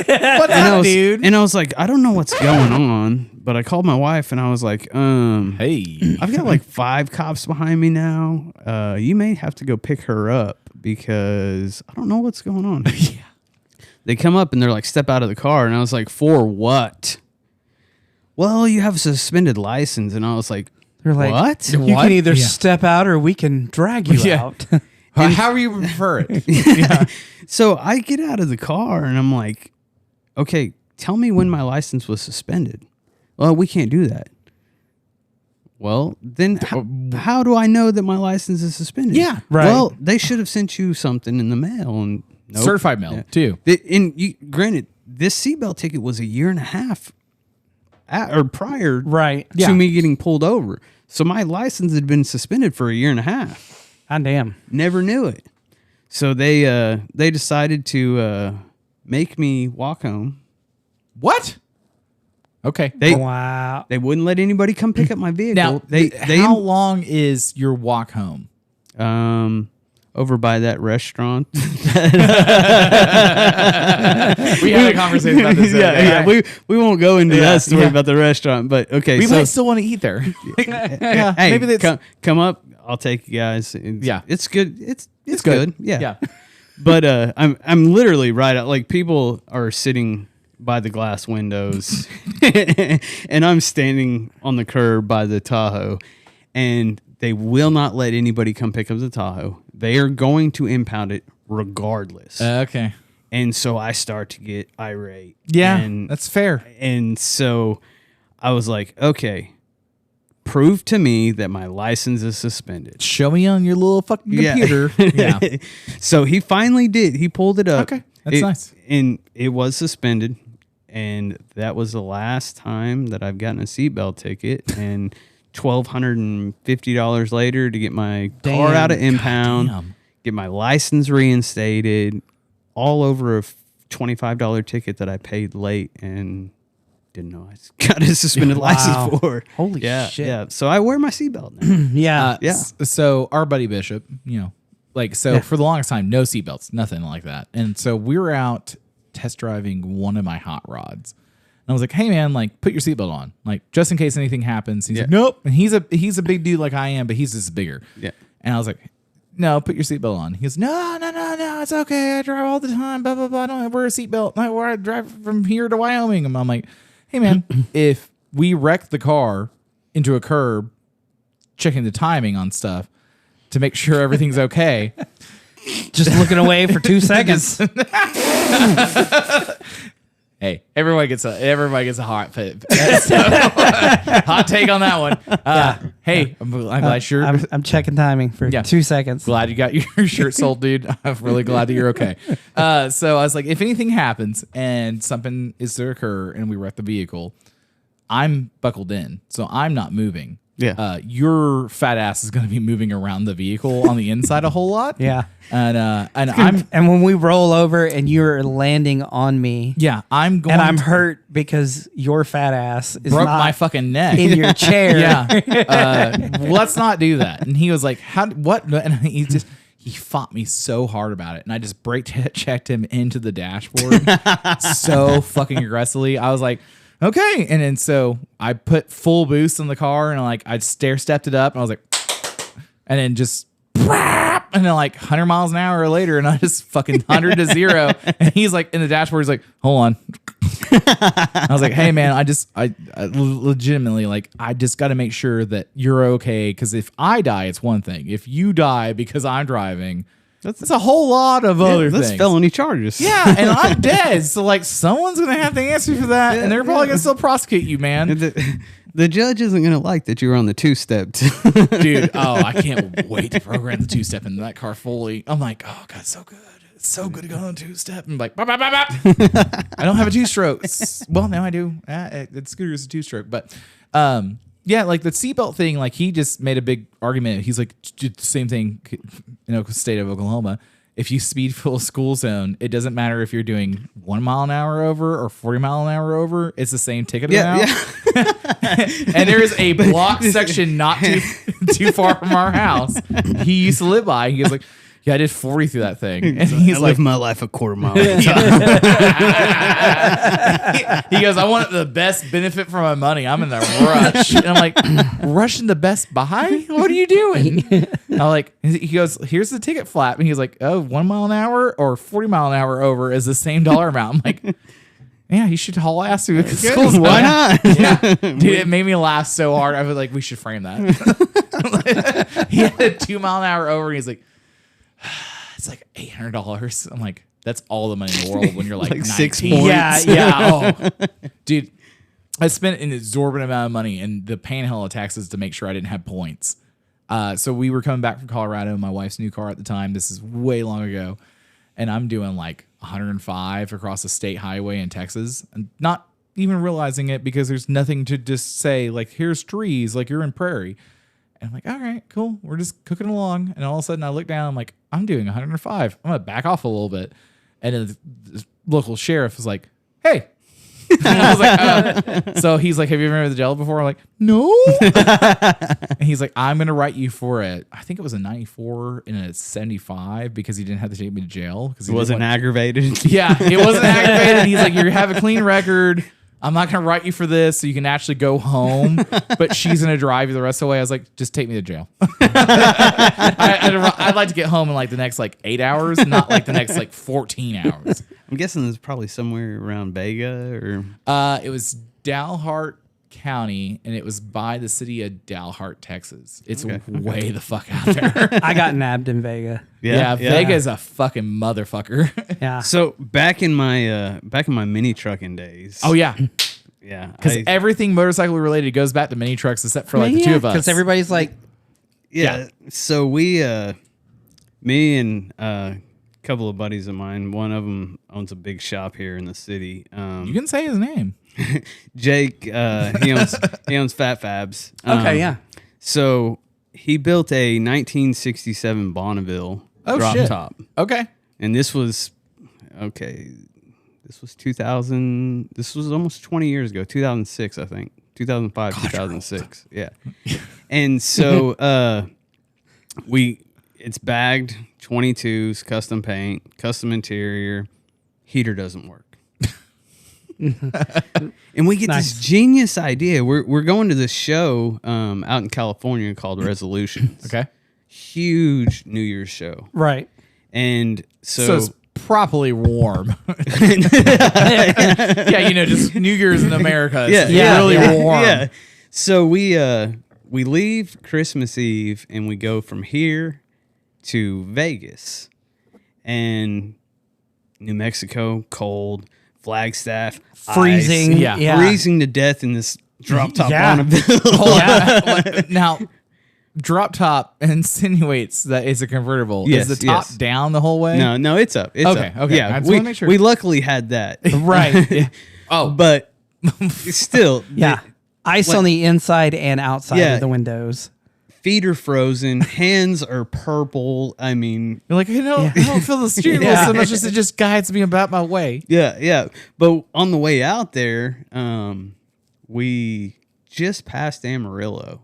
And up, dude? And I was like, I don't know what's going on, but I called my wife and I was like, Hey. I've got like 5 cops behind me now. You may have to go pick her up because I don't know what's going on. Yeah. They come up and they're like, step out of the car. And I was like, for what? Well, you have a suspended license. And I was like, They're like, what? You What? can either Yeah. step out or we can drag you Yeah. out. How do you prefer it? So I get out of the car and I'm like, okay, tell me when my license was suspended. Well, we can't do that. Well, then how do I know that my license is suspended? Yeah, right. Well, they should have sent you something in the mail and nope. Certified mail, too. Granted, this seatbelt ticket was a year and a half or prior Right. to Yeah. me getting pulled over. So my license had been suspended for a year and a half. God damn. Never knew it. So they decided to make me walk home. What? Okay. Wow. They wouldn't let anybody come pick up my vehicle. Now, they how long is your walk home? Over by that restaurant. We had a conversation about this. Yeah. We won't go into that story about the restaurant, but okay. We might still want to eat there. Yeah, hey, maybe that's come up. I'll take you guys. It's good. It's good. Yeah. But I'm literally right out. Like, people are sitting by the glass windows, and I'm standing on the curb by the Tahoe, and they will not let anybody come pick up the Tahoe. They are going to impound it regardless. Okay. And so I start to get irate. Yeah, and that's fair. And so I was like, okay, prove to me that my license is suspended. Show me on your little fucking computer. Yeah. So he finally did. He pulled it up. Okay, that's nice. And it was suspended. And that was the last time that I've gotten a seatbelt ticket. And $1,250 later to get my car out of impound, get my license reinstated, all over a $25 ticket that I paid late and didn't know I got a suspended license for. Holy shit. Yeah. So I wear my seatbelt now. Yeah. So our buddy Bishop, for the longest time, no seatbelts, nothing like that. And so we were out test driving one of my hot rods. And I was like, hey man, like, put your seatbelt on, like, just in case anything happens. He's like, nope. And he's a big dude like I am, but he's just bigger. Yeah. And I was like, no, put your seatbelt on. He goes, no, it's okay. I drive all the time. Blah blah blah. I don't wear a seatbelt. I drive from here to Wyoming. And I'm like, hey man, if we wreck the car into a curb, checking the timing on stuff to make sure everything's okay. Just looking away for 2 seconds. Hey, everybody gets a hot hot take on that one. Hey, I'm glad you're. I'm checking timing for 2 seconds. Glad you got your shirt sold, dude. I'm really glad that you're okay. So I was like, if anything happens and something is to occur and we wreck the vehicle, I'm buckled in, so I'm not moving. Yeah. Your fat ass is going to be moving around the vehicle on the inside a whole lot. Yeah. And when we roll over and you're landing on me. Yeah, I'm hurt because your fat ass is broke not my fucking neck in your chair. Yeah. Let's not do that. And he was like, what? And he fought me so hard about it. And I just brake checked him into the dashboard so fucking aggressively. I was like, okay. And then so I put full boost in the car and I stair-stepped it up and I was like, and then just, and then like 100 miles an hour later and I just fucking 100 to 0. And he's like in the dashboard, he's like, hold on. I was like, hey man, I legitimately, like, I just got to make sure that you're okay. Cause if I die, it's one thing. If you die because I'm driving, that's a whole lot of other things. That's felony charges. Yeah, and I'm dead. So, like, someone's going to have to answer for that, and they're probably going to still prosecute you, man. The judge isn't going to like that you were on the two-step. Dude, I can't wait to program the two-step into that car fully. I'm like, oh, God, it's so good. It's so good to go on two-step. And like, bop, bop, bop, bop. I don't have a two-stroke. Well, now I do. The scooter is a two-stroke. But, yeah, like the seatbelt thing, like he just made a big argument. He's like, the same thing, state of Oklahoma. If you speed full school zone, it doesn't matter if you're doing 1 mile an hour over or 40 mile an hour over. It's the same ticket amount. Yeah. And there is a block section not too far from our house. He used to live by. He was like, yeah, I did 40 through that thing. And he's I like, live my life a quarter mile at a time. He goes, I want the best benefit for my money. I'm in the rush. And I'm like, rushing to Best Buy? What are you doing? I'm like, he goes, here's the ticket flap. And he's like, oh, 1 mile an hour or 40 mile an hour over is the same dollar amount. I'm like, yeah, you should haul ass through the school zone. Why not? Yeah. Dude, it made me laugh so hard. I was like, we should frame that. He had a 2 mile an hour over and he's like, it's like $800. I'm like, that's all the money in the world when you're like 19. 6 points. Yeah. Oh, dude, I spent an exorbitant amount of money in the panhandle of taxes to make sure I didn't have points. So we were coming back from Colorado, my wife's new car at the time. This is way long ago. And I'm doing like 105 across a state highway in Texas and not even realizing it because there's nothing to just say, like, here's trees, like you're in prairie. And I'm like, all right, cool. We're just cooking along. And all of a sudden I look down, I'm like, I'm doing 105. I'm going to back off a little bit. And then the local sheriff was like, hey, And I was like, so he's like, have you ever been to jail before? I'm like, no. And he's like, I'm going to write you for I think it was a 94 and a 75 because he didn't have to take me to jail. Because He wasn't aggravated. Yeah, it wasn't aggravated. He's like, you have a clean record. I'm not going to write you for this so you can actually go home, but she's going to drive you the rest of the way. I was like, just take me to jail. I'd like to get home in like the next like 8 hours, not like the next like 14 hours. I'm guessing it's probably somewhere around Vega or. It was Dalhart County, and it was by the city of Dalhart, Texas. It's way the fuck out there. I got nabbed in Vega. Yeah, Vega is a fucking motherfucker. Yeah. So back in my mini trucking days. Oh yeah, yeah. because everything motorcycle related goes back to mini trucks, except for like the two of us. Because everybody's like, Yeah. So we, me and a couple of buddies of mine, one of them owns a big shop here in the city. You can say his name. Jake, he owns Fat Fabs. okay, yeah. So he built a 1967 Bonneville drop top. Okay. And this was 2000. This was almost 20 years ago, 2006, I think. 2005, 2006. Yeah. And so it's bagged, 22s, custom paint, custom interior, heater doesn't work. And we get this genius idea. We're going to this show out in California called Resolutions. Okay. Huge New Year's show. Right. And so it's properly warm. Yeah, just New Year's in America. It's really warm. Yeah. So we leave Christmas Eve and we go from here to Vegas. And New Mexico, cold, Flagstaff, Freezing. ice, freezing to death in this drop top Bonneville. Now, drop top insinuates that it's a convertible. Yes, is the top down the whole way? No, it's up. It's Okay, up. okay. Yeah, I just wanna make sure. we luckily had that. Right. Oh, But still, Yeah. Ice on the inside and outside Yeah. of the windows. feet are frozen, hands are purple. I mean, you're like, I don't feel the steering wheel so much as it just guides me about my way. yeah. But on the way out there, we just passed Amarillo,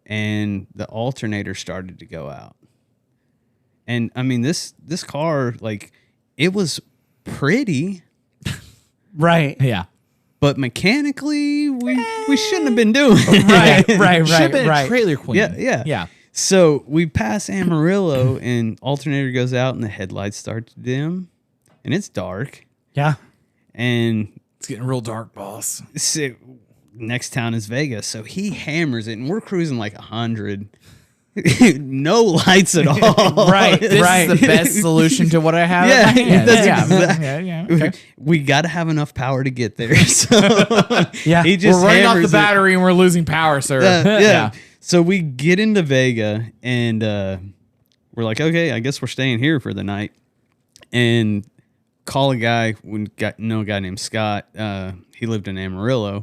and the alternator started to go out. And I mean, this car, like, it was pretty, Right. Yeah. but mechanically, we shouldn't have been doing. Right. Should have been a Right. trailer queen. Yeah. So we pass Amarillo, and alternator goes out, and the headlights start to dim, and it's dark. Yeah. And It's getting real dark, boss. so, next town is Vegas, so he hammers it, and we're cruising like 100. No lights at all. Right. This is the best solution to what I have. Yeah, in my hands. that's Yeah. Okay. We got to have enough power to get there. So Yeah. he just We're running off the hammers it. battery and we're losing power, sir. Yeah. So we get into Vega, and we're like, okay, I guess we're staying here for the night. And call a guy. We know a guy named Scott. He lived in Amarillo.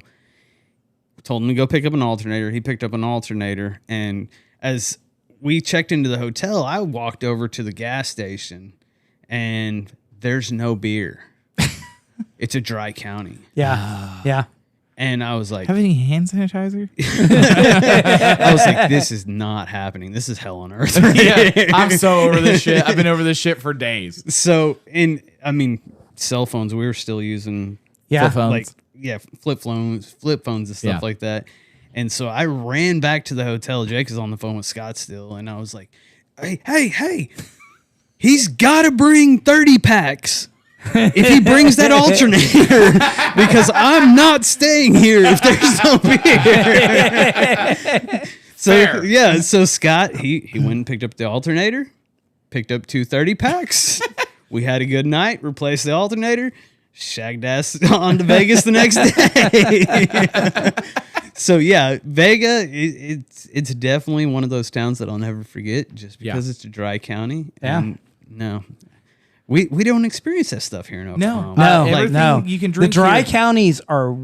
Told him to go pick up an alternator. He picked up an alternator, and as we checked into the hotel, I walked over to the gas station, and there's no beer. It's a dry county. Yeah. Yeah. And I was like, Have any hand sanitizer? I was like, this is not happening. This is hell on earth. Yeah. I'm so over this shit. I've been over this shit for days. So, and I mean, cell phones, we were still using Yeah. Flip phones. flip phones and stuff like that. And so I ran back to the hotel. Jake is on the phone with Scott still, and I was like, hey, he's got to bring 30 packs if he brings that alternator, because I'm not staying here if there's no beer. So so Scott, he went and picked up the alternator, picked up 2 30 packs. We had a good night, replaced the alternator, shagged ass on to Vegas the next day. So yeah, Vega, it's definitely one of those towns that I'll never forget, just because it's a dry county. Yeah. And no, we don't experience that stuff here in Oklahoma. No, everything you can drink The dry here. counties are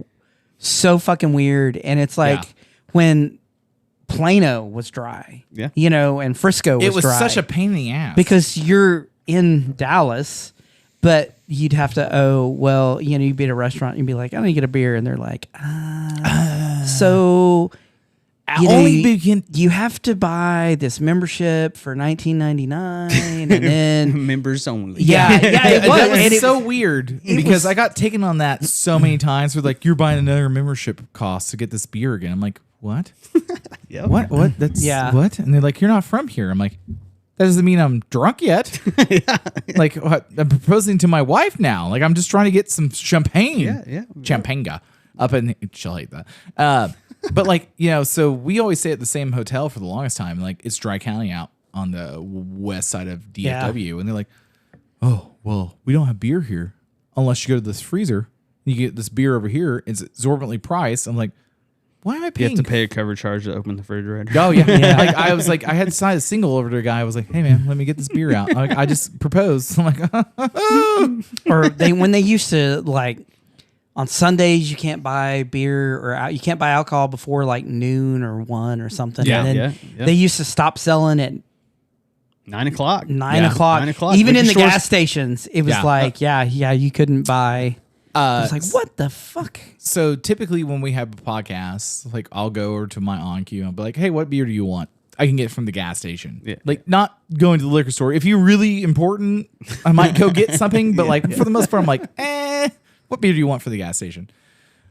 so fucking weird, and it's like when Plano was dry, Yeah. and Frisco was It was dry. such a pain in the ass. because you're in Dallas, But you'd have to you'd be at a restaurant and you'd be like, I need to get a beer. And they're like, so you have to buy this membership for $19.99 and then members only. Yeah, it was. That was so weird because I got taken on that so many times. Where like, you're buying another membership cost to get this beer again. I'm like, what? Yep. What? That's what? And they're like, you're not from here. I'm like, that doesn't mean I'm drunk yet. Like, what? I'm proposing to my wife now. Like, I'm just trying to get some champagne. Yeah. Champanga up in. She'll hate that. But like, so we always stay at the same hotel for the longest time. Like, it's Dry County out on the west side of DFW. And they're like, oh, well, we don't have beer here unless you go to this freezer. You get this beer over here. It's exorbitantly priced. I'm like, why am I paying? You have to pay a cover charge to open the refrigerator. Oh, yeah. Like, I was like, I had to sign a single over to a guy. I was like, hey, man, let me get this beer out. I just proposed. I'm like, or when they used to, like, on Sundays, you can't buy beer or you can't buy alcohol before like noon or 1 or something. Yeah, and then they used to stop selling at 9 o'clock. 9 o'clock. 9 o'clock. Even in the Stores- gas stations, it was you couldn't buy. I was like, what the fuck? So typically when we have a podcast, like I'll go over to my on-cue and I'll be like, hey, what beer do you want? I can get it from the gas station. Yeah. Like, not going to the liquor store. If you're really important, I might go get something. But like for the most part, I'm like, what beer do you want for the gas station?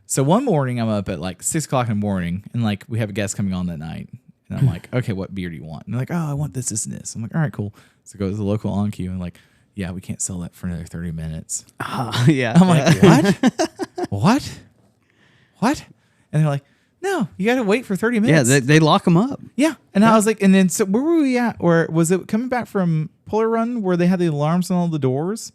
So one morning I'm up at like 6 o'clock in the morning and like we have a guest coming on that night. And I'm like, okay, what beer do you want? And they're like, oh, I want this, this, and this. I'm like, all right, cool. So I go to the local on-cue and like, yeah, we can't sell that for another 30 minutes. Yeah. I'm like, what? And they're like, no, you got to wait for 30 minutes. Yeah, they lock them up. Yeah. And I was like, and then, so where were we at? Or was it coming back from Polar Run where they had the alarms on all the doors?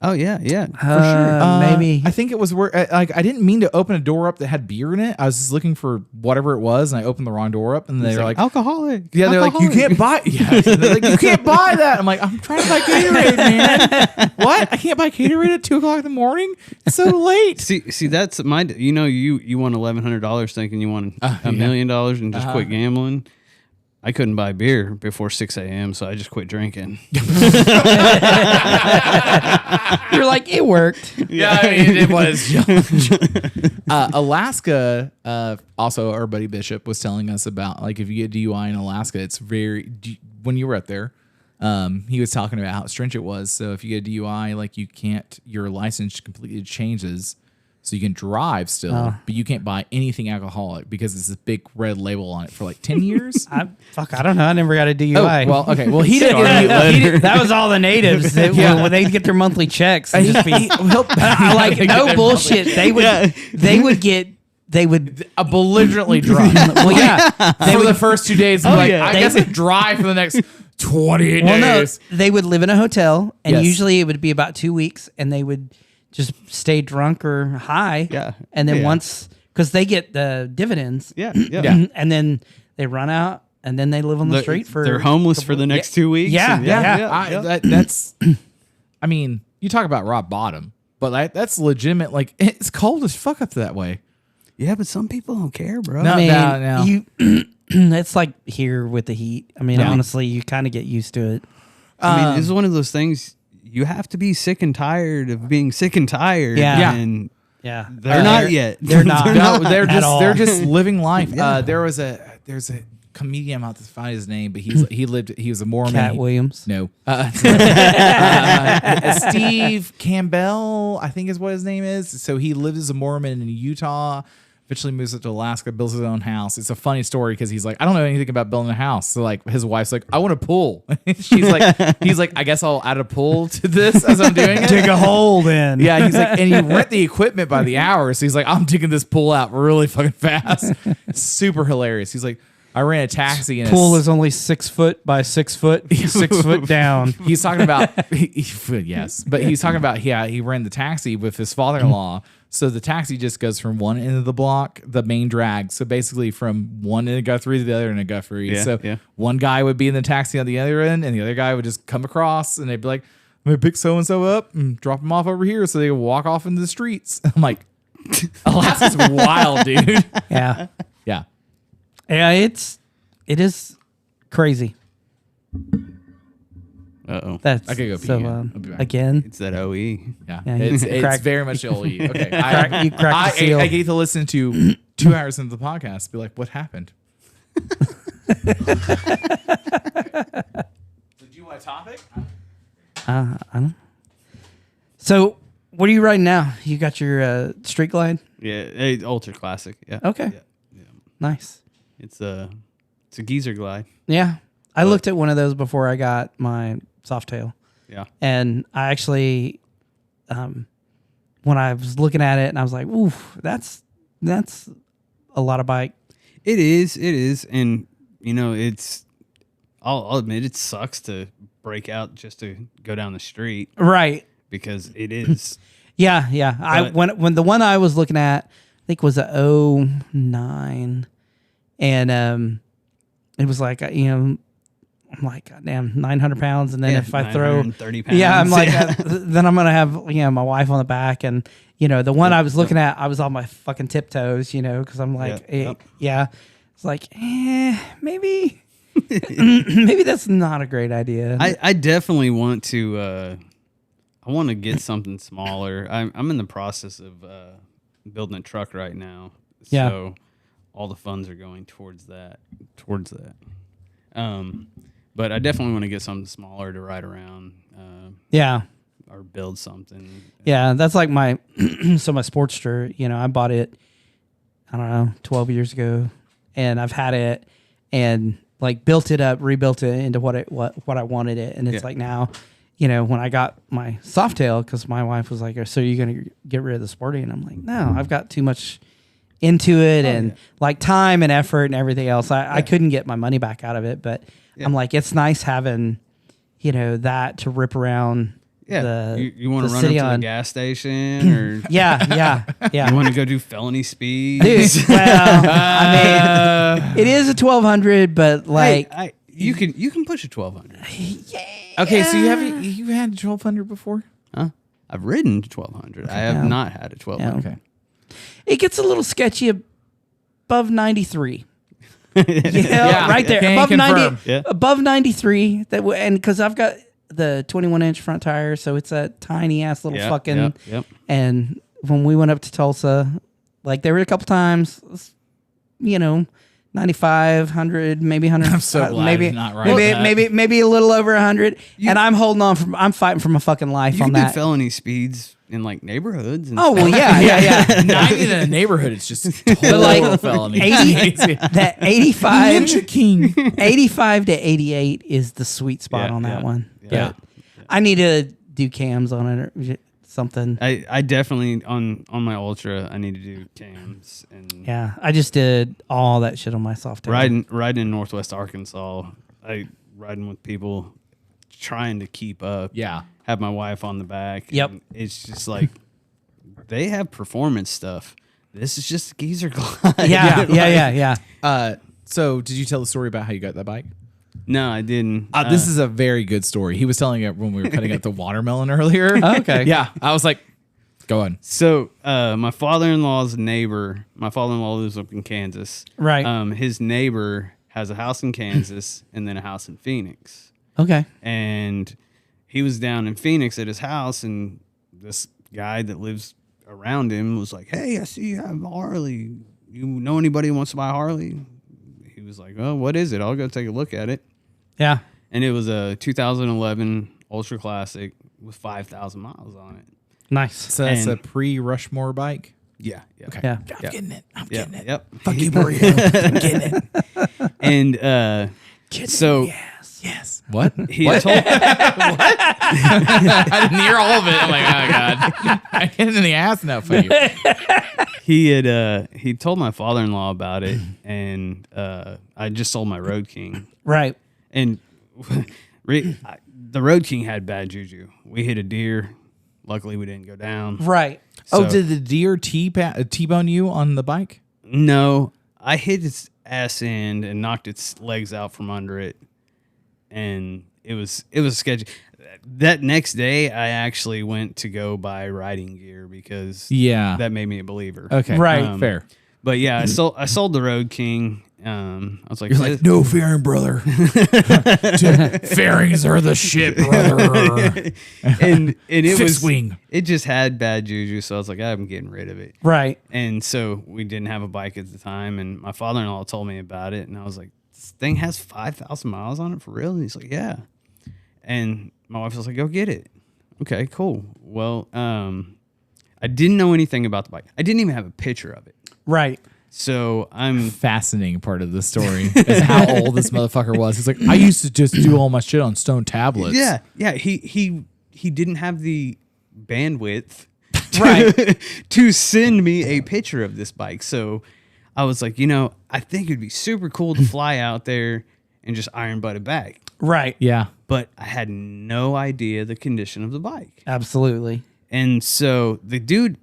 Oh, yeah. For sure. Maybe. I think it was where, like, I didn't mean to open a door up that had beer in it. I was just looking for whatever it was, and I opened the wrong door up, and they're like, alcoholic. yeah, they're like, you can't buy, they're like, you can't buy that. I'm like, I'm trying to buy Gatorade, man. What? I can't buy Gatorade at 2 o'clock in the morning? It's so late. See, that's my, you won $1,100 thinking you won $1 million and just quit gambling. I couldn't buy beer before 6 a.m., so I just quit drinking. You're like, it worked. Yeah, I mean, it was. Alaska, also our buddy Bishop was telling us about, like, if you get DUI in Alaska, it's when you were up there, he was talking about how stringent it was. So if you get a DUI, like, your license completely changes. So you can drive still, but you can't buy anything alcoholic because it's this big red label on it for like 10 years. I don't know. I never got a DUI. Oh, well, okay. Well, he didn't. That was all the natives. When they get their monthly checks, and just be like, no bullshit. They would belligerently drunk. Well, yeah. For the first 2 days, I'm like, yeah. I guess I drive for the next 28 days. No, they would live in a hotel, and Yes. usually it would be about 2 weeks, and they would just stay drunk or high. Yeah. And then Yeah. once, because they get the dividends. Yeah. And then they run out, and then they live on the street for. They're homeless for the next 2 weeks. Yeah, and yeah. That's, I mean, you talk about rock bottom, but that's legitimate. Like, it's cold as fuck up that way. Yeah, but some people don't care, bro. No. You, it's like here with the heat. I mean, honestly, you kind of get used to it. I mean, this is one of those things. You have to be sick and tired of being sick and tired. Yeah. And Yeah, they're not yet. They're not. No, they're At all. just living life. There's a comedian, I'm about to find his name, but he was a Mormon. Cat Williams. No. Steve Campbell, I think is what his name is. So he lived as a Mormon in Utah, eventually moves up to Alaska, builds his own house. It's a funny story because he's like, I don't know anything about building a house. So like his wife's like, I want a pool. He's like, I guess I'll add a pool to this as I'm doing it. Dig a hole then. Yeah, he's like, and you rent the equipment by the hour. So he's like, I'm digging this pool out really fucking fast. Super hilarious. He's like, I ran a taxi and Pool is only 6 foot by 6 foot, 6 foot down. He's talking about yes, but he's talking about he ran the taxi with his father-in-law. So the taxi just goes from one end of the block, the main drag. So basically from one end of Guthrie to the other end of Guthrie. Yeah, so yeah. one guy would be in the taxi on the other end, and the other guy would just come across, and they'd be like, I'm gonna pick so and so up and drop him off over here, so they can walk off into the streets. I'm like, Alaska's wild, dude. Yeah. Yeah. Yeah, it is crazy. Uh-oh. That's I gotta go pee so again. I'll be back. again. It's that OE. Yeah, Yeah, you it's crack- very much OE. Okay, You cracked the seal. I get to listen to 2 hours into the podcast. Be like, what happened? So do you want a topic? I don't. So, what are you riding now? You got your Street Glide? Yeah, ultra classic. Yeah. Okay. Yeah. Nice. It's a geezer glide. Yeah. I looked at one of those before I got my Softail. Yeah. And I actually, when I was looking at it, and I was like, "Ooh, that's a lot of bike." It is, and you know, it's. I'll admit it sucks to break out just to go down the street, Right. because it is. Yeah, yeah. When the one I was looking at, I think was a 09, and it was like I'm like, goddamn, 900 pounds, and then if I throw 30 pounds, yeah, I'm like, then I'm gonna have my wife on the back, and the one I was looking at, I was on my fucking tiptoes, because I'm like, it's like, maybe maybe that's not a great idea. I definitely want to. I want to get something smaller. I'm in the process of building a truck right now, so all the funds are going towards that. But I definitely want to get something smaller to ride around. Or build something. Yeah, that's like my my Sportster. I bought it, I don't know, 12 years ago, and I've had it and like built it up, rebuilt it into what I wanted it, and it's like now, when I got my Softail, because my wife was like, "So you're gonna get rid of the Sporty?" And I'm like, "No, I've got too much into it, and like time and effort and everything else. I couldn't get my money back out of it, but I'm like, it's nice having, that to rip around." Yeah, you want to run up to the gas station, or yeah. You want to go do felony speed? Dude, well, I mean, it is a 1200, but like, you can push a 1200. Okay, so you had 1200 before? Huh? I've ridden 1200. I have not had a 1200. Okay. It gets a little sketchy above 93. Right there, Can above confirm. 90, above 93. And because I've got the 21-inch front tire, so it's a tiny ass little fucking. Yep. And when we went up to Tulsa, like there were a couple times, 95, 100, maybe 100. I'm so glad maybe it's not right. maybe a little over 100. And I'm holding on I'm fighting for my fucking life You on can do that. felony speeds in like neighborhoods. And Oh well, stuff. yeah. 90 in a neighborhood, it's just total like, felony. 80, that 85, Ninja King. 85 to 88 is the sweet spot on that one. Yeah. I need to do cams on it or something. I definitely on my Ultra I need to do cams and Yeah, I just did all that shit on my Softail. riding in Northwest Arkansas. Riding with people, trying to keep up. Yeah. Have my wife on the back. Yep. And it's just like they have performance stuff. This is just a geezer glide. Yeah. So did you tell the story about how you got that bike? No, I didn't. This is a very good story. He was telling it when we were cutting up the watermelon earlier. Okay. Yeah. I was like, go on. So my father-in-law's neighbor, my father-in-law lives up in Kansas. Right. His neighbor has a house in Kansas and then a house in Phoenix. Okay. And he was down in Phoenix at his house, and this guy that lives around him was like, "Hey, I see you have a Harley. You know anybody who wants to buy a Harley?" He was like, "Oh, what is it? I'll go take a look at it." Yeah. And it was a 2011 Ultra Classic with 5,000 miles on it. Nice. So that's a pre-Rushmore bike? Yeah. Okay. Yeah. I'm getting it. I'm getting it. Yep. Fuck you, burrito. I'm getting it. And so Yes. What? he had told I didn't hear all of it. I'm like, oh God. I get it in the ass now for you. he told my father-in-law about it, and I just sold my Road King. Right. And the Road King had bad juju. We hit a deer. Luckily, we didn't go down. Right. Oh, So- did the deer T-bone you on the bike? No, I hit its ass end and knocked its legs out from under it, and it was sketchy. That next day, I actually went to go buy riding gear because Yeah. that made me a believer. Okay. Right. Fair. But yeah, I sold the Road King, I was like, You're like, no fairing, brother. Fairings are the shit, brother. and it Fixed was wing. It just had bad juju, so I was like, I'm getting rid of it. Right. And so we didn't have a bike at the time, and my father-in-law told me about it, and I was like, this thing has 5,000 miles on it for real? And he's like, yeah. And my wife was like, go get it. Okay, cool. Well, I didn't know anything about the bike. I didn't even have a picture of it. Right. So I'm Fascinating part of the story is how old this motherfucker was. He's like, I used to just do all my shit on stone tablets. yeah. He didn't have the bandwidth Right. to send me a picture of this bike. So I was like, I think it'd be super cool to fly out there and just iron butt it back. Right. Yeah. But I had no idea the condition of the bike. Absolutely. And so the dude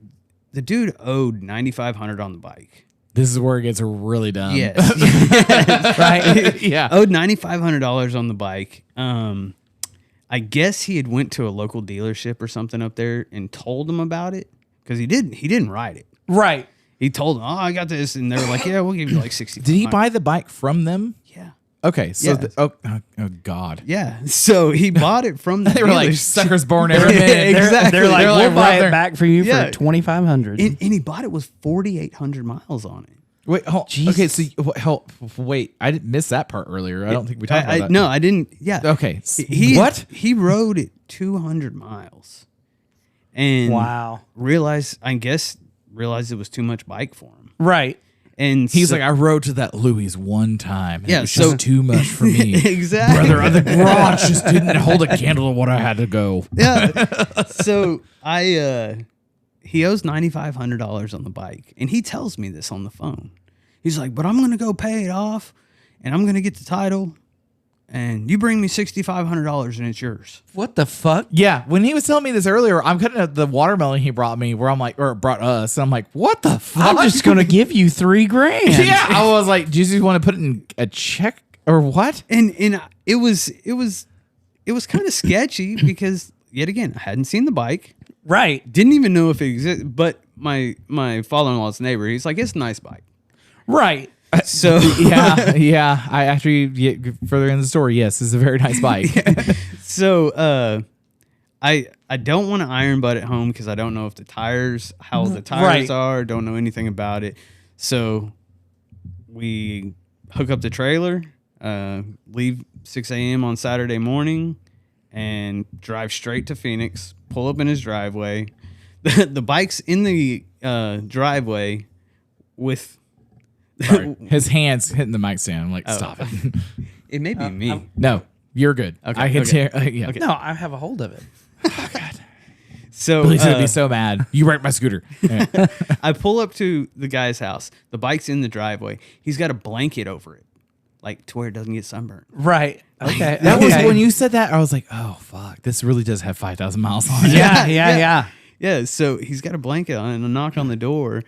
owed $9,500 on the bike. This is where it gets really dumb. Yes. Right. Yeah. Owed $9,500 on the bike. I guess he had went to a local dealership or something up there and told them about it because he didn't ride it. Right. He told them, "Oh, I got this," and they were like, "Yeah, we'll give you like 60." Did he buy the bike from them? Yeah. Okay. So, Yeah. oh God. Yeah. So he bought it from the They were like, dealership. suckers born every minute. Exactly. They're like, They're we'll like, buy right there. it back for you Yeah. for 2,500. And he bought it with 4,800 miles on it. Wait, hold, Jesus. okay, so wait, I didn't miss that part earlier. I don't think we talked about that. No, I didn't. Yeah. Okay. What? He rode it 200 miles and Wow. realized it was too much bike for him. Right. And He's so- like, I rode to that Louis one time. And Yeah, it was so- just too much for me. Exactly. Brother, the garage just didn't hold a candle to what I had to go. Yeah. So he owes $9,500 on the bike, and he tells me this on the phone. He's like, but I'm going to go pay it off, and I'm going to get the title, and you bring me $6,500 and it's yours. What the fuck? Yeah, when he was telling me this earlier, I'm cutting up the watermelon he brought me, where I'm like, or brought us, and I'm like, what the fuck? I'm just going to give you $3,000. Yeah, I was like, do you just want to put it in a check or what? And it was kind of sketchy because yet again, I hadn't seen the bike, Right. didn't even know if it existed, but my father-in-law's neighbor, he's like, it's a nice bike. Right. So yeah. I actually get further in the story. Yes, it's a very nice bike. So I don't want to iron butt at home because I don't know if how the tires Right. are, don't know anything about it. So we hook up the trailer, leave 6 a.m. on Saturday morning, and drive straight to Phoenix, pull up in his driveway. The bike's in the driveway with... Sorry. His hands hitting the mic stand. I'm like, stop it. It may be me. No, you're good. Okay, I can okay. tear. Yeah. Okay. No, I have a hold of it. Oh, God. So Billy's gonna be so mad. You wrecked my scooter. Yeah. I pull up to the guy's house. The bike's in the driveway. He's got a blanket over it, like to where it doesn't get sunburned. Right. Okay. That was Okay. when you said that. I was like, oh fuck, this really does have 5,000 miles on it. Yeah. Yeah, so he's got a blanket on and a knock on the door,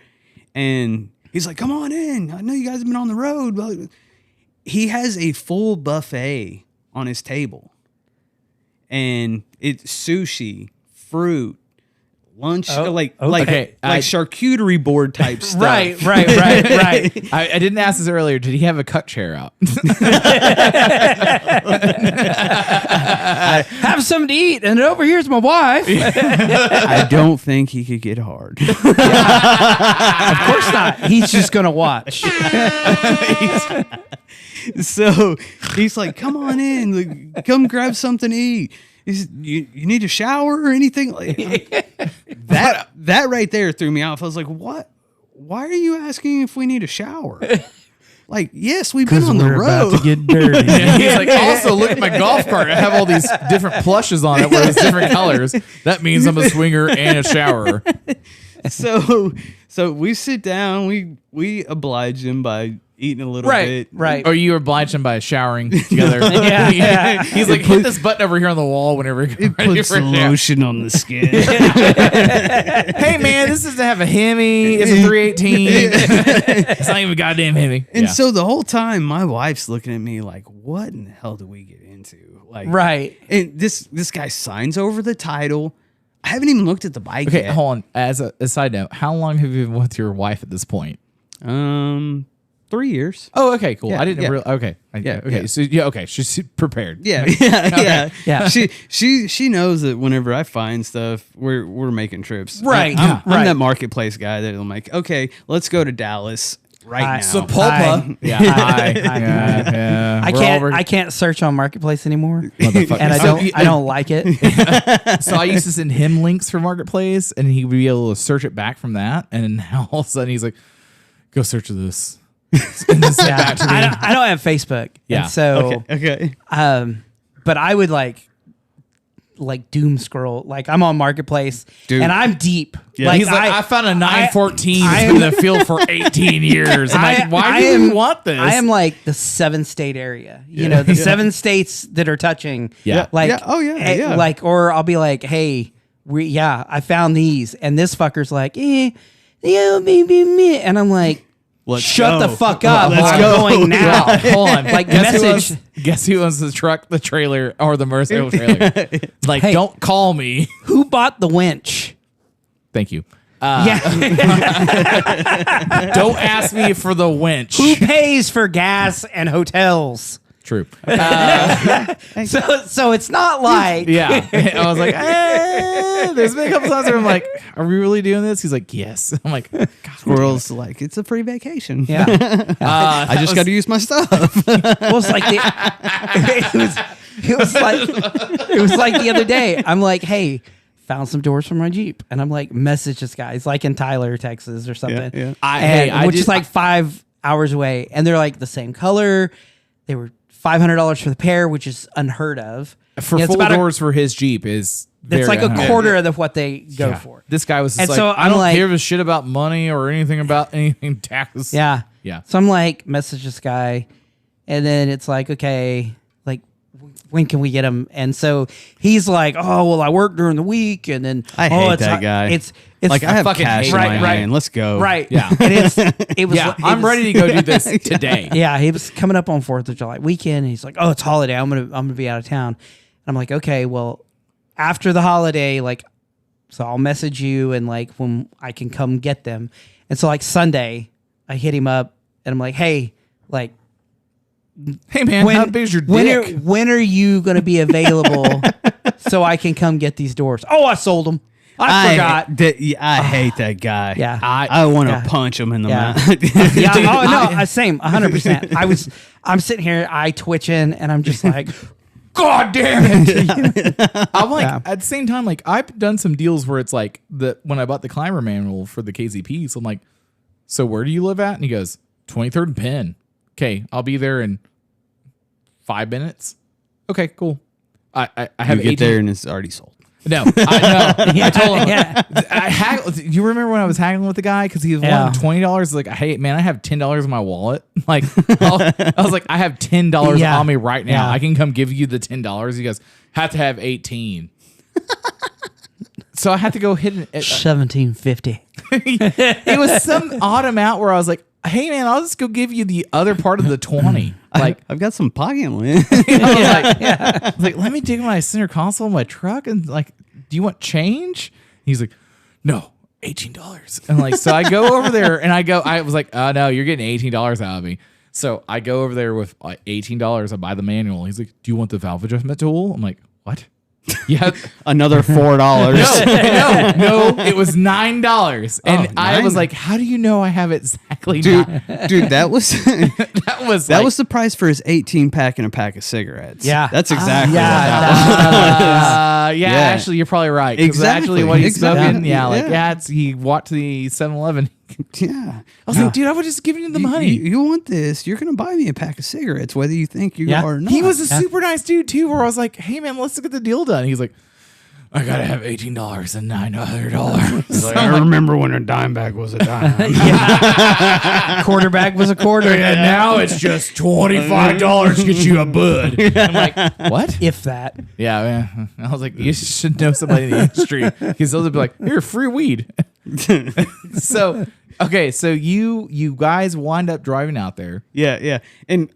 and he's like, "Come on in. I know you guys have been on the road." But he has a full buffet on his table, and it's sushi, fruit, lunch, like Okay, charcuterie board type stuff. Right. I didn't ask this earlier. Did he have a cut chair out? Have something to eat, and over here's my wife. I don't think he could get hard. Of course not. He's just gonna watch. So he's like, "Come on in, like, come grab something to eat." You need a shower or anything like that right there threw me off. I was like, "What? Why are you asking if we need a shower?" Like, yes, we've been on the road. to get dirty. He's like, also look at my golf cart. I have all these different plushes on it where it's different colors. That means I'm a swinger and a showerer. So we sit down. We oblige him by eating a little bit. Right. Or you oblige him by showering together. Yeah. He's like, hit this button over here on the wall whenever you're It ready puts for a shower. lotion on the skin. Hey man, this doesn't have a Hemi. It's a 318. It's not even a goddamn Hemi. And Yeah. so the whole time, my wife's looking at me like, "What in the hell did we get into?" Like, Right. And this guy signs over the title. I haven't even looked at the bike Okay, yet. hold on. As a side note, how long have you been with your wife at this point? 3 years. Oh, okay, cool. Yeah, I didn't yeah. really. Okay, Yeah, okay. yeah. So yeah, okay. She's prepared. Yeah, yeah. Yeah. She knows that whenever I find stuff, we're making trips. Right, I'm right. that marketplace guy that I'm like, okay, let's go to Dallas right now. So Pulpa. Yeah. Hi. Yeah. I can't search on Marketplace anymore, Motherfucker. and I don't like it. So I used to send him links for Marketplace, and he would be able to search it back from that. And now all of a sudden he's like, "Go search this." And then send it back to me. I don't have Facebook. Yeah. And so Okay. but I would like doom scroll. Like I'm on Marketplace, Dude. and I'm deep. Yeah. He's like, I found a 914 in the field for 18 years. I'm like, why do you want this? I am like the 7-state area. You know, the 7 states that are touching. Yeah. Like, Yeah. Oh, yeah. Yeah. Like, or I'll be like, hey, I found these, and this fucker's like, me, and I'm like, Let's shut go. the fuck up. Let's I'm go. going now. Yeah, hold on. Like, guess who owns the truck, the trailer, or the motorcycle trailer? Like, Hey. don't call me. Who bought the winch? Thank you. Yeah. Don't ask me for the winch. Who pays for gas and hotels? True. So it's not like Yeah. I was like, there's been a couple times where I'm like, are we really doing this? He's like, yes. I'm like, God. Squirrel's like, it's a free vacation. yeah. I just got to use my stuff. Well, it's like it was like the other day. I'm like, hey, found some doors for my Jeep, and I'm like, message this guy. It's like in Tyler, Texas, or something. Yeah. Which is like 5 hours away, and they're like the same color. They were $500 for the pair, which is unheard of. For Yeah, it's full about doors for his Jeep is It's like a very quarter of what they go Yeah. for. This guy was just And like, so I I'm don't like- give a shit about money or anything about anything taxes. Yeah. Yeah. So I'm like, message this guy, and then it's like, okay, like, when can we get him? And so he's like, oh, well, I work during the week, and then I hate it's that guy. It's Like, I have fucking cash hate in him. my hand. Let's go. right, Yeah. And it was, Yeah, it I'm was- ready to go do this today. Yeah, he was coming up on 4th of July weekend, and he's like, oh, it's holiday. I'm gonna be out of town. And I'm like, okay, well, after the holiday, like, so I'll message you, and like when I can come get them. And so like Sunday, I hit him up, and I'm like, hey, like, Hey, man, how big is your dick? when are you going to be available so I can come get these doors? Oh, I sold them. I forgot. I hate that guy. Yeah. I want to Yeah. punch him in the Yeah. mouth. Yeah. Oh no. Same. 100%. I'm sitting here, eye twitching, and I'm just like, God damn it. I'm like, Yeah. at the same time, like, I've done some deals where it's like, when I bought the climber manual for the KZP, so I'm like, so where do you live at? And he goes, 23rd and Penn. Okay, I'll be there in 5 minutes. Okay, cool. I have You get 18 there and it's already sold. No, I Yeah, I told him. yeah. You remember when I was haggling with the guy because he was wanting $20? Like, hey man, I have $10 in my wallet. Like, I was like, I have $10 Yeah. on me right now. Yeah. I can come give you the $10. He goes, have to have 18. So I had to go hit it. 1750. It was some odd amount where I was like, hey man, I'll just go give you the other part of the 20. Like, I've got some pocket lint. I was like, let me dig my center console in my truck and like, do you want change? He's like, no, $18. And like, so I go over there and I was like, oh no, you're getting $18 out of me. So I go over there with like $18. I buy the manual. He's like, do you want the valve adjustment tool? I'm like, what? Yeah. Another $4. No, it was $9. And I was $9? like, how do you know I have exactly Dude, $9? dude, that was That was the price for his 18 pack and a pack of cigarettes. Yeah. That's exactly what yeah, that was. yeah, Yeah. actually, you're probably right. 'Cause Exactly. Actually, what he's Exactly. smoking, Yeah. he walked to the 7-Eleven. Yeah. I was like, dude, I would just giving you the money. You want this? You're gonna buy me a pack of cigarettes, whether you think you Yeah. are or not. He was a super nice dude too. Where I was like, hey man, let's get the deal done. He's like, I gotta have $18 and $900. like, I remember when a dime bag was a dime. Quarterback was a quarter. And now it's just $25 to get you a bud. I'm like, what? If that. Yeah, man. I was like, you should know somebody in the industry. Because they'll be like, here, free weed. So, okay, so you guys wind up driving out there. Yeah. And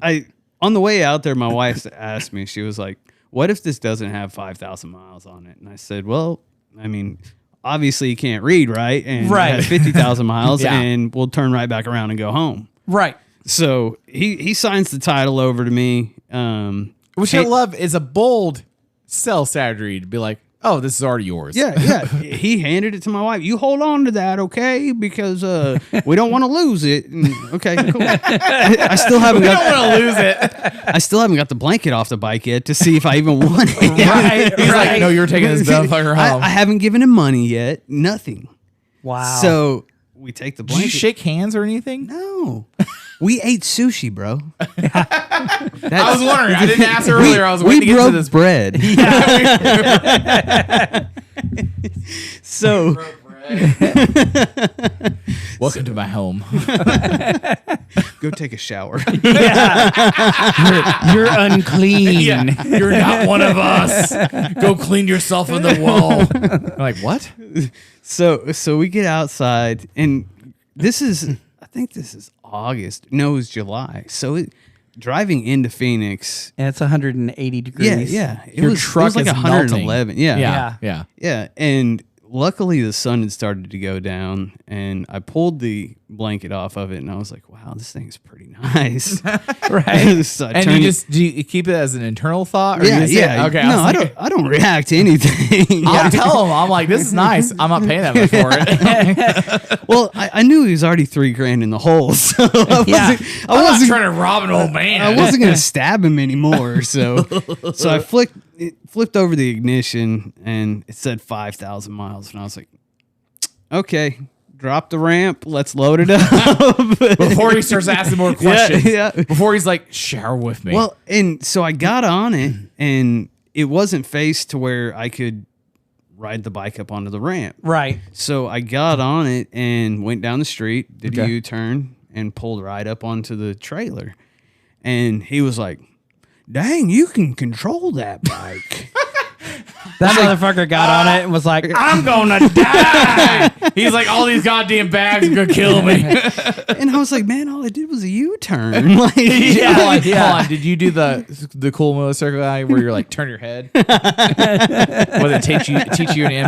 on the way out there, my wife asked me, she was like, what if this doesn't have 5,000 miles on it? And I said, well, I mean, obviously you can't read, right? And Right. it has 50,000 miles Yeah. and we'll turn right back around and go home. Right. So he signs the title over to me. Which I love is a bold sell strategy to be like, oh, this is already yours. Yeah. He handed it to my wife. You hold on to that, okay? Because we don't want to lose it. Okay, cool. I still haven't We don't want to lose it. I still haven't got the blanket off the bike yet to see if I even want it. Right, He's like, right. no, you're taking this motherfucker home. I haven't given him money yet. Nothing. Wow. So we take the Did you blanket. shake hands or anything? No. We ate sushi, bro. I was wondering. I didn't ask earlier. I was waiting to get broke to this. bread. So Welcome to my home. go take a shower. You're unclean. You're not one of us. Go clean yourself in the wall. I'm like, what? So we get outside, and this is, I think this is August. No, it's July. So driving into Phoenix. And it's 180 degrees. Yeah. Your truck it was like is 111. Yeah. Yeah. And luckily the sun had started to go down, and I pulled the blanket off of it, and I was like, wow, this thing's pretty nice. Right. So I And turned you it- just do you keep it as an internal thought? Or you yeah, just yeah. Okay. No, was I like, don't react to anything. I'll tell him. I'm like, this is nice. I'm not paying that much for it. Well, I knew he was already $3,000 in the hole, so Yeah. I'm not trying to rob an old man. I wasn't gonna stab him anymore. So I flipped over the ignition, and it said 5,000 miles, and I was like, okay, drop the ramp, let's load it up. Before he starts asking more questions. Yeah. Before he's like, shower with me. Well, and so I got on it, and it wasn't faced to where I could ride the bike up onto the ramp. Right. So I got on it and went down the street, did Okay. a U-turn, and pulled right up onto the trailer. And he was like, dang, you can control that bike. That motherfucker got on it and was like, I'm gonna die. He's like, all these goddamn bags are gonna kill me. And I was like, man, all I did was a U-turn. Like, Hold on. Did you do the cool motorcycle guy where you're like, turn your head? Where they teach you an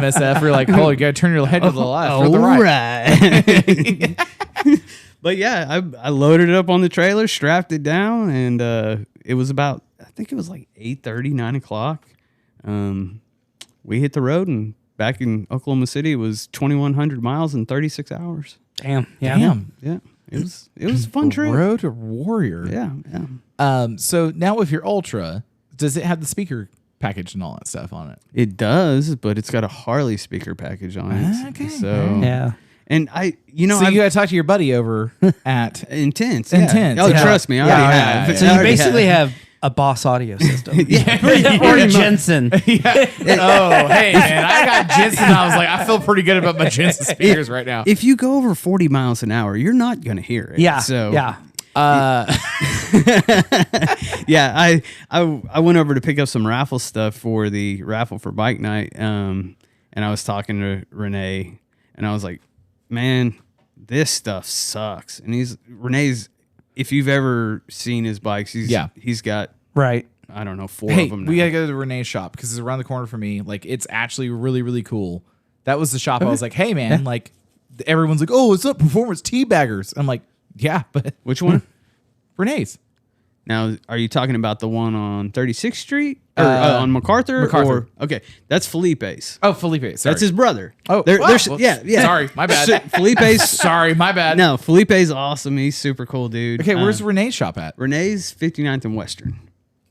MSF? You're like, oh, you gotta turn your head to the left or the right. right. But yeah, I loaded it up on the trailer, strapped it down, and it was about, I think it was like 8:30, 9 o'clock. We hit the road, and back in Oklahoma City, it was 2,100 miles in 36 hours. damn. Yeah. Damn. Yeah, it was a fun trip. Road warrior. Yeah. So now with your Ultra, does it have the speaker package and all that stuff on it? It does, but it's got a Harley speaker package on it. Okay. So Yeah. and So you got to talk to your buddy over at intense. Intense, Oh, yeah. trust me, I Yeah, already yeah, have. yeah. So I you already basically have. have a Boss audio system. Yeah, Or a Jensen. Oh, hey, man, I got Jensen. I was like, I feel pretty good about my Jensen speakers right now. If you go over 40 miles an hour, you're not going to hear it. Yeah. So Yeah. yeah, I went over to pick up some raffle stuff for the raffle for bike night, and I was talking to Renee, and I was like, man, this stuff sucks. And Renee's, if you've ever seen his bikes, he's got, Right. I don't know, 4 Hey, of them now. we gotta go to the Renee's shop because it's around the corner for me. Like, it's actually really, really cool. That was the shop. I was like, hey, man, like, everyone's like, oh, what's up, performance teabaggers? I'm like, yeah, but Which one? Renee's. Now, are you talking about the one on 36th Street or on MacArthur? MacArthur. Or, okay, that's Felipe's. Oh, Felipe. Sorry. That's his brother. Oh, They're- wow. they're- Well, yeah. Sorry, my bad. Felipe's. Sorry, my bad. No, Felipe's awesome. He's super cool, dude. Okay, where's Renee's shop at? Renee's 59th and Western?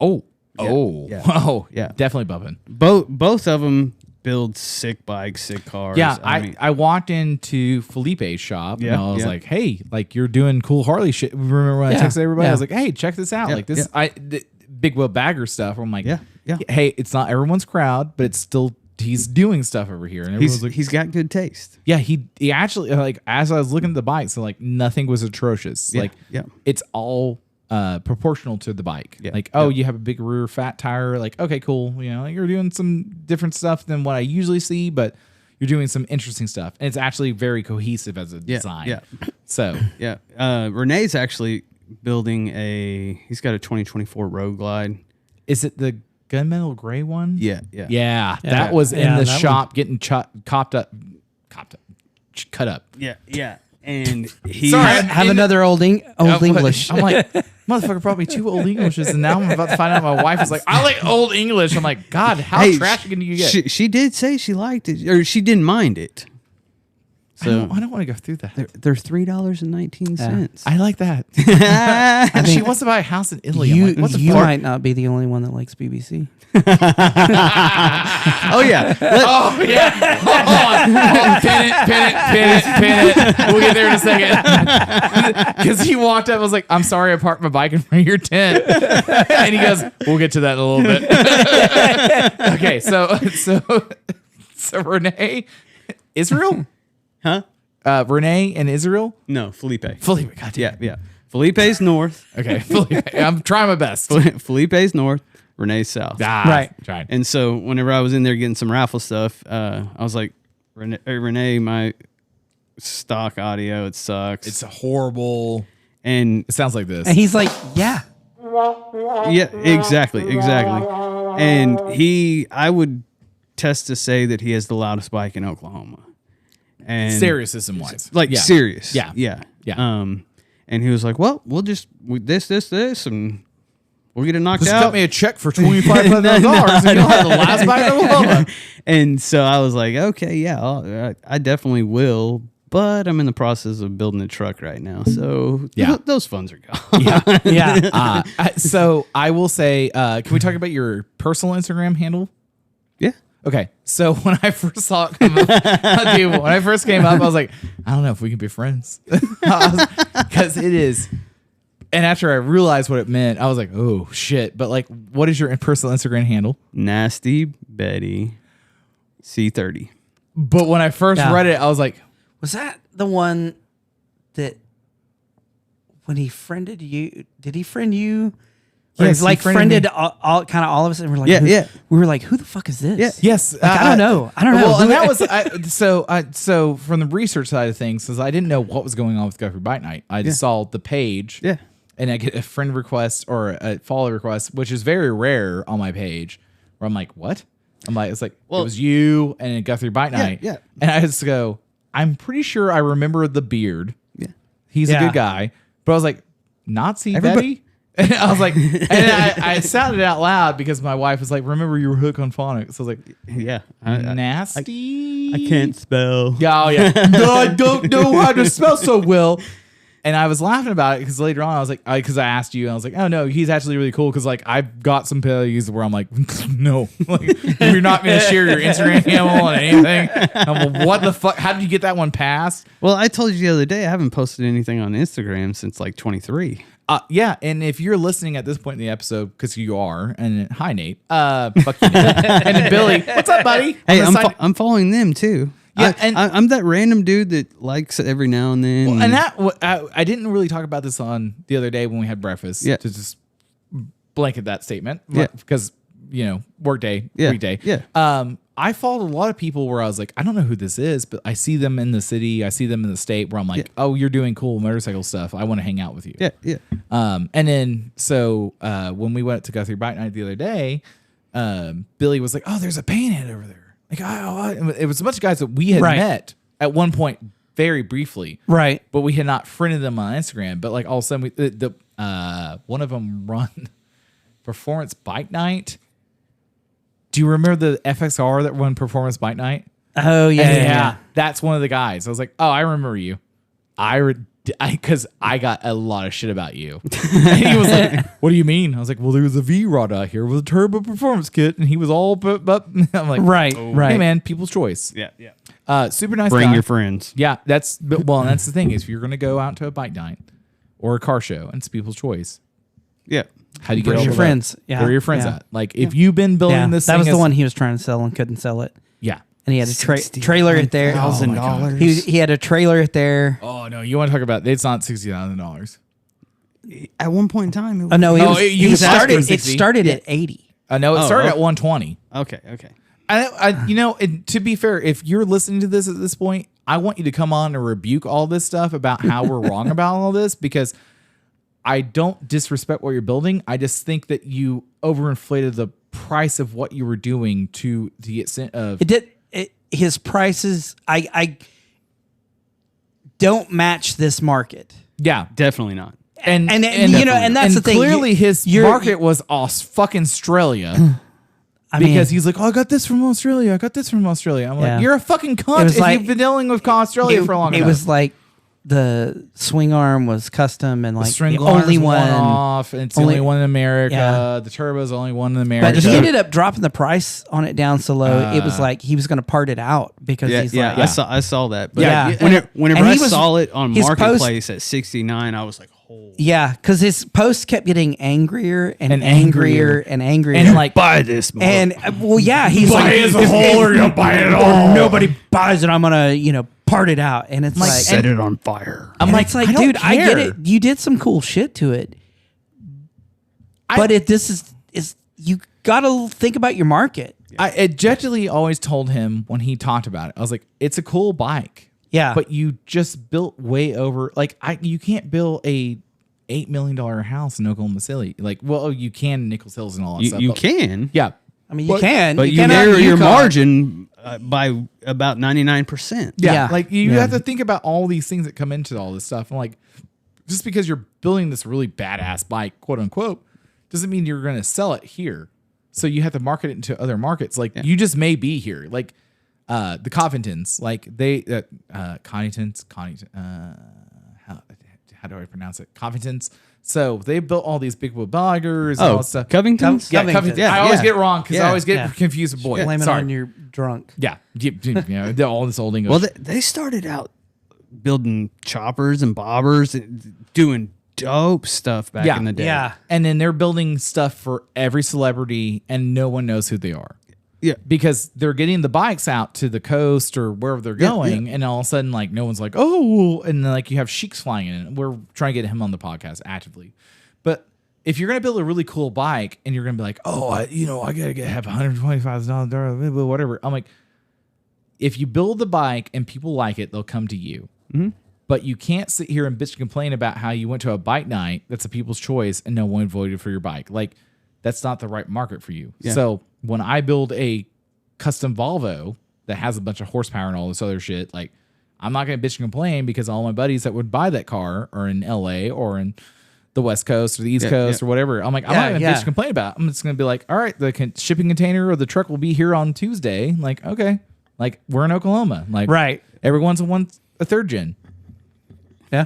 Oh, yeah. oh, Yeah. definitely bumping. Both of them build sick bikes, sick cars. Yeah, mean, I walked into Felipe's shop and Yeah, I was yeah. like, "Hey, like you're doing cool Harley shit." Remember when I Yeah, texted everybody? yeah. I was like, "Hey, check this out!" Yeah, Like this, the big wheel bagger stuff. I'm like, Yeah, yeah. Hey, it's not everyone's crowd, but it's still he's doing stuff over here." And everyone's like, he's got good taste. "Yeah, he actually like." As I was looking at the bikes, so like nothing was atrocious. Yeah, Like, yeah. it's all proportional to the bike. Yeah, Like, oh, you have a big rear fat tire. Like, okay, cool. You know, you're doing some different stuff than what I usually see, but you're doing some interesting stuff, and it's actually very cohesive as a design. yeah. So Yeah. Renee's actually building he's got a 2024 Road Glide. is it the gunmetal gray one? Yeah. Yeah, that was in Yeah, the that shop getting cut up. Yeah. And he Sorry. Have another old English. I'm like, motherfucker brought me 2 old Englishes, and now I'm about to find out my wife is like, I like old English. I'm like, God, how trashy can you get? She did say she liked it, or she didn't mind it. So I don't want to go through that. they're $3.19. I like that. And she wants to buy a house in Italy. I'm You, like, what the you fuck? might not be the only one that likes BBC. Oh yeah, Oh, yeah. Hold on. Pin it. We'll get there in a second. Because he walked up, I was like, I'm sorry I parked my bike in front of your tent. And he goes, we'll get to that in a little bit. Okay, so Renee, Israel? huh? Renee and Israel? No, Felipe. Felipe, goddamn. Yeah. Felipe's north. Okay, Felipe. I'm trying my best. Felipe's north. Renee's south. Right. Right. And so whenever I was in there getting some raffle stuff, I was like, Renee, my stock audio, it sucks. It's horrible. And It sounds like this. And he's like, yeah. yeah, exactly. And I would test to say that he has the loudest bike in Oklahoma. And Stereo system wise. like Yeah. serious. Yeah. Yeah. Yeah. And he was like, well, we'll just this, and we'll get it knocked Just out. cut me a check for $2,500 and you'll have the last bike in Oklahoma. And so I was like, okay, yeah, I definitely will. But I'm in the process of building a truck right now. So Yeah. those funds are gone. Yeah. Yeah. So I will say, can we talk about your personal Instagram handle? Yeah. Okay. So when I first saw it come up, dude, when I first came up, I was like, I don't know if we can be friends. Because it is. And after I realized what it meant, I was like, oh, shit. But like, what is your personal Instagram handle? Nasty Betty C30. But when I first Yeah. read it, I was like, Was that the one that when he friended you? Did he friend you? Or Yes, he like he friended friended all kind of all of us, and we're like, Yeah, who, yeah. We were like, who the fuck is this? Yeah. yes. I don't know. I don't know. Well, Who- and that was so from the research side of things, since I didn't know what was going on with Guthrie Bite Night, I just saw the page, Yeah. and I get a friend request or a follow request, which is very rare on my page, where I'm like, what? I'm like, it's like it was you and Guthrie Bite Night, yeah. and I just go, I'm pretty sure I remember the beard. Yeah. He's a Yeah. good guy, but I was like, Nazi Everybody- Betty. And I was like, and I sounded out loud because my wife was like, remember you were hooked on phonics. So I was like, Yeah. nasty. I can't spell. Yeah, oh yeah. No, I don't know how to spell so well. And I was laughing about it because later on I was like, because I asked you, and I was like, oh no, he's actually really cool because like I've got some values where I'm like, no, like you're not going to share your Instagram handle and anything. I'm like, what the fuck? How did you get that one passed? Well, I told you the other day I haven't posted anything on Instagram since like 23. Yeah, and if you're listening at this point in the episode, because you are, and hi Nate, fuck you, Nate. And then Billy, what's up, buddy? Hey, On the side- I'm following them too. Yeah, and- I'm that random dude that likes it every now and then. Well, and that I didn't really talk about this on the other day when we had breakfast. Yeah. To just blanket that statement. Yeah. Because work day, Yeah. weekday. Yeah. I followed a lot of people where I was like, I don't know who this is, but I see them in the city, I see them in the state where I'm like, oh, you're doing cool motorcycle stuff. I want to hang out with you. yeah, yeah. And then so when we went to Guthrie Bite Night the other day, Billy was like, oh, there's a painhead over there. Like, it was a bunch of guys that we had Right. met at one point very briefly, Right. but we had not friended them on Instagram. But like all of a sudden, one of them run Performance Bike Night. Do you remember the FXR that run Performance Bike Night? Oh yeah. Yeah, that's one of the guys. I was like, oh, I remember you. Because I got a lot of shit about you. And he was like, what do you mean? I was like, well, there was a V-Rod out here with a turbo performance kit, and he was all but I'm like, Right. hey Right. man, people's choice. Yeah, yeah. Super nice Bring guy. your friends. Yeah, and that's the thing is if you're gonna go out to a bike night or a car show, and it's people's choice. Yeah. How do you Bring get your over friends. that? Yeah. Where are your friends Yeah. at? Like if you've been building Yeah. this, That thing was the as- one he was trying to sell and couldn't sell it. Yeah. And he had a trailer it there. $61,000. He had a trailer it there. Oh no, you want to talk about? It's not $60,000. At one point in time, it was, Oh no, you he could ask for started. It 60. started at 80. I know it started oh. at 120. Okay. And to be fair, if you're listening to this at this point, I want you to come on and rebuke all this stuff about how we're wrong about all this, because I don't disrespect what you're building. I just think that you overinflated the price of what you were doing to the extent of It did. His prices. I don't match this market. Yeah. Definitely not. And that's the thing. Clearly, his market was fucking Australia. Because he's like, oh, I got this from Australia. I got this from Australia. I'm like, you're a fucking cunt if you've been dealing with Australia for long enough. It was like the swing arm was custom and like the only one off, and it's the only one in America. Yeah. The turbo's the only one in America. But he ended up dropping the price on it down so low. It was like he was going to part it out because I saw that. But whenever I saw it on Marketplace at $69, I was like, oh. Yeah, because his posts kept getting angrier and angrier and angrier. And like, buy this, and he's buy like, it as a whole or you buy it all. Or nobody buys it. I'm gonna part it out, and it's like set it on fire. I'm like, it's like, dude, I get it. You did some cool shit to it, but this is you got to think about your market. I objectively always told him when he talked about it, I was like, it's a cool bike. Yeah, but you just built way over. Like you can't build a $8 million house in Oklahoma City. Like, well, you can in Nichols Hills and all that stuff. You can, yeah. I mean, you can, but you narrow your margin by about 99%. Yeah, like you have to think about all these things that come into all this stuff. And like, just because you're building this really badass bike, quote unquote, doesn't mean you're going to sell it here. So you have to market it into other markets. Like you just may be here. Like the Covingtons, like they Conningtons, how do I pronounce it? Covingtons. So they built all these big bloggers and all that stuff. Covingtons? Covingtons. I always get it wrong because I always get confused with boys. Blame it on you're drunk. Yeah. All this old English. Well, they started out building choppers and bobbers and doing dope stuff back in the day. Yeah. And then they're building stuff for every celebrity and no one knows who they are. Yeah. Because they're getting the bikes out to the coast or wherever they're going, and all of a sudden, like, no one's like, oh, and then, like, you have Sheiks flying in. We're trying to get him on the podcast actively. But if you're going to build a really cool bike and you're going to be like, oh, I got to have $125,000, whatever. I'm like, if you build the bike and people like it, they'll come to you. Mm-hmm. But you can't sit here and bitch and complain about how you went to a bike night that's a people's choice and no one voted for your bike. Like, that's not the right market for you. Yeah. So when I build a custom Volvo that has a bunch of horsepower and all this other shit, like, I'm not going to bitch and complain because all my buddies that would buy that car are in LA or in the West Coast or the East Coast or whatever. I'm like, I'm not going to bitch and complain about it. I'm just going to be like, all right, the shipping container or the truck will be here on Tuesday. Like, okay. Like, we're in Oklahoma. Like, right. Everyone's a third gen. Yeah.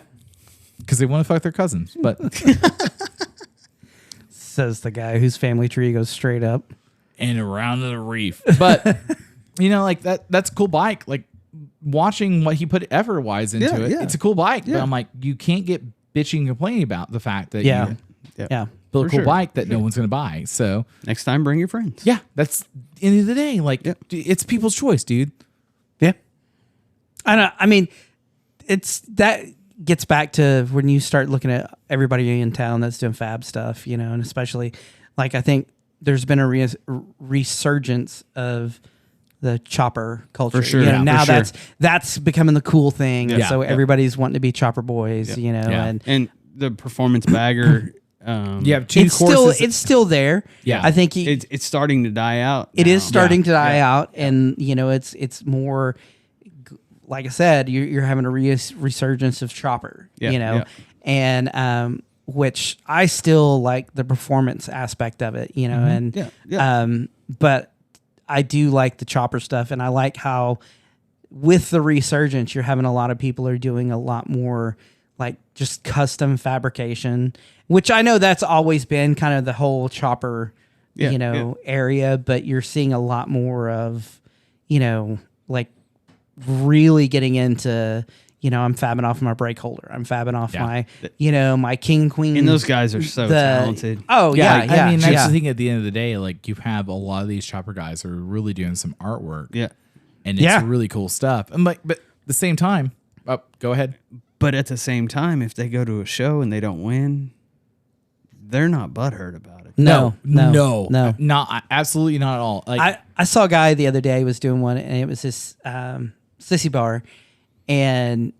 Because they want to fuck their cousins. But says the guy whose family tree goes straight up and around the reef. But like that's a cool bike. Like watching what he put effort wise into it, it's a cool bike. Yeah. But I'm like, you can't get bitching and complaining about the fact that you build a cool bike that no one's gonna buy. So next time, bring your friends. Yeah, that's end of the day. Like it's people's choice, dude. Yeah, I know. I mean, it's that. Gets back to when you start looking at everybody in town that's doing fab stuff, and especially like I think there's been a resurgence of the chopper culture. For sure. Now that's becoming the cool thing. Yeah. So everybody's wanting to be chopper boys, and the performance bagger. You have two courses. It's still there. Yeah. I think it's starting to die out. It is starting to die out, and it's more. Like I said, you're having a resurgence of chopper, and which I still like the performance aspect of it, but I do like the chopper stuff, and I like how with the resurgence, you're having a lot of people are doing a lot more like just custom fabrication, which I know that's always been kind of the whole chopper, area, but you're seeing a lot more of, like. Really getting into, I'm fabbing off my brake holder. I'm fabbing off my, my king queen. And those guys are so talented. Oh yeah, I mean, that's the thing. At the end of the day, like you have a lot of these chopper guys are really doing some artwork. Yeah, and it's really cool stuff. And like, but at the same time, go ahead. But at the same time, if they go to a show and they don't win, they're not butthurt about it. No, not absolutely not at all. Like I saw a guy the other day was doing one, and it was this sissy bar, and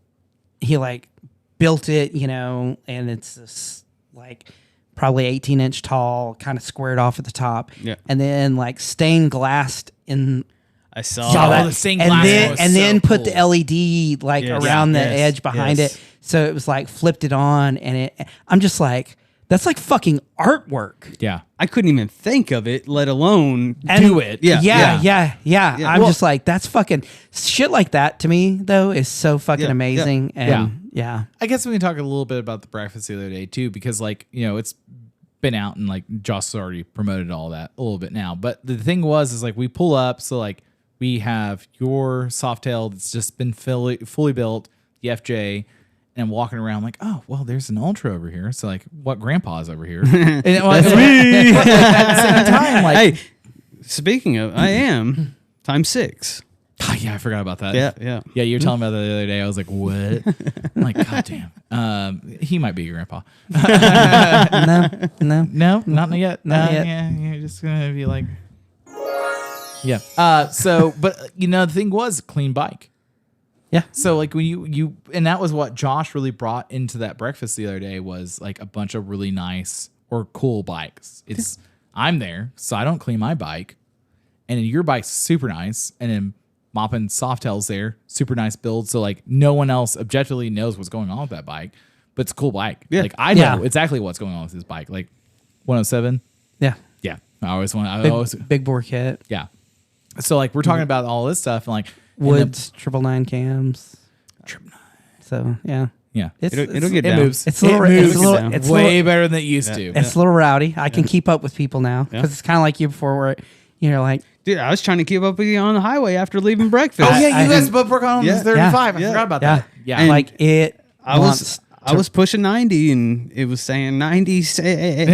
he like built it, and it's this like probably 18-inch tall, kind of squared off at the top, and then like stained glassed in I saw Yeah, that. the stained and glass then was and so then put cool. the LED like Yes. around the Yes. edge behind Yes. it, so it was like flipped it on, and I'm just like, that's like fucking artwork. Yeah. I couldn't even think of it, let alone And do it. yeah. Yeah. I'm Well- just like, that's fucking shit like that to me though is so fucking Yeah, amazing. yeah. And yeah. I guess we can talk a little bit about the breakfast the other day too, because like, you know, it's been out and like Joss already promoted all that a little bit now. But the thing is like we pull up, so like we have your Softail that's just been fully built, the FJ, and I'm walking around like, oh, well, there's an Ultra over here. So like, what Grandpa's over here? And That's me. At the same time, like, Hey, speaking of, I am times 6. oh, yeah, I forgot about that. Yeah. Yeah, you were telling me about that the other day. I was like, what? I'm like, God damn. He might be your grandpa. No. No, not yet. Not yet. Yeah, you're just gonna be like, yeah. So, but you know, the thing was clean bike. Yeah. So like when you and that was what Josh really brought into that breakfast the other day was like a bunch of really nice or cool bikes. It's I'm there, so I don't clean my bike, and then your bike's super nice, and then Moppin' Softail's there, super nice build. So like no one else objectively knows what's going on with that bike, but it's a cool bike. Yeah. Like I know Yeah. exactly what's going on with this bike. Like 107. Yeah. Yeah, I always want. I Big, always big bore kit. yeah. So like we're talking about all this stuff and like and Woods, 999 cams. So yeah. yeah, It'll get it down. moves. It's a little, it it's moves a little, it's a way little, better than it used to. it's a little rowdy. I can keep up with people now because it's kind of like you before, where you're like, Dude, I was trying to keep up with you on the highway after leaving breakfast. Oh yeah, I- you guys both work on Yeah. 35. I Yeah. forgot about yeah, that. Yeah, And like it. I was pushing 90 and it was saying 90. and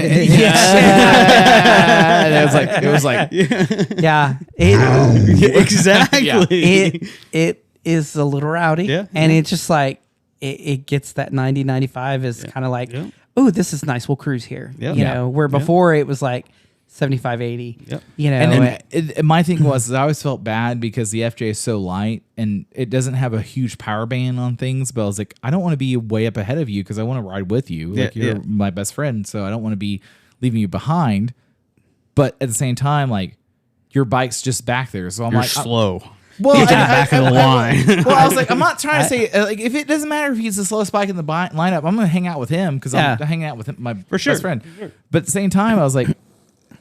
it was like Yeah, it, Exactly. it is a little rowdy. Yeah. and it's just like it gets that 90, 95 is kind of like, Yeah. oh, this is nice. We'll cruise here. Yeah. You Yeah. know, where before it was like 75, 80. Yep. You know, and then my thing was is I always felt bad because the FJ is so light and it doesn't have a huge power band on things. But I was like, I don't want to be way up ahead of you because I want to ride with you. Like Yeah, you're yeah. my best friend, so I don't want to be leaving you behind. But at the same time, like your bike's just back there, so I'm You're like, slow. well, Get to the back of the line. well, I was like, I'm not trying to say like if it doesn't matter if he's the slowest bike in the lineup, I'm gonna hang out with him because I'm Yeah. hanging out with him, my sure. best friend. But at the same time, I was like,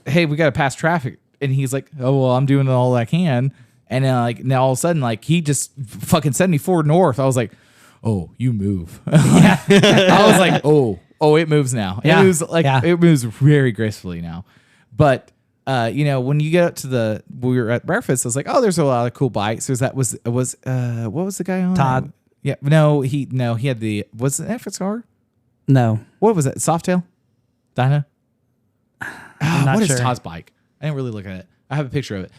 hey, we got to pass traffic, and he's like, oh well, I'm doing all I can, and then like now all of a sudden like he just fucking 74 north. I was like, oh, you move. I was like, oh, it moves now. Yeah. It moves like Yeah. it moves very gracefully now, but. You know, when you get up to we were at breakfast, I was like, oh, there's a lot of cool bikes. There's what was the guy on? Todd. Yeah, he had was it Effort's car? no, What was it? Softail? Dyna? not What is sure. Todd's bike? I didn't really look at it. I have a picture of it.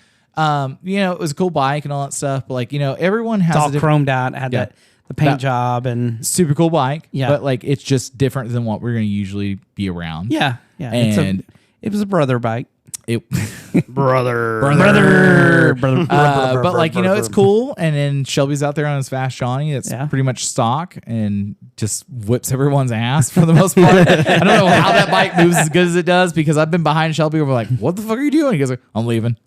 You know, it was a cool bike and all that stuff, but like, you know, everyone has it's all a different, chromed out. It had Yeah. the paint That- job and super cool bike. Yeah. But like, it's just different than what we're going to usually be around. yeah. And it was a brother bike. it, Brother. but like, you know, it's cool. And then Shelby's out there on his fast Johnny. That's Yeah. pretty much stock and just whips everyone's ass for the most part. I don't know how that bike moves as good as it does because I've been behind Shelby over like, what the fuck are you doing? He goes, like, I'm leaving.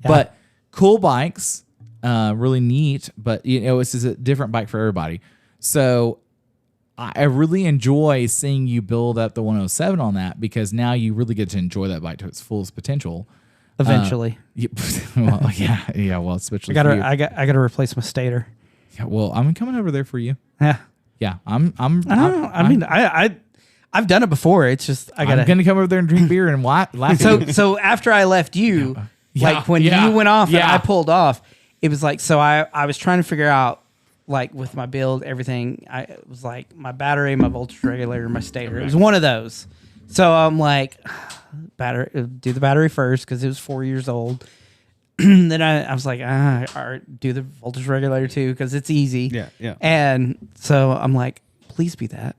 But cool bikes, really neat. But you know, it's just a different bike for everybody. So I really enjoy seeing you build up the 107 on that because now you really get to enjoy that bike to its fullest potential. Eventually, Well, yeah. Well, especially I for you. gotta replace my stator. Yeah, well, I'm coming over there for you. Yeah, Yeah, I'm. I don't know. I mean, I've done it before. It's just I I'm gotta. gonna come over there and drink beer and laugh. So after I left you, Yeah, like when yeah, you went off and yeah. I pulled off, it was like, so I was trying to figure out, like with my build, everything. It was like my battery, my voltage regulator, my stator. It was one of those. So I'm like, do the battery first because it was 4 years old. Then I was like, all right, do the voltage regulator too because it's easy. Yeah. And so I'm like, please be that.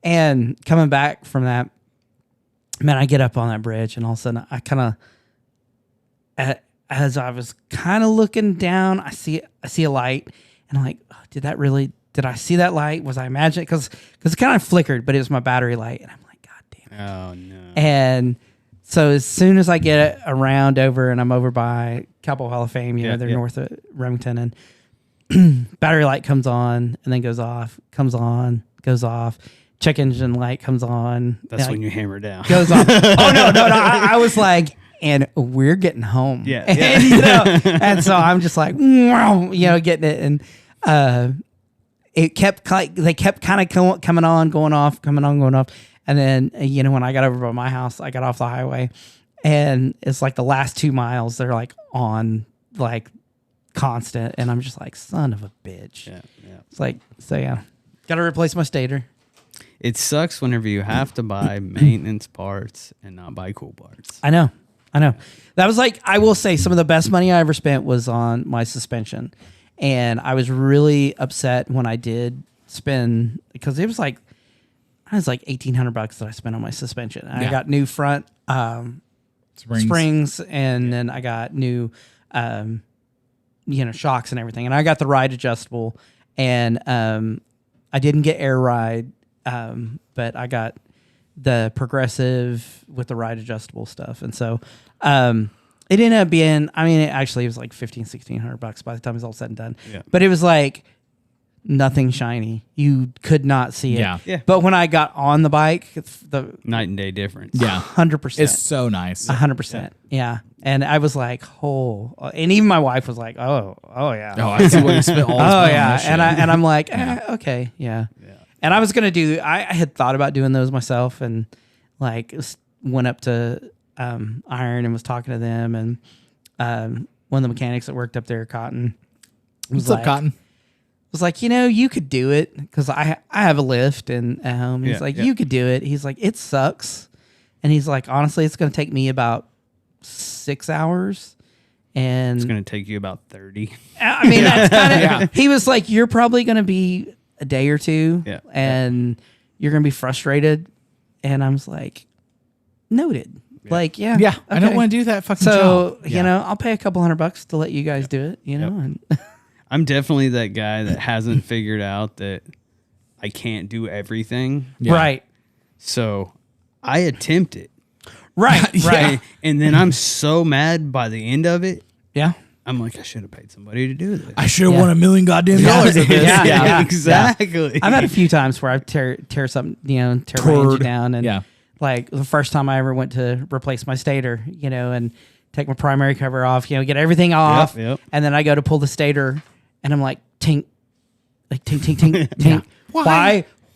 And coming back from that, man, I get up on that bridge and all of a sudden I kind of, as I was kind of looking down, I see a light and I'm like, oh, did I see that light? Was I imagining? Because it kind of flickered, but it was my battery light. And I'm like, God damn it. Oh, no. And so as soon as I get around over and I'm over by Cowboy Hall of Fame. You know, they're yeah. north of Remington, and battery light comes on and then goes off, comes on, goes off. Check engine light comes on. That's when you hammer down. Goes off. Oh no! I was like, and we're getting home. Yeah. And, you know, and so I'm just like, wow, you know, getting it, and it kept like they kept kind of coming on, going off, coming on, going off, and then you know when I got over by my house, I got off the highway, and it's like the last 2 miles they're like on like constant, and I'm just like, son of a bitch. Yeah. It's like, so yeah, got to replace my stator. It sucks whenever you have to buy maintenance parts and not buy cool parts. I know. That was like, I will say some of the best money I ever spent was on my suspension. And I was really upset when I did spend, because it was like $1,800 that I spent on my suspension. And I got new front springs, and then I got new, shocks and everything. And I got the ride adjustable, and I didn't get air ride, but I got the progressive with the ride adjustable stuff. And so it ended up being, I mean, it was like $1,600 by the time it was all said and done. Yeah. But it was like nothing shiny. You could not see it. Yeah. But when I got on the bike, it's the Night and day difference. Yeah. 100%. It's so nice. 100%. Yeah. And I was like, and even my wife was like, oh yeah. Oh, I see what you spent all this money on this shit. And I'm like, okay, yeah. And I was gonna I had thought about doing those myself, and like went up to Iron and was talking to them, and one of the mechanics that worked up there, Cotton, What's up, Cotton? was like, you could do it, because I have a lift and at home. He's like, you could do it. He's like, it sucks, and he's like, honestly, it's gonna take me about 6 hours. And It's going to take you about 30. I mean, that's kind of, he was like, you're probably going to be a day or two, and you're going to be frustrated. And I was like, noted. Like, Yeah, okay. I don't want to do that fucking So, job. I'll pay a couple $100 to let you guys do it, and I'm definitely that guy that hasn't figured out that I can't do everything. Yeah. Right. So I attempt it. Right. Right. And then I'm so mad by the end of it. Yeah. I'm like, I should have paid somebody to do this. I should have won $1 million goddamn dollars at this. Yeah. Exactly. I've had a few times where I've tear something, tear my engine down, and like the first time I ever went to replace my stator, and take my primary cover off, get everything off, Yep. and then I go to pull the stator, and I'm like, tink, tink.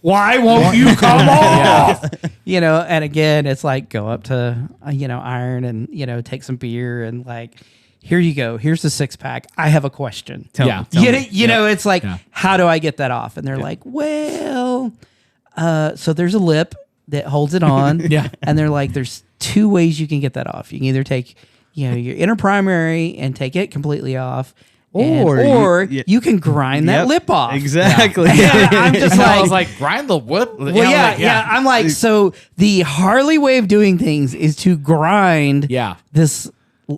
Why won't you come off? And again, it's like, go up to Iron and take some beer, and like, here you go. Here's the 6-pack. I have a question. Tell me. It's like, how do I get that off? And they're like, well, so there's a lip that holds it on. And they're like, there's 2 ways you can get that off. You can either take, your inner primary and take it completely off, or you can grind that lip off. Exactly. I'm just like, I was like, grind the whip. well, I'm like, so the Harley way of doing things is to grind this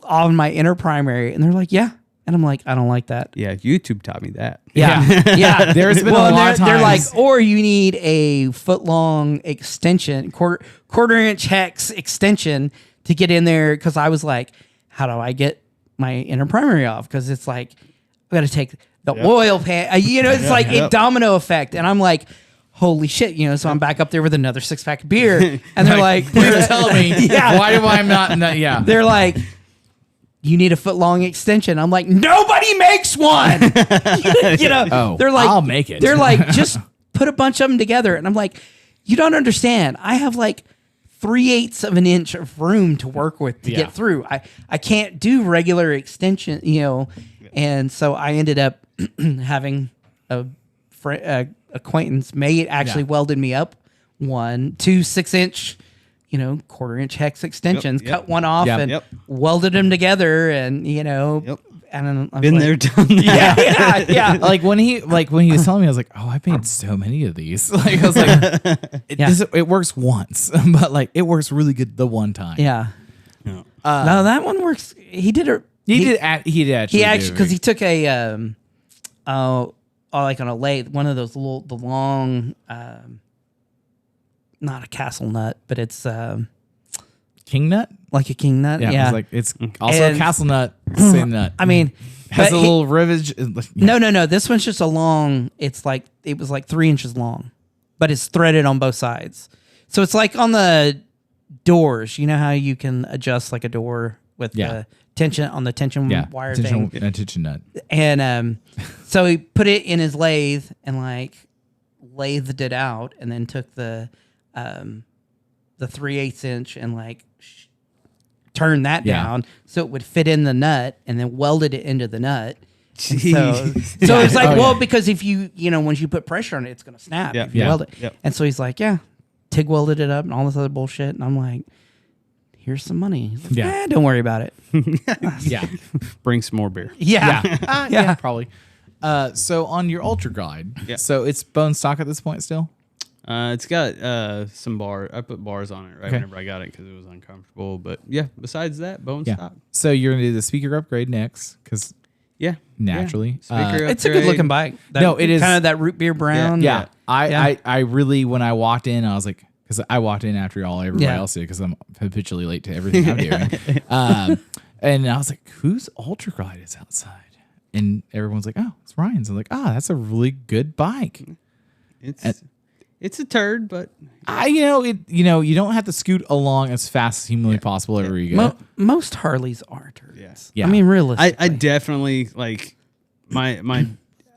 on my inner primary. And they're like, yeah. And I'm like, I don't like that. Yeah, YouTube taught me that. Yeah. There's been a lot of times. They're like, or you need a foot-long extension, quarter-inch hex extension to get in there. Because I was like, how do I get my inner primary off? Because it's like, I got to take the oil pan. It's like a domino effect. And I'm like, holy shit, so I'm back up there with another 6-pack of beer. And they're like, please tell me, why do I not? They're like, you need a foot-long extension. I'm like, nobody makes one. They're like, I'll make it. They're like, just put a bunch of them together. And I'm like, you don't understand. I have like 3/8 of an inch of room to work with to get through. I can't do regular extension, And so I ended up having a acquaintance mate actually welded me up 2 6-inch, quarter-inch hex extensions, cut one off and welded them together, and and I was Been like, there, done that. yeah. Like when he was telling me, I was like, oh, I made so many of these. Like I was like, it works once, but like it works really good the one time. Yeah. No, that one works. He did it. He actually because he took a like on a lathe, one of those the long not a castle nut, but it's king nut. like a king nut. Yeah, Yeah. it's like it's also And- a castle nut, same nut. I mean, has a but little rivage. no. This one's just a long. It was like 3 inches long, but it's threaded on both sides. So it's like on the doors. You know how you can adjust like a door with the tension on the tension wire thing. Tension nut. And so he put it in his lathe and like lathed it out, and then took the 3/8 inch and like turned that down so it would fit in the nut, and then welded it into the nut. So it's like, because if once you put pressure on it, it's gonna snap. Yeah. If you weld it. Yep. And so he's like, TIG welded it up and all this other bullshit, and I'm like, here's some money. He's like, don't worry about it. Yeah. Bring some more beer. Yeah, probably. So on your Ultra Glide, so it's bone stock at this point still? It's got some bar. I put bars on it whenever I got it because it was uncomfortable. But yeah, besides that, bone stock. So you're gonna do the speaker upgrade next, because naturally, Speaker It's a good looking bike. No, it is kind of that root beer brown. Yeah. I really, when I walked in, I was like, because I walked in after everybody else did, because I'm habitually late to everything I'm doing. And I was like, whose Ultra Glide is outside? And everyone's like, oh, it's Ryan's. I'm like, that's a really good bike. It's a turd, but you don't have to scoot along as fast as humanly possible everywhere you go. Most Harleys are turds. Yeah. I mean, realistically. I definitely like my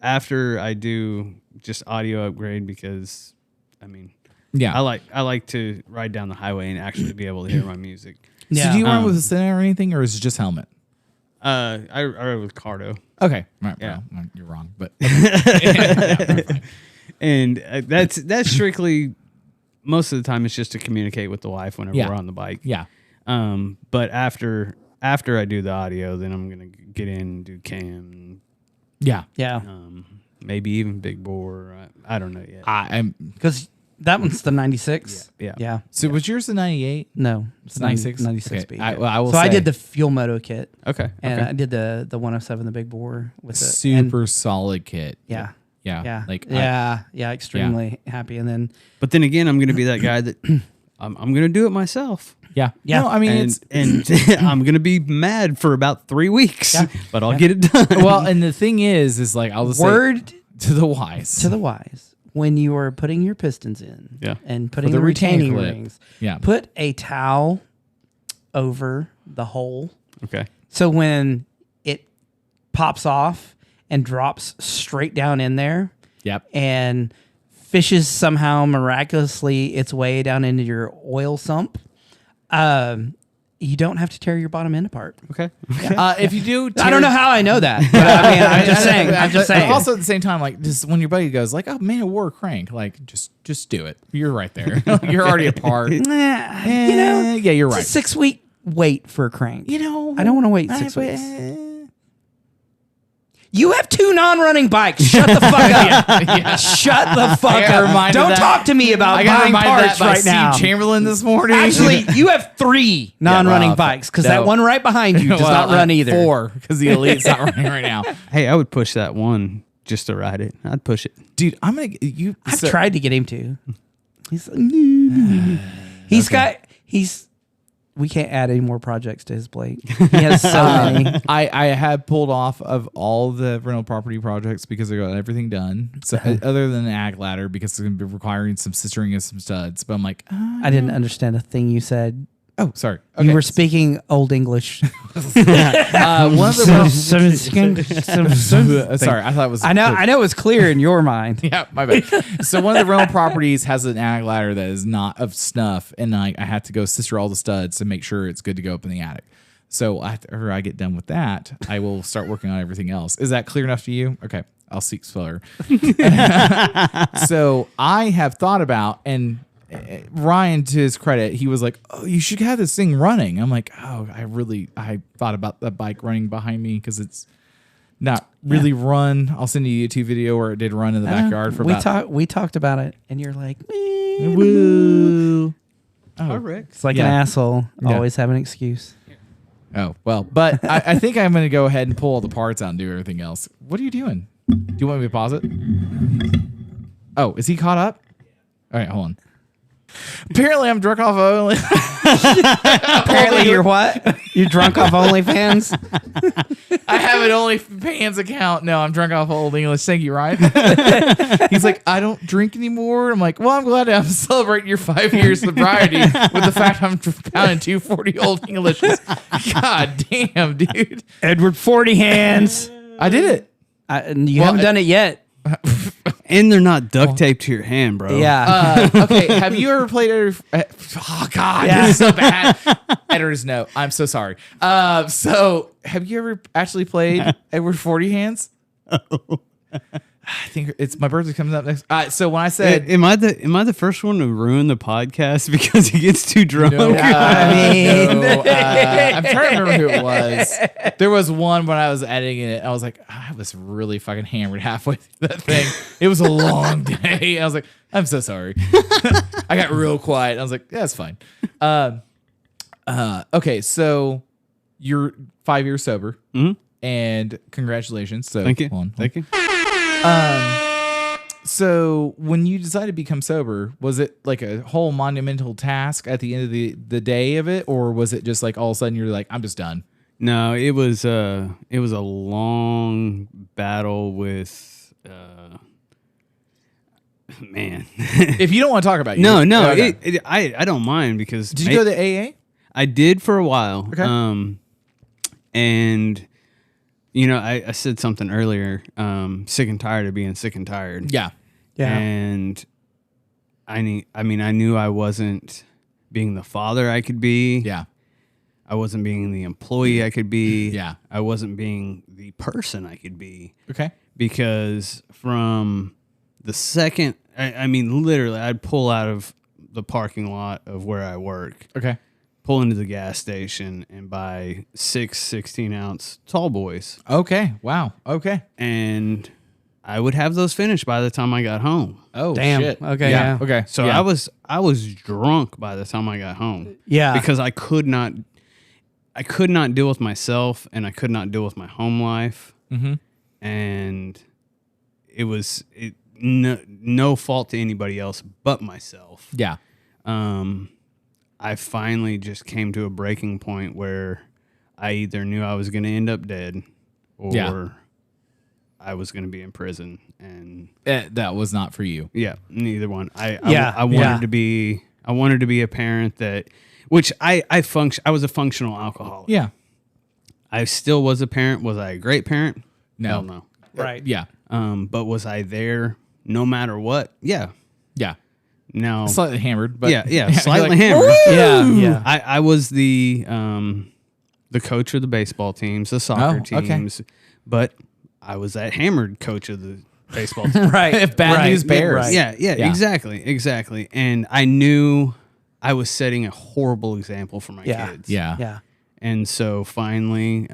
after I do just audio upgrade, because I mean, I like to ride down the highway and actually be able to hear my music. Yeah. So do you run with a center or anything, or is it just helmet? I ride with Cardo. Okay. Right. Yeah. Well, you're wrong, but and that's strictly, most of the time it's just to communicate with the wife whenever we're on the bike. Yeah. But after I do the audio, then I'm gonna get in and do cam. Yeah. Maybe even big bore. I don't know yet. Because that one's the 96. Yeah. So was yours the 98? No, it's 96? 96 Okay. speed. I will so I say- did the fuel moto kit. Okay. And I did the 107, the big bore with the super solid kit. Yeah. Yeah. Like extremely happy. And then But then again, I'm gonna be that guy that I'm gonna do it myself. Yeah. Yeah. No, I mean, and I'm gonna be mad for about 3 weeks, but I'll get it done. well, and the thing is like, I'll just word say, to the wise. When you are putting your pistons in and putting the the retaining clip. rings, Put a towel over the hole. Okay. So when it pops off and drops straight down in there, and fishes somehow miraculously its way down into your oil sump, you don't have to tear your bottom end apart. Okay. If you do, I don't know how I know that, but I mean, I'm just saying. Also, at the same time, like, just when your buddy goes like, "Oh man, it wore a crank," like, just do it. You're right there. You're already apart. You're right. It's a 6-week wait for a crank. I don't want to wait 6 weeks. You have 2 non-running bikes. Shut the fuck up. Shut the fuck up. Don't talk to me about buying parts right now. Steve Chamberlain this morning. Actually, you have 3 non-running bikes, because that one right behind you does not run either. 4, because the Elite's not running right now. Hey, I would push that one just to ride it. I'd push it, dude. I've tried to get him to. He's we can't add any more projects to his plate. He has so many. I have pulled off of all the rental property projects because I got everything done. So other than the ag ladder, because it's going to be requiring some sistering and some studs. But I'm like, I didn't understand a thing you said. Oh, sorry. Okay. You were speaking Old English. One of the sorry, I thought it was. I know it was clear in your mind. Yeah, my bad. So one of the rental properties has an ag ladder that is not of snuff, and I had to go sister all the studs to make sure it's good to go up in the attic. So after I get done with that, I will start working on everything else. Is that clear enough to you? Okay, I'll seek further. So I have thought about, and Ryan, to his credit, he was like, "Oh, you should have this thing running." I'm like, "Oh, I thought about the bike running behind me because it's not really run." I'll send you a YouTube video where it did run in the backyard for we talked about it, and you're like, "Woo!" Oh, Rick. It's like an asshole. Always have an excuse. Oh well, but I think I'm going to go ahead and pull all the parts out and do everything else. What are you doing? Do you want me to pause it? Oh, is he caught up? All right, hold on. Apparently, I'm drunk off only. Apparently, you're what? You're drunk off OnlyFans? I have an OnlyFans account. No, I'm drunk off Old English. Thank you, Ryan. He's like, I don't drink anymore. I'm like, well, I'm glad I'm celebrating your 5 years sobriety with the fact I'm pounding 240 Old Englishes. God damn, dude. Edward 40 hands. I did it. You haven't done it yet. And they're not duct taped to your hand, bro. Yeah. Okay, have you ever played oh God, this is so bad. Editors know. I'm so sorry. So have you ever actually played Edward 40 Hands? I think it's my birthday comes up next. So when I said, am I the first one to ruin the podcast because he gets too drunk? no, I'm trying to remember who it was. There was one when I was editing it. I was like, I was really fucking hammered halfway through that thing. It was a long day. I was like, I'm so sorry. I got real quiet. I was like, yeah, that's fine. Okay, so you're 5 years sober, and congratulations. So Thank you. hold on. Thank you. So when you decided to become sober, was it like a whole monumental task at the end of the day of it, or was it just like all of a sudden you're like, I'm just done? No, it was a long battle with man. If you don't want to talk about it, No, okay. I don't mind because Did you go to AA? I did for a while. Okay. And you know, I said something earlier, sick and tired of being sick and tired. Yeah. Yeah. And I knew I wasn't being the father I could be. Yeah. I wasn't being the employee I could be. Yeah. I wasn't being the person I could be. Okay. Because from the second, literally, I'd pull out of the parking lot of where I work, Okay. pull into the gas station, and buy 6 16-ounce tall boys. Okay. Wow. Okay. And I would have those finished by the time I got home. Oh, Damn. shit. Okay, yeah. Okay. So yeah. I was drunk by the time I got home. Yeah. Because I could not deal with myself, and I could not deal with my home life. Mm-hmm. And it was no fault to anybody else but myself. Yeah. I finally just came to a breaking point where I either knew I was going to end up dead or I was going to be in prison. And That was not for you. yeah, neither one. I wanted to be a parent that, which I was a functional alcoholic. Yeah. I still was a parent. Was I a great parent? No. Hell no. Right. Yeah. But was I there no matter what? Yeah. Yeah. Now, Slightly hammered, but yeah, slightly like, hammered. Yeah. Yeah. I was the coach of the baseball teams, the soccer okay. teams, but I was that hammered coach of the baseball team. Right. If bad news bears. Right. Yeah, Yeah. exactly. And I knew I was setting a horrible example for my Yeah. kids. Yeah. Yeah. And so finally,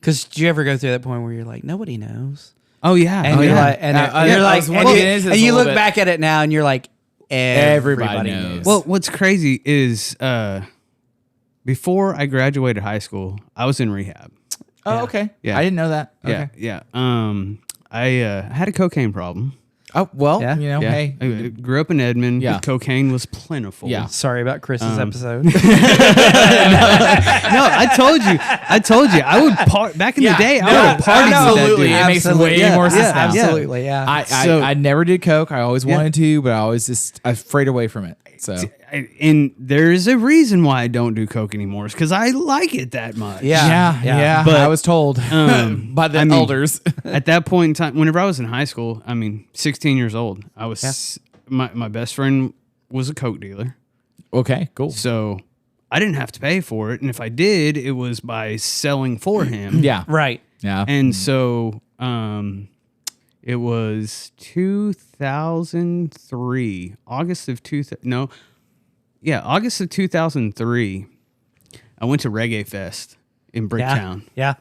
Because did you ever go through that point where you're like, nobody knows? oh yeah, And oh, you're yeah. like, and I you're was like, wanting to get into this and a you little look bit. back at it now and you're like, everybody knows. knows. Well, what's crazy is before I graduated high school, I was in rehab. Oh, Yeah. okay. Yeah. I didn't know that. Okay. Yeah. I had a cocaine problem. Oh, well, Yeah. you know, Yeah. hey. I grew up in Edmond. Yeah. Cocaine was plentiful. Yeah. Sorry about Chris's episode. No, I told you. I would back in the day. I would party absolutely. with that It dude. makes Absolutely. way Yeah. more sense Yeah. now. Absolutely, yeah. I never did coke. I always wanted to, but I always just I frayed away from it. So And there's a reason why I don't do coke anymore. It's because I like it that much. yeah. But, I was told by the elders. At that point in time, whenever I was in high school, 16 years old, I was my best friend was a coke dealer. Okay, cool. So I didn't have to pay for it. And if I did, it was by selling for him. Yeah. Right. Yeah. And so it was 2003, August of 2003. I went to Reggae Fest in Bricktown. Yeah.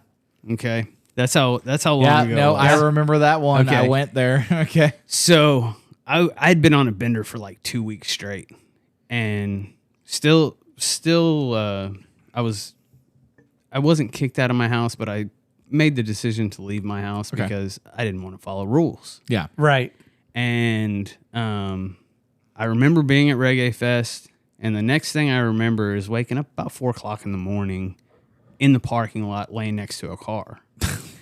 Okay. That's how long yeah, ago. no, it was. I remember that one. Okay. I went there. Okay. So I'd been on a bender for like 2 weeks straight, and still I wasn't kicked out of my house, but I made the decision to leave my house because I didn't want to follow rules. Yeah. Right. And I remember being at Reggae Fest, and the next thing I remember is waking up about 4 o'clock in the morning in the parking lot laying next to a car.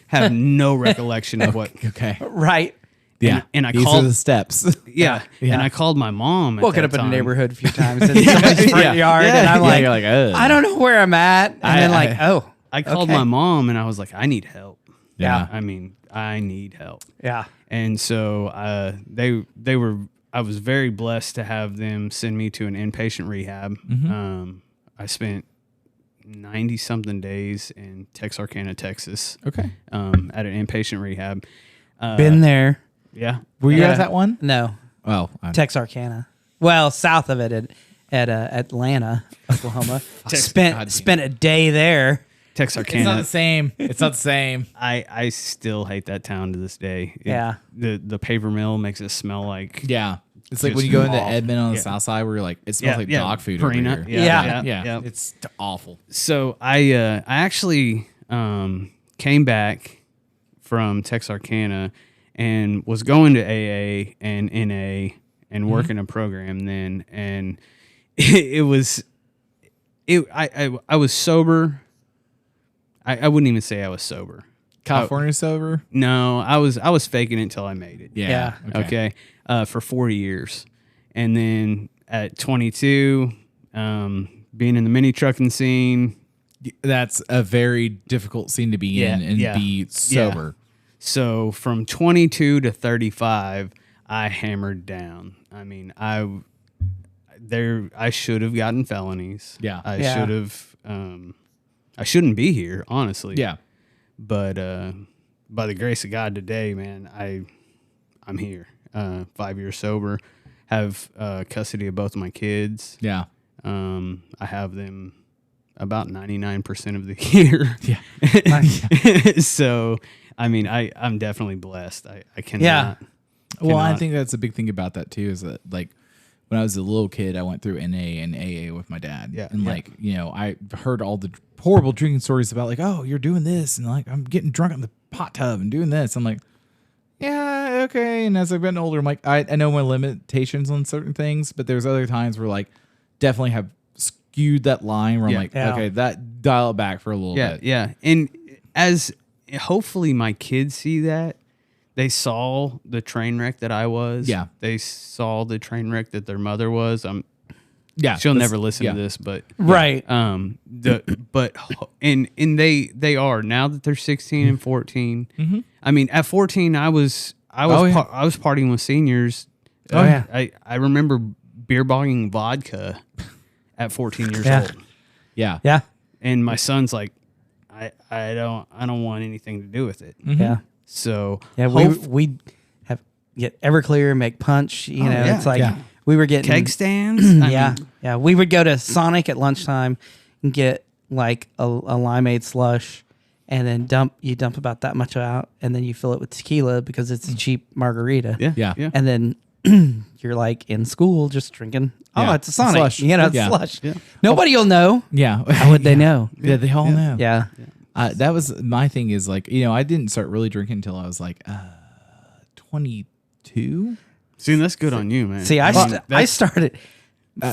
Have no recollection of what. Okay. Right. Yeah. And I These called are the steps. Yeah. Yeah. And I called my mom. Woken up that in a time. neighborhood a few times in somebody's front yard, and I'm like, you're like, ugh. I don't know where I'm at. And then like, oh, I called okay. my mom and I was like, I need help. Yeah. I mean, I need help. yeah. And so I was very blessed to have them send me to an inpatient rehab. I spent 90 something days in Texarkana, Texas. Okay. At an inpatient rehab. Been there. Yeah. Were you Yeah. at that one? No, Oh, Texarkana. Well, south of it at Atlanta, Oklahoma. spent a day there. Texarkana. it's not the same. It's not the same. I still hate that town to this day. Yeah. The paper mill makes it smell like Yeah. It's like Just when you go into awful. Edmond on the Yeah. south side where you're like, it smells like dog food over Purina. here. Yeah. It's awful. So I actually came back from Texarkana and was going to AA and NA and working a program then, and I was sober. I wouldn't even say I was sober. California sober? No, I was faking it until I made it. Yeah. Okay. For 4 years. And then at 22, being in the mini trucking scene. That's a very difficult scene to be in and be sober. So from 22 to 35, I hammered down. I mean, I should have gotten felonies. Yeah. I Yeah. should have, I shouldn't be here, honestly. Yeah. But by the grace of God today, man, I'm here. 5 years sober, have custody of both of my kids. Yeah. I have them about 99% of the year. Yeah. So, I mean, I'm definitely blessed. I cannot. Yeah. Well, I cannot- think that's a big thing about that too, is that like when I was a little kid, I went through NA and AA with my dad. Yeah, And yeah. like, you know, I heard all the horrible drinking stories about like, oh, you're doing this. And like, I'm getting drunk in the hot tub and doing this. I'm like, yeah, okay. And as I've gotten older, I'm like, I know my limitations on certain things, but there's other times where like definitely have skewed that line where I'm Yeah. like, Yeah. okay, that dial it back for a little bit. Yeah. And as hopefully my kids see that, they saw the train wreck that I was. Yeah. They saw the train wreck that their mother was. Yeah. She'll that's- never listen yeah. to this, but Right. but they are now that they're 16 and 14. Mm-hmm. I mean, at 14, I was Oh, yeah. I was partying with seniors. Oh, yeah. I remember beer bogging vodka at 14 years Yeah. old, Yeah. Yeah. and my son's like, I don't want anything to do with it. Mm-hmm. Yeah. So Yeah. We have get Everclear, make punch. You know, yeah, it's like yeah. we were getting keg stands. I yeah, mean, yeah. We would go to Sonic at lunchtime and get like a limeade slush, and then dump about that much out, and then you fill it with tequila because it's a cheap margarita. Yeah. And then you're like in school just drinking. Oh, Yeah. it's a Sonic. Slush. You know, it's Yeah. slush. Yeah. Nobody will know. Yeah. How would they know? Yeah, they all know. Yeah. That was my thing is like, you know, I didn't start really drinking until I was like 22. see, that's good on you, man. See, I started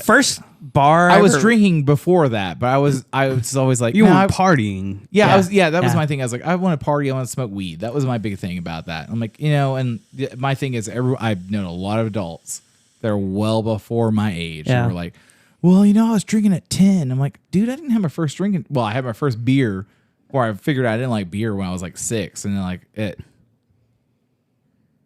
first bar. I was ever- drinking before that, but I was always like, you "Nah, weren't partying. Yeah, Yeah. that was Yeah. my thing. I was like, I want to party, I want to smoke weed. That was my big thing about that. I'm like, you know, and my thing is, I've known a lot of adults that are well before my age. Yeah. And were like, well, you know, I was drinking at 10. I'm like, dude, I didn't have my first drink. Well, I had my first beer, or I figured I didn't like beer when I was like 6. And then like at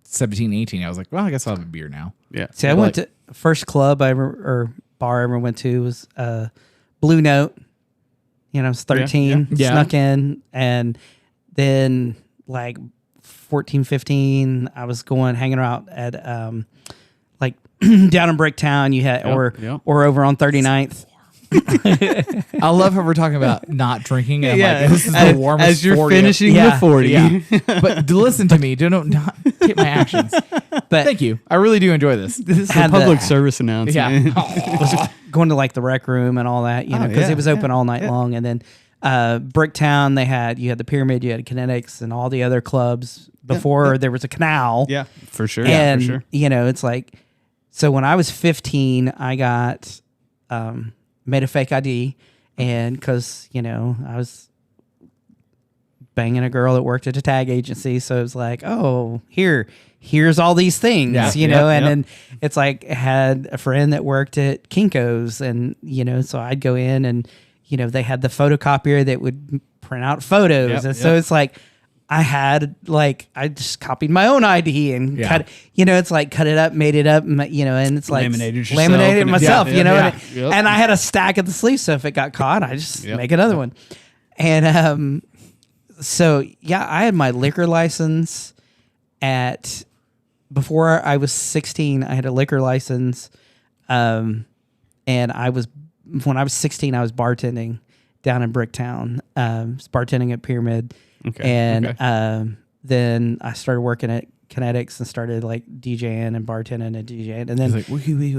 17, 18, I was like, well, I guess I'll have a beer now. Yeah. See, I But, went like- to first club I ever or bar I ever went to was Blue Note. You know, I was 13, yeah. snuck in, and then like 14, 15, I was hanging out at like down in Bricktown. You had Yep. or over on 39th. I love how we're talking about not drinking. And I'm Yeah, like, this is as- the warmest as you're 40 finishing Yeah. the 40. Yeah. But listen to me. Don't not get my actions. But Thank you. I really do enjoy this. This is a Had public the- service announcement. Yeah. going to like the rec room and all that, you know, because yeah, it was open all night long. And then Bricktown, you had the Pyramid, you had Kinetics, and all the other clubs before there was a canal. Yeah, for sure. And for sure. you know, it's like, So when I was 15, I got made a fake ID, and because I was banging a girl that worked at a tag agency, so it was like, oh, here's all these things, and then it's like I had a friend that worked at Kinko's, and so I'd go in, and they had the photocopier that would print out photos, and so it's like I just copied my own ID and cut, it's like cut it up, made it up, and it's like laminated it myself, and I had a stack of the sleeve, so if it got caught, I just make another one. And so I had my liquor license before I was 16. I had a liquor license, and when I was 16, I was bartending down in Bricktown, bartending at Pyramid. And then I started working at Kinetics and started like DJing and bartending and DJing. And then like,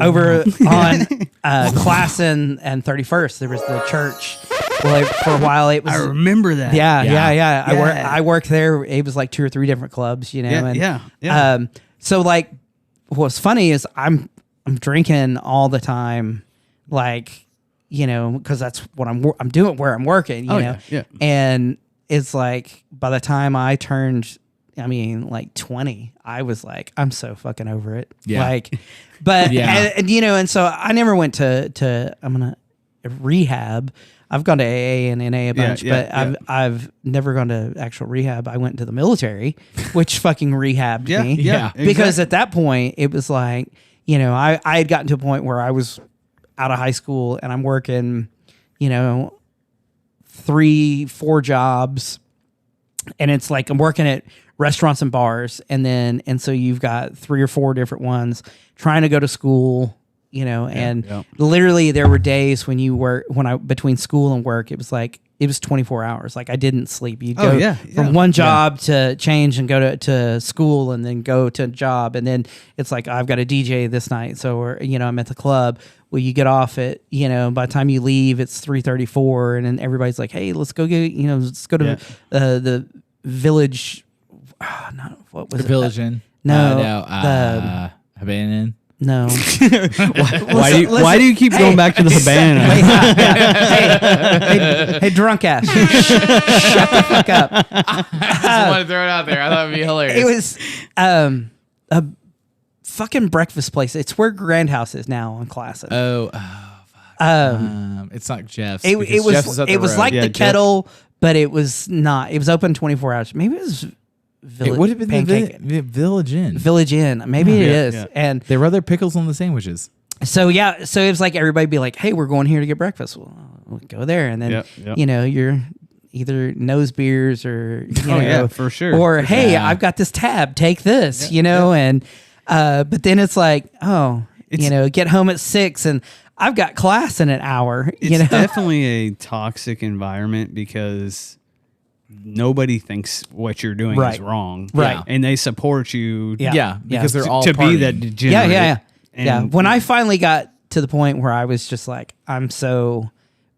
over on Classen and 31st, there was the church. Well, for a while it was. I remember that. Yeah. I worked there. It was like 2 or 3 different clubs, So like, what's funny is I'm drinking all the time, like, because that's what I'm doing where I'm working, you know. And it's like by the time I turned, like 20, I was like, I'm so fucking over it. And so I never went to rehab. I've gone to AA and NA a bunch, but I've never gone to actual rehab. I went to the military, which fucking rehabbed me. Because at that point it was like, I had gotten to a point where I was out of high school and I'm working, 3-4 jobs, and it's like I'm working at restaurants and bars, and so you've got 3 or 4 different ones trying to go to school, literally there were days when between school and work, it was 24 hours. Like I didn't sleep. You'd go from one job to change and go to school and then go to a job. And then it's like, I've got a DJ this night. So, I'm at the club. Well, you get off at, by the time you leave, it's 3:34, and then everybody's like, hey, let's go get, let's go to the Village. What was the it? Village Inn? No. Havana. No. Why do you keep going back to the Havana? Hey, drunk ass. Shut the fuck up. I just want to throw it out there. I thought it'd be hilarious. It was a fucking breakfast place. It's where Grand House is now on Classic. Oh, fuck. It's not Jeff's. It was like the Kettle, but it was not. It was open 24 hours. Maybe it was it would have been the Village Inn. Village Inn. Maybe it is. Yeah. And they were their pickles on the sandwiches. So so it was like everybody be like, hey, we're going here to get breakfast. Well, we'll go there. And then, you're either nose beers or, for sure. Or, hey, I've got this tab, take this, and, but then it's like, get home at 6 and I've got class in an hour. It's definitely a toxic environment because nobody thinks what you're doing is wrong. Right. And they support you. Because they're all to be that degenerate. Yeah. When I finally got to the point where I was just like, I'm so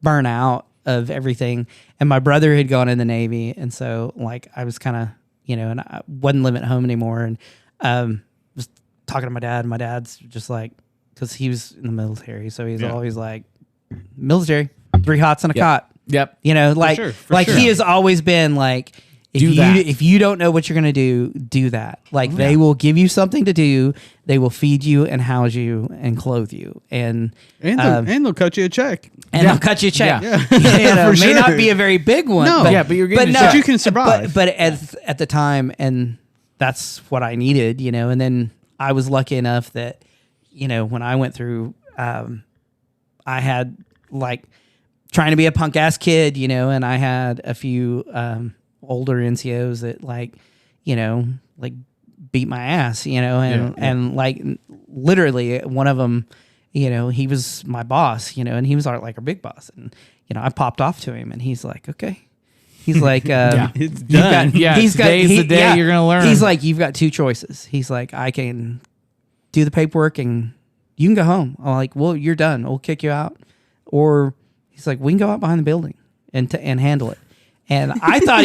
burnt out of everything. And my brother had gone in the Navy. And so like I was kind of, and I wasn't living at home anymore. And was talking to my dad. And my dad's just like, because he was in the military. So he's always like, military, 3 hots and a cot. Yep. For sure. He has always been like, if you don't know what you're going to do that. Like they will give you something to do. They will feed you and house you and clothe you. And they'll cut you a check. They'll cut you a check. Yeah. May not be a very big one. No. But you're getting but you can survive. But at the time, and that's what I needed, and then I was lucky enough that, when I went through, I had like trying to be a punk ass kid, and I had a few older NCOs that like beat my ass, and like literally one of them, he was my boss, and he was like our big boss, and I popped off to him, and he's like, okay. He's like, it's done. Today's the day you're gonna learn. He's like, you've got 2 choices. He's like, I can do the paperwork and you can go home. I'm like, well, you're done. We'll kick you out. Or he's like, we can go out behind the building and handle it. And I thought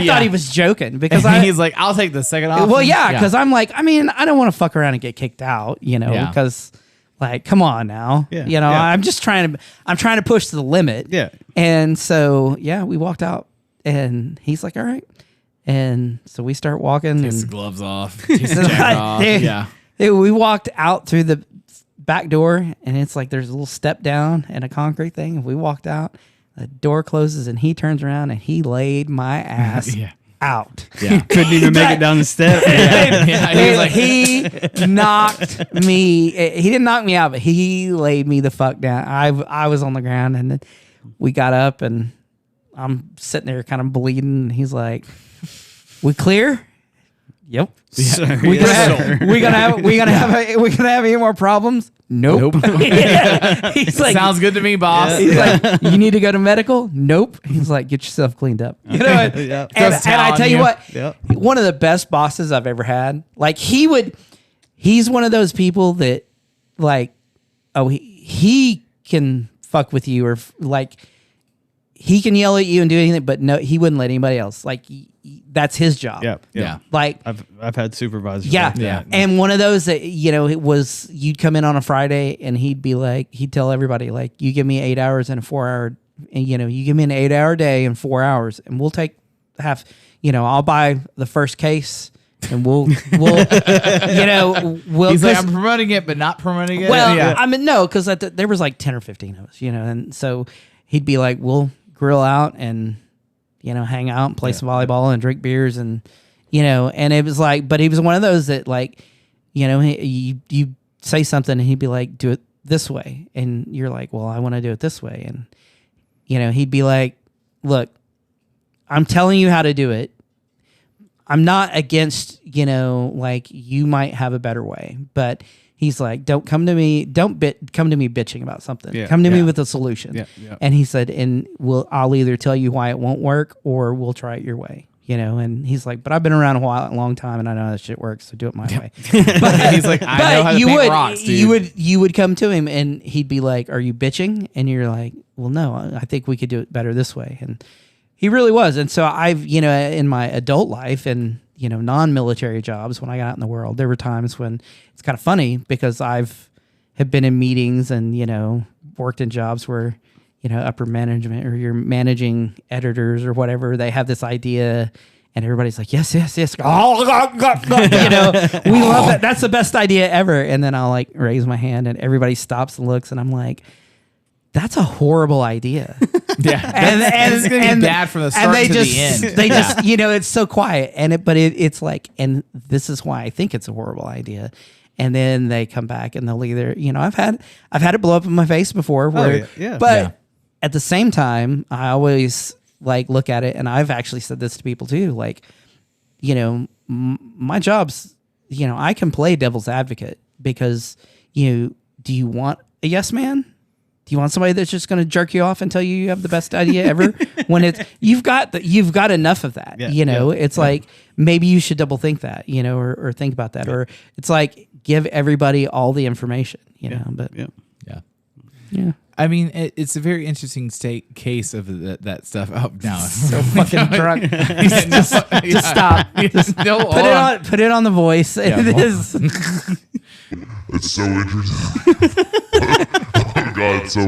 thought he was joking because he's like, I'll take the second off. Well, yeah, because I'm like, I mean, I don't want to fuck around and get kicked out, because like, come on now, I'm just trying to push to the limit. Yeah. And so, we walked out and he's like, all right. And so we start walking. Takes and the gloves off. Takes the jacket off. Yeah. We walked out through the back door and it's like there's a little step down and a concrete thing. And we walked out, the door closes and he turns around and he laid my ass out. Yeah. Couldn't even make it down the step. He knocked me. He didn't knock me out, but he laid me the fuck down. I was on the ground and then we got up and I'm sitting there kind of bleeding. And he's like, "We clear?" Yep. Yeah. We gonna have any more problems? Nope. He's like, sounds good to me, boss. He's like, you need to go to medical? Nope. He's like, get yourself cleaned up. And I tell you what, one of the best bosses I've ever had. Like he's one of those people that like, he can fuck with you or like he can yell at you and do anything, but no, he wouldn't let anybody else. Like that's his job. Yeah. Like I've had supervisors. Yeah. Like that. And one of those that, it was, you'd come in on a Friday and he'd be like, he'd tell everybody like, you give me 8 hours and a 4 hour, and you give me an 8 hour day and 4 hours and we'll take half, I'll buy the first case and we'll He's like, I'm promoting it, but not promoting it. Well, I mean, no, cause there was like 10 or 15 of us, and so he'd be like, we'll grill out and, hang out and play some volleyball and drink beers and, and it was like, but he was one of those that like, you say something and he'd be like, do it this way. And you're like, well, I want to do it this way. And, he'd be like, look, I'm telling you how to do it. I'm not against, like you might have a better way, but he's like, don't come to me bitching about something. Yeah, come to me with a solution. Yeah. And he said, and I'll either tell you why it won't work or we'll try it your way. And he's like, but I've been around a long time and I know how this shit works, so do it my way. But he's like, I know how to paint rocks, dude. You would come to him and he'd be like, are you bitching? And you're like, well, no, I think we could do it better this way. And he really was. And so I've, in my adult life and, non-military jobs, when I got out in the world, there were times when it's kind of funny because have been in meetings and, worked in jobs where, upper management or you're managing editors or whatever, they have this idea and everybody's like, yes. We love that. That's the best idea ever. And then I'll like raise my hand and everybody stops and looks and I'm like, that's a horrible idea. Yeah. And it's going to be bad from the start to the end. They just, it's so quiet. But it's like, and this is why I think it's a horrible idea. And then they come back and they'll either, I've had it blow up in my face before. But at the same time, I always like look at it, and I've actually said this to people too. Like, my job's, I can play devil's advocate because, do you want a yes man? Do you want somebody that's just going to jerk you off and tell you have the best idea ever? When you've got enough of that, it's like maybe you should double think that, or think about that, or it's like give everybody all the information, But yeah. I mean, it's a very interesting case of that stuff. Oh no, so fucking drunk. Just stop. Just put it on the voice. Yeah, it is. It's so interesting. Oh God, it's so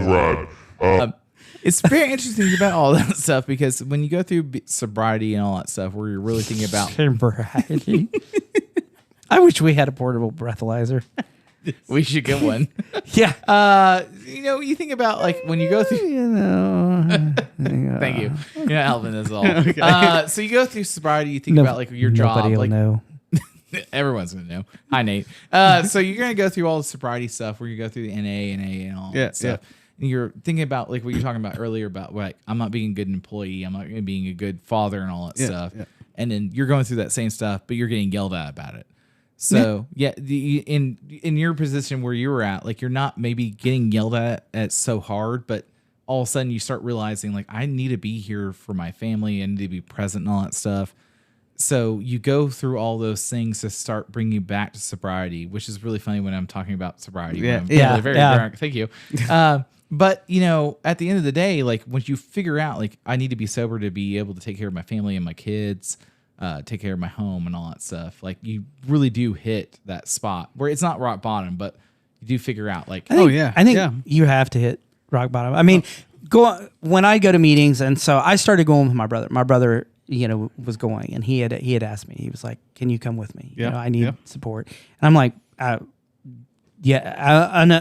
rad. It's very interesting about all that stuff because when you go through sobriety and all that stuff, where you're really thinking about sobriety. I wish we had a portable breathalyzer. We should get one. Yeah. You think about like when you go through. Thank you. You're not helping us all. Okay. So you go through sobriety. You think about like your job. Nobody will like know. Everyone's gonna know. Hi, Nate. So you're gonna go through all the sobriety stuff where you go through the NA and all that stuff. And you're thinking about like what you're talking about earlier about like I'm not being a good employee. I'm not being a good father and all that stuff. Yeah. And then you're going through that same stuff, but you're getting yelled at about it. So in your position where you were at, like you're not maybe getting yelled at so hard, but all of a sudden you start realizing like I need to be here for my family and to be present and all that stuff. so you go through all those things to start bringing you back to sobriety, which is really funny when I'm talking about sobriety. Yeah. Very drunk. Thank you. But at the end of the day, like when you figure out like I need to be sober to be able to take care of my family and my kids, take care of my home and all that stuff, like you really do hit that spot where it's not rock bottom, but you do figure out like, I think you have to hit rock bottom. I mean, when I go to meetings, and so I started going with my brother. My brother, was going, and he had asked me. He was like, "Can you come with me? I need support." And I'm like,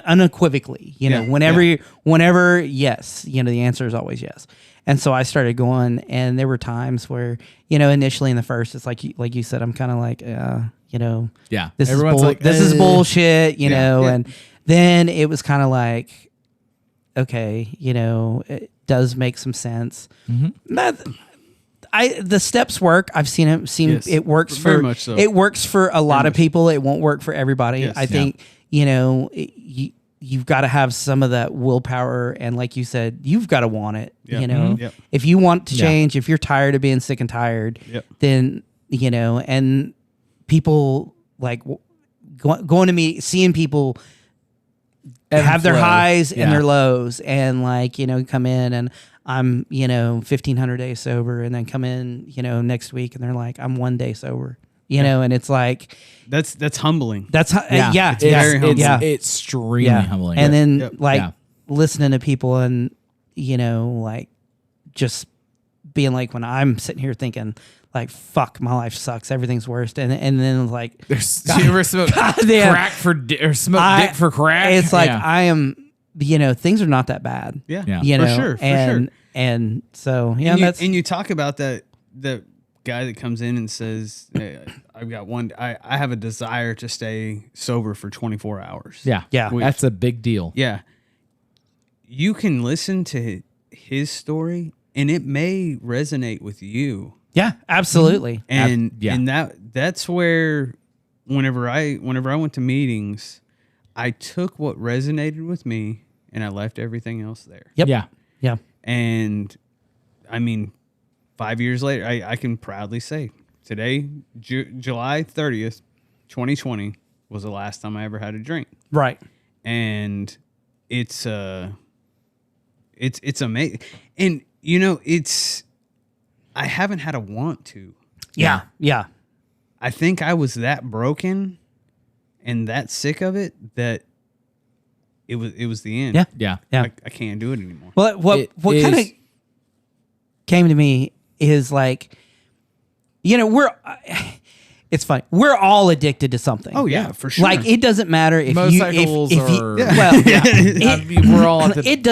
unequivocally. Whenever yes, the answer is always yes. And so I started going, and there were times where initially in the first, it's like you said, I'm kind of like, this Everyone's like, this is bullshit, and then it was kind of like, okay, it does make some sense. Mm-hmm. The steps work. I've seen it. Yes. It works Very for much so. It works for a lot of people. It won't work for everybody. Yes. I think you've got to have some of that willpower, and like you said, you've got to want it. If you want to change, if you're tired of being sick and tired, then and people like going to me, seeing people have their highs and their lows, and like come in and I'm 1,500 days sober, and then come in next week and they're like I'm 1 day sober, and it's like that's humbling. That's it's very humbling. It's extremely humbling. And then listening to people and like just being like when I'm sitting here thinking like fuck, my life sucks, everything's worst, and then like you ever smoke crack or smoke dick for crack? It's like I am. Things are not that bad. Yeah. For sure. And so and you talk about that guy that comes in and says, hey, I've got I have a desire to stay sober for 24 hours. Yeah. That's a big deal. Yeah. You can listen to his story and it may resonate with you. Yeah, absolutely. And that's where whenever I went to meetings, I took what resonated with me and I left everything else there. Yep. Yeah. And I mean, 5 years later, I can proudly say today, July 30th, 2020 was the last time I ever had a drink. Right. And it's amazing. And I haven't had a want to. Yeah. I think I was that broken and that sick of it that it was the end. Yeah. I can't do it anymore. Well, what kind of came to me is like, it's funny. We're all addicted to something. Oh yeah, for sure. Like it doesn't matter if motorcycles we're all at the it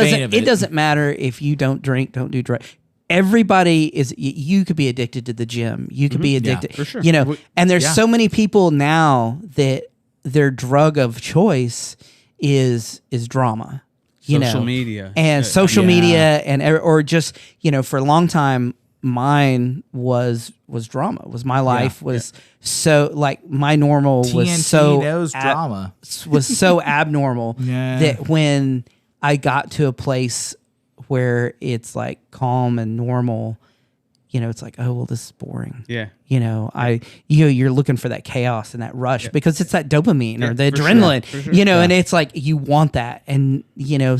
doesn't matter if you don't drink, don't do drugs. Everybody is. You could be addicted to the gym. You could be addicted. for sure. And there's so many people now that their drug of choice is drama. Social media and social media and or just for a long time mine was drama. Was my life was so like my normal was TNT so knows drama was so abnormal that when I got to a place where it's like calm and normal, it's like, oh well, this is boring. Yeah. You're looking for that chaos and that rush because it's that dopamine or the adrenaline, for sure. And it's like you want that, and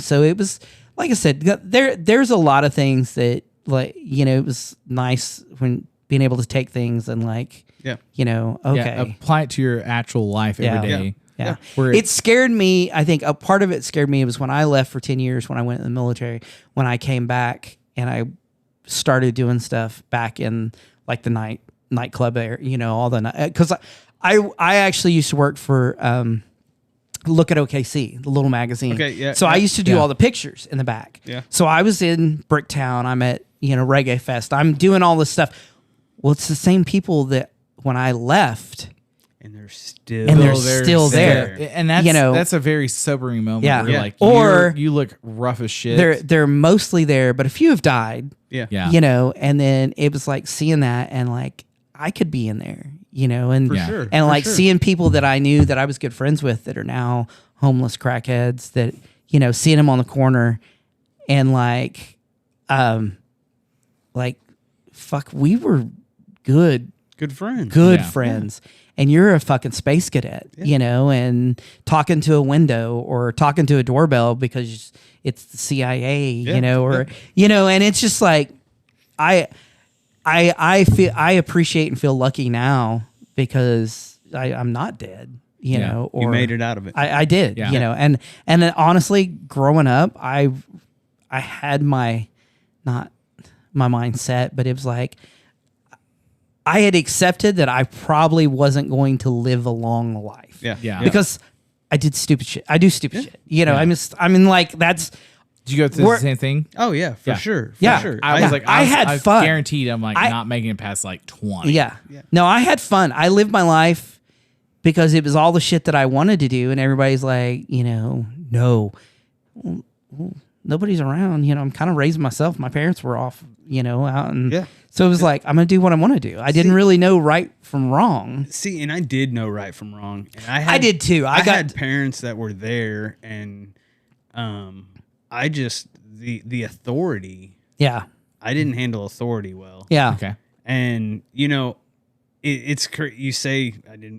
so it was like I said, there's a lot of things that like it was nice when being able to take things and like apply it to your actual life every day. Yeah. It scared me. I think a part of it scared me was when I left for 10 years, when I went in the military, when I came back and I started doing stuff back in like the nightclub there, all the night. Because I actually used to work for Look at OKC, the little magazine. Okay, yeah. So I used to do all the pictures in the back. Yeah. So I was in Bricktown. I'm at, Reggae Fest. I'm doing all this stuff. Well, it's the same people that when I left, and they're still there. And that's a very sobering moment. Yeah. Where like Or you look rough as shit. They're mostly there, but a few have died. Yeah. And then it was like seeing that and like I could be in there, and sure. And like seeing people that I knew that I was good friends with that are now homeless crackheads that, seeing them on the corner and like fuck, we were good Good friends. Good Yeah. friends. And you're a fucking space cadet, you know, and talking to a window or talking to a doorbell because it's the CIA, you know, or you know, and it's just like I appreciate and feel lucky now because I'm not dead, you know, or You made it out of it. I did, Yeah. you know, and then honestly, growing up, I had not my mindset, but it was like I had accepted that I probably wasn't going to live a long life. Yeah. Because I did stupid shit. I do stupid shit. You know, I mean, like that's. Did you go through the same thing? Oh yeah, for Yeah. sure. For Yeah. sure. I was like, I had fun. Guaranteed, I'm like not making it past like 20. Yeah. No, I had fun. I lived my life because it was all the shit that I wanted to do, and everybody's like, you know, no, well, nobody's around. You know, I'm kind of raising myself. My parents were off, you know, out, and so it was like, I'm gonna do what I want to do. I didn't really know right from wrong. See, and I did know right from wrong, and I did too. I had parents that were there, and I just the authority. Yeah. I didn't handle authority well. Yeah. Okay. And you know, it's you say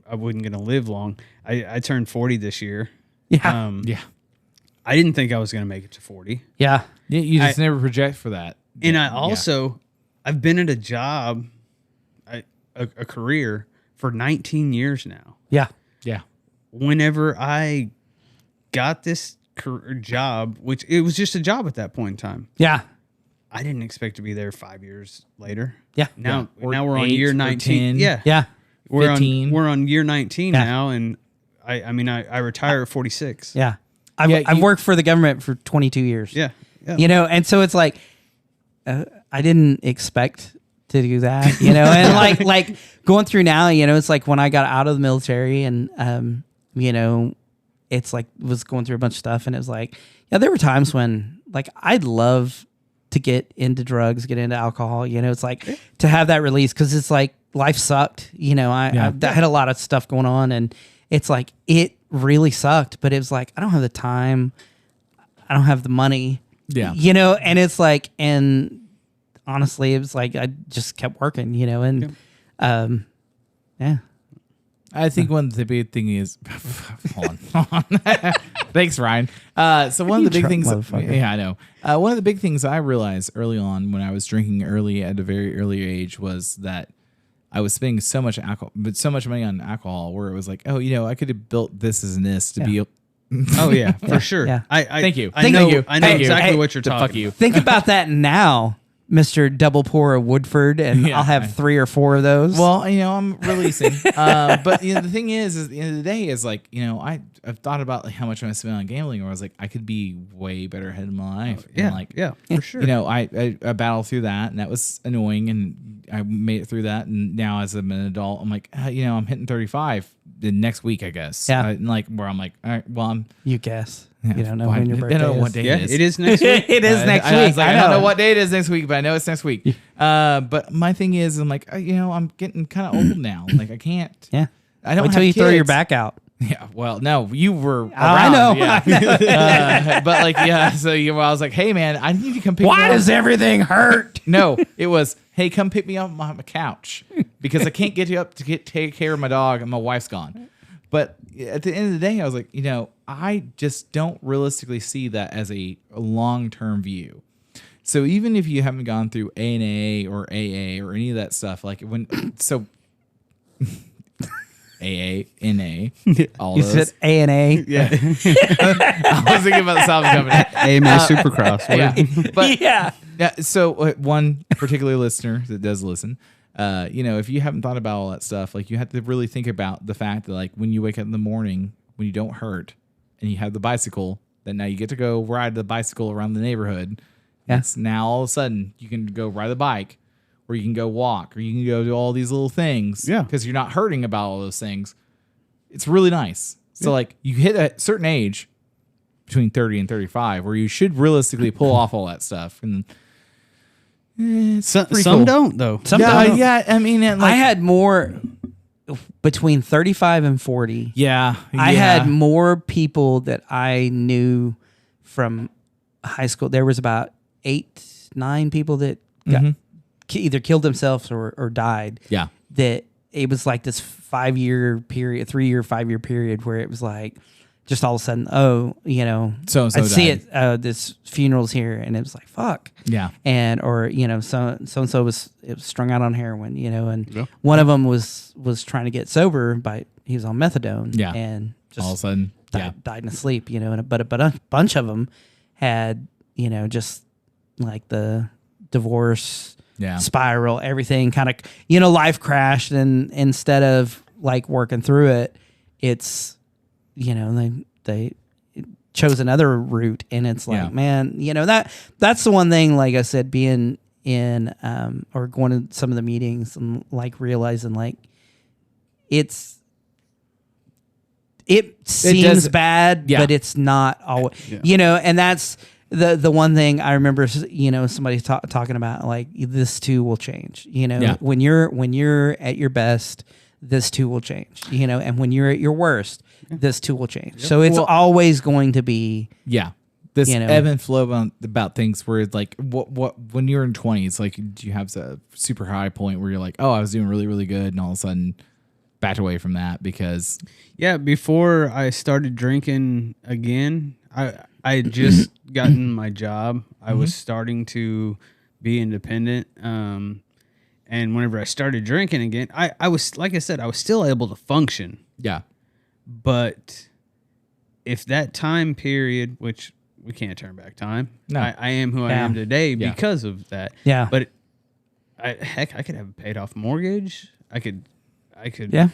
I wasn't gonna live long. I turned 40 this year. Yeah. Yeah. I didn't think I was gonna make it to 40. Yeah. You just never project for that. And I also I've been at a job, a career for 19 years now. Yeah. Yeah. Whenever I got this job, which it was just a job at that point in time, Yeah. I didn't expect to be there 5 years later. Yeah. Now Or we're on 8 year or 19. 10. Yeah. Yeah. We're 15. on year 19 Yeah. now, and I mean I retire at 46. Yeah. I've worked for the government for 22 years. Yeah. Yeah. You know, and so it's like, I didn't expect to do that, you know, and like going through now, you know, it's like when I got out of the military and, you know, it's like was going through a bunch of stuff, and it was like, yeah, there were times when like I'd love to get into drugs, get into alcohol, you know, it's like to have that release, because it's like life sucked, you know, I had a lot of stuff going on, and it's like it really sucked, but it was like I don't have the time, I don't have the money, you know, and it's like, and honestly, it was like I just kept working, you know, and yeah. I think one of the big thing is, hold on. Thanks, Ryan. So one of the big things, I know. One of the big things I realized early on when I was drinking early at a very early age was that I was spending so much money on alcohol, where it was like, oh, you know, I could have built this as this to be. Oh yeah, for sure. Yeah. Thank you. I know Thank you. exactly Hey, what you're talking. Fuck you. Think about that now, Mr. Double Pour of Woodford, and Yeah, I'll have 3 or 4 of those. Well, you know, I'm releasing. But you know, the thing is at the end of the day is like, you know, I've thought about like how much I spend on gambling, or I was like, I could be way better ahead of my life. Yeah, And like, for sure. you know, I battled through that, and that was annoying, and I made it through that. And now as I'm an adult, I'm like, you know, I'm hitting 35 next week, I guess. Yeah. And like where I'm like, all right, well, I'm. you guess. Yeah, You don't know fine. when your I birthday don't know what is. day Yeah, it is. next week. It is next I was week. like, I don't know what day it is next week, but I know it's next week. But my thing is, I'm like, you know, I'm getting kind of old now. Like I can't. Yeah. I don't Wait till have you throw your kids. back out. Yeah, well, no, you were around. I know. Yeah. But like, yeah, so I was like, hey, man, I need to come pick Why you up. does everything hurt? No, it was, hey, come pick me up on my couch because I can't get you up to take care of my dog and my wife's gone. But at the end of the day, I was like, you know, I just don't realistically see that as a long-term view. So even if you haven't gone through ANA or AA or any of that stuff, like AA, NA, all You those. said A&A. Yeah. I was thinking about the Salvation Company. AMA Supercross. Yeah. But Yeah. yeah, so one particular listener that does listen, you know, if you haven't thought about all that stuff, like you have to really think about the fact that like when you wake up in the morning, when you don't hurt and you have the bicycle, that now you get to go ride the bicycle around the neighborhood. Yeah. It's now all of a sudden you can go ride the bike, or you can go walk, or you can go do all these little things. Yeah. Because you're not hurting about all those things. It's really nice. So like you hit a certain age between 30 and 35 where you should realistically pull off all that stuff. And Some cool. don't though. Some yeah, don't. yeah. I mean, and I like, had more between 35 and 40. yeah, I had more people that I knew from high school. There was about 8, 9 people that got either killed themselves or died. yeah, That it was like this 5-year period, 3-year, 5-year period where it was like, just all of a sudden, So-and-so I'd see died. it, this funeral's here, and it was like, fuck. Yeah. And, or, so-and-so was strung out on heroin, and one of them was trying to get sober, he was on methadone. Yeah. And just All of a sudden, died in his sleep, but a bunch of them had, just like the divorce spiral, everything kind of, life crashed, and instead of like working through it, it's, they chose another route, and it's like, man, that's the one thing, like I said, being in, or going to some of the meetings and like realizing like it seems bad, but it's not always, and that's the one thing I remember, somebody talking about, like, this too will change, when you're at your best, this too will change, and when you're at your worst, this too will change. So it's always going to be, this ebb and flow about things where it's like, what when you're in 20s, like, do you have a super high point where you're like, oh, I was doing really, really good, and all of a sudden backed away from that because before I started drinking again, I had just gotten my job. I was starting to be independent. And whenever I started drinking again, I was, like I said, I was still able to function. Yeah. But if that time period, which we can't turn back time, No. I am who I am today because of that. Yeah. But I could have a paid off mortgage. I could. Yeah.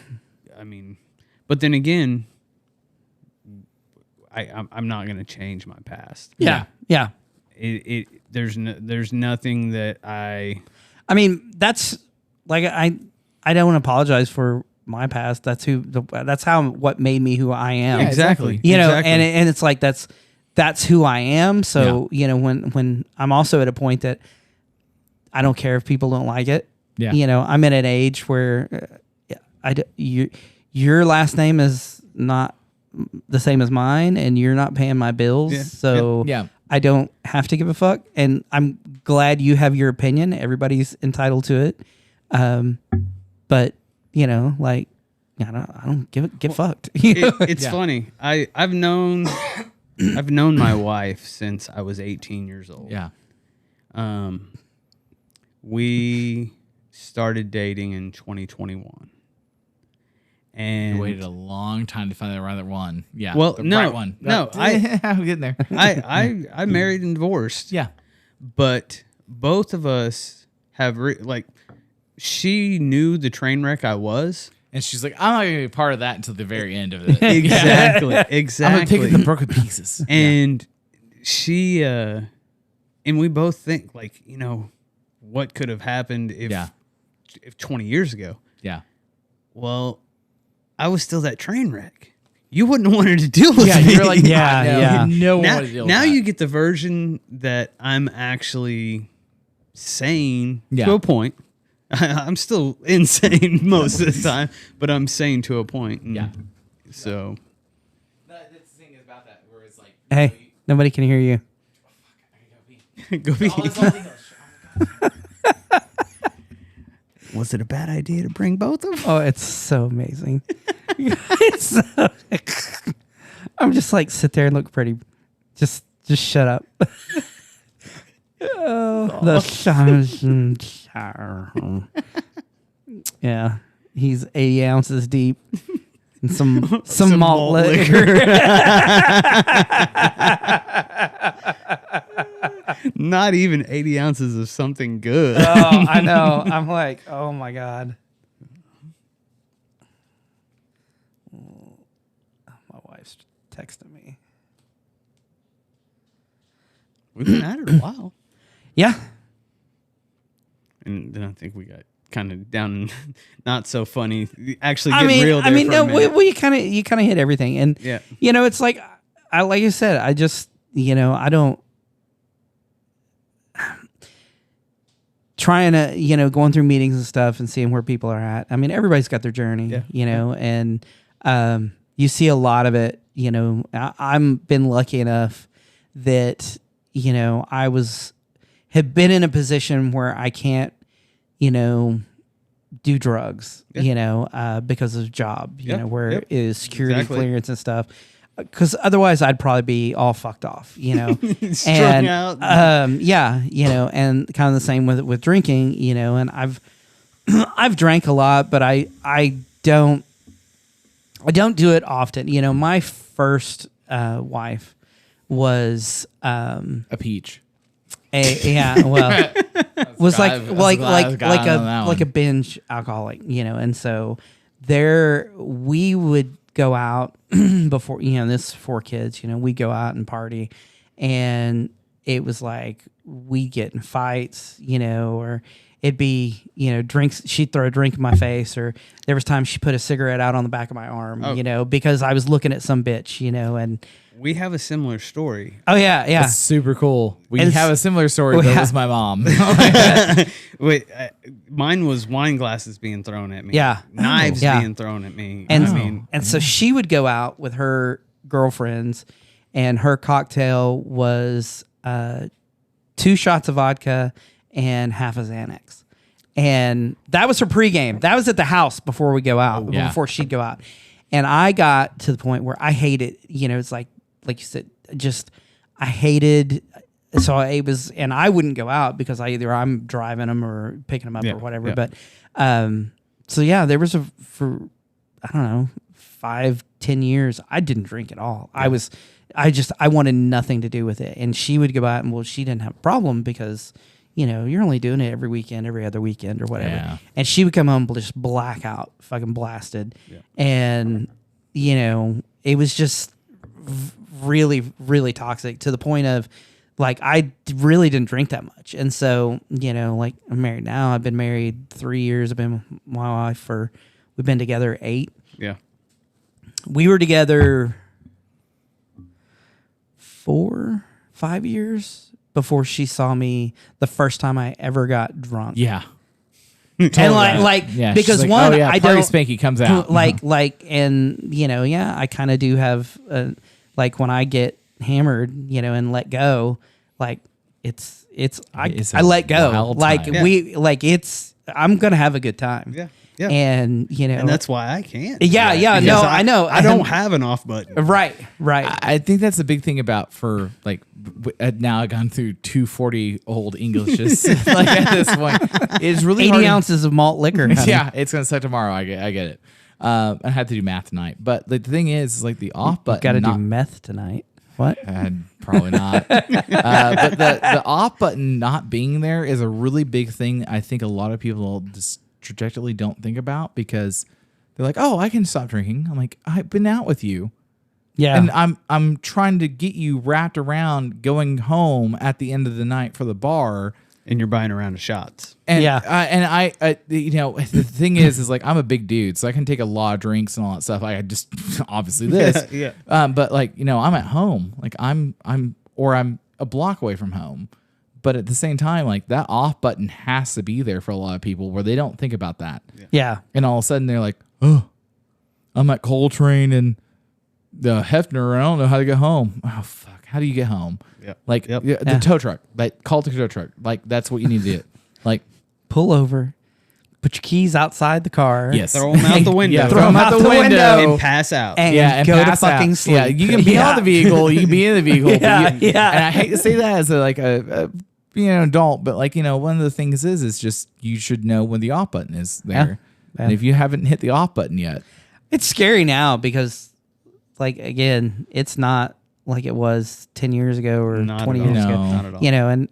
I mean, but then again, I'm not going to change my past. Yeah. Yeah. There's nothing that I mean, that's like, I don't apologize for my past. That's what made me who I am. Yeah, exactly. And it's like, that's who I am. So, when I'm also at a point that I don't care if people don't like it. Yeah. I'm at an age where your last name is not the same as mine, and you're not paying my bills. Yeah. So Yeah. I don't have to give a fuck. And I'm glad you have your opinion. Everybody's entitled to it. But like, I don't get fucked. It's funny. I've known my wife since I was 18 years old. Yeah. We started dating in 2021. And You waited a long time to find the right one. Yeah. Well, the no, right one. no, I'm getting there. I married and divorced. Yeah. But both of us have she knew the train wreck I was. And she's like, I'm not going to be part of that until the very end of it. Exactly. I'm Exactly. going to pick up the broken pieces. And she and we both think, like, what could have happened if 20 years ago. Yeah. Well, I was still that train wreck. You wouldn't have wanted to deal with me. You're like, Yeah. No one now, wanted to deal now with that. you get the version that I'm actually sane Yeah. to a point. I'm still insane most of the time, but I'm sane to a point. And Yeah. So. That's the thing about that, where it's like, Hey, nobody can hear you. Go be. Was it a bad idea to bring both of them? Oh, it's so amazing. I'm just like, sit there and look pretty. Just shut up. The yeah, he's 80 ounces deep and some malt liquor. Not even 80 ounces of something good. Oh, I know. I'm like, oh my God. My wife's texting me. We've been at it a while. Yeah. And then I think we got kind of down and not so funny. Actually, I mean, real there for a no, minute. you kind of hit everything, and Yeah. it's like I said, I just I don't trying to going through meetings and stuff and seeing where people are at. I mean, everybody's got their journey, and you see a lot of it. I've been lucky enough that I have been in a position where I can't do drugs, because of job, where it is security clearance and stuff. Because otherwise, I'd probably be all fucked off, Strung out. and kind of the same with drinking, and I've drank a lot, but I don't do it often. My first wife was A peach. was like a binge alcoholic, and so we would go out before, this 4 kids, we go out and party, and it was like we get in fights, or it'd be, drinks. She'd throw a drink in my face, or there was times she put a cigarette out on the back of my arm, because I was looking at some bitch, and we have a similar story. Oh yeah. That's super cool. We And have a similar story, but it was my mom. Wait, mine was wine glasses being thrown at me. Yeah. Knives Yeah. being thrown at me. And so she would go out with her girlfriends, and her cocktail was 2 shots of vodka and half a Xanax. And that was her pregame. That was at the house before we go out, before she'd go out. And I got to the point where I hated, it's like you said, I hated. So it was, and I wouldn't go out because I'm driving them or picking them up or whatever. Yeah. But there was for I don't know, 5-10 years, I didn't drink at all. Yeah. I wanted nothing to do with it. And she would go out, and she didn't have a problem because, you're only doing it every weekend, every other weekend or whatever. Yeah. And she would come home just blackout, fucking blasted. Yeah. And, it was just really, really toxic to the point of, like, I really didn't drink that much. And so, like, I'm married now. I've been married 3 years. I've been with my wife we've been together 8. Yeah. We were together 4-5 years before she saw me the first time I ever got drunk. Yeah. And because like, one, I don't. Spanky comes out. I kind of do have, when I get hammered, and let go, I let go. I'm gonna have a good time. Yeah. Yeah. And and that's why I can't. Yeah. No, I know. I don't have an off button. Right. I think that's the big thing about now I've gone through 240 old Englishes. At this point, it's really 80 hard. ounces of malt liquor. Honey. Yeah, it's gonna start tomorrow. I get it. I had to do math tonight, but the thing is the off button. Got to do meth tonight. What? Probably not. But the off button not being there is a really big thing. I think a lot of people just trajectory don't think about, because they're like, "Oh, I can stop drinking." I'm like, "I've been out with you." Yeah. And I'm trying to get you wrapped around going home at the end of the night for the bar. And you're buying a round of shots. And I the thing is I'm a big dude, so I can take a lot of drinks and all that stuff. I just obviously this. Yeah. But I'm at home. I'm a block away from home. But at the same time, that off button has to be there for a lot of people where they don't think about that. Yeah. And all of a sudden they're like, "Oh, I'm at Coltrane and the Hefner, and I don't know how to get home." Oh, fuck. How do you get home? Yeah. The tow truck. Call the tow truck. That's what you need to do. Pull over, put your keys outside the car. Yes. Throw them out the window. Yeah, throw them out the window. And pass out. And go to fucking out. sleep. Yeah, you can be on the vehicle. You can be in the vehicle. Yeah. And I hate to say that as a being an adult, but one of the things is just you should know when the off button is there. Yeah. And if you haven't hit the off button yet, it's scary now because, again, it's not like it was 10 years ago or Not 20 at all. years ago. No. Not at all. And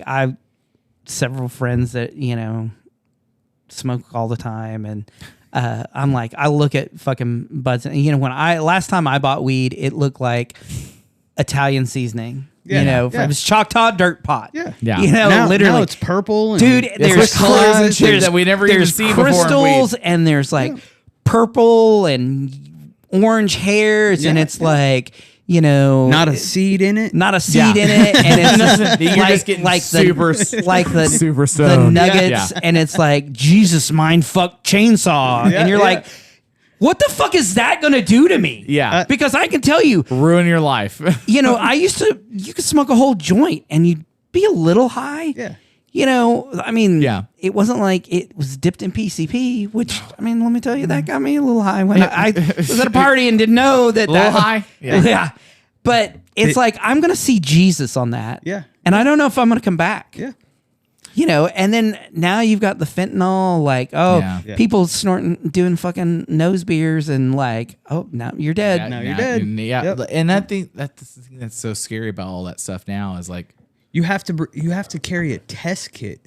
I've several friends that, smoke all the time. And I'm I look at fucking buds. And, last time I bought weed, it looked like Italian seasoning. Yeah. It was Choctaw dirt pot. Yeah. Literally. Now it's purple. And Dude, there's colors and shit that we never even seen before in crystals weed. and there's purple and orange hairs and it's not a seed in it. Not a seed in it, and it's You're just getting super the stoned. nuggets, and it's Jesus mind fuck chainsaw, and you're like, what the fuck is that gonna do to me? Yeah. Because I can tell you, Ruin your life. you could smoke a whole joint and you'd be a little high. Yeah. You know, I mean, Yeah. it wasn't like it was dipped in PCP, which, I mean, let me tell you, that got me a little high when I was at a party and didn't know that. A little high? Yeah. But it's like, I'm going to see Jesus on that. Yeah. And I don't know if I'm going to come back. Yeah. You know, and then now you've got the fentanyl, like, Yeah. people snorting, doing fucking nose beers, and like, oh, now you're dead. Now you're dead. Yeah. Yep. And I think that's the thing that's so scary about all that stuff now is like, You have to carry a test kit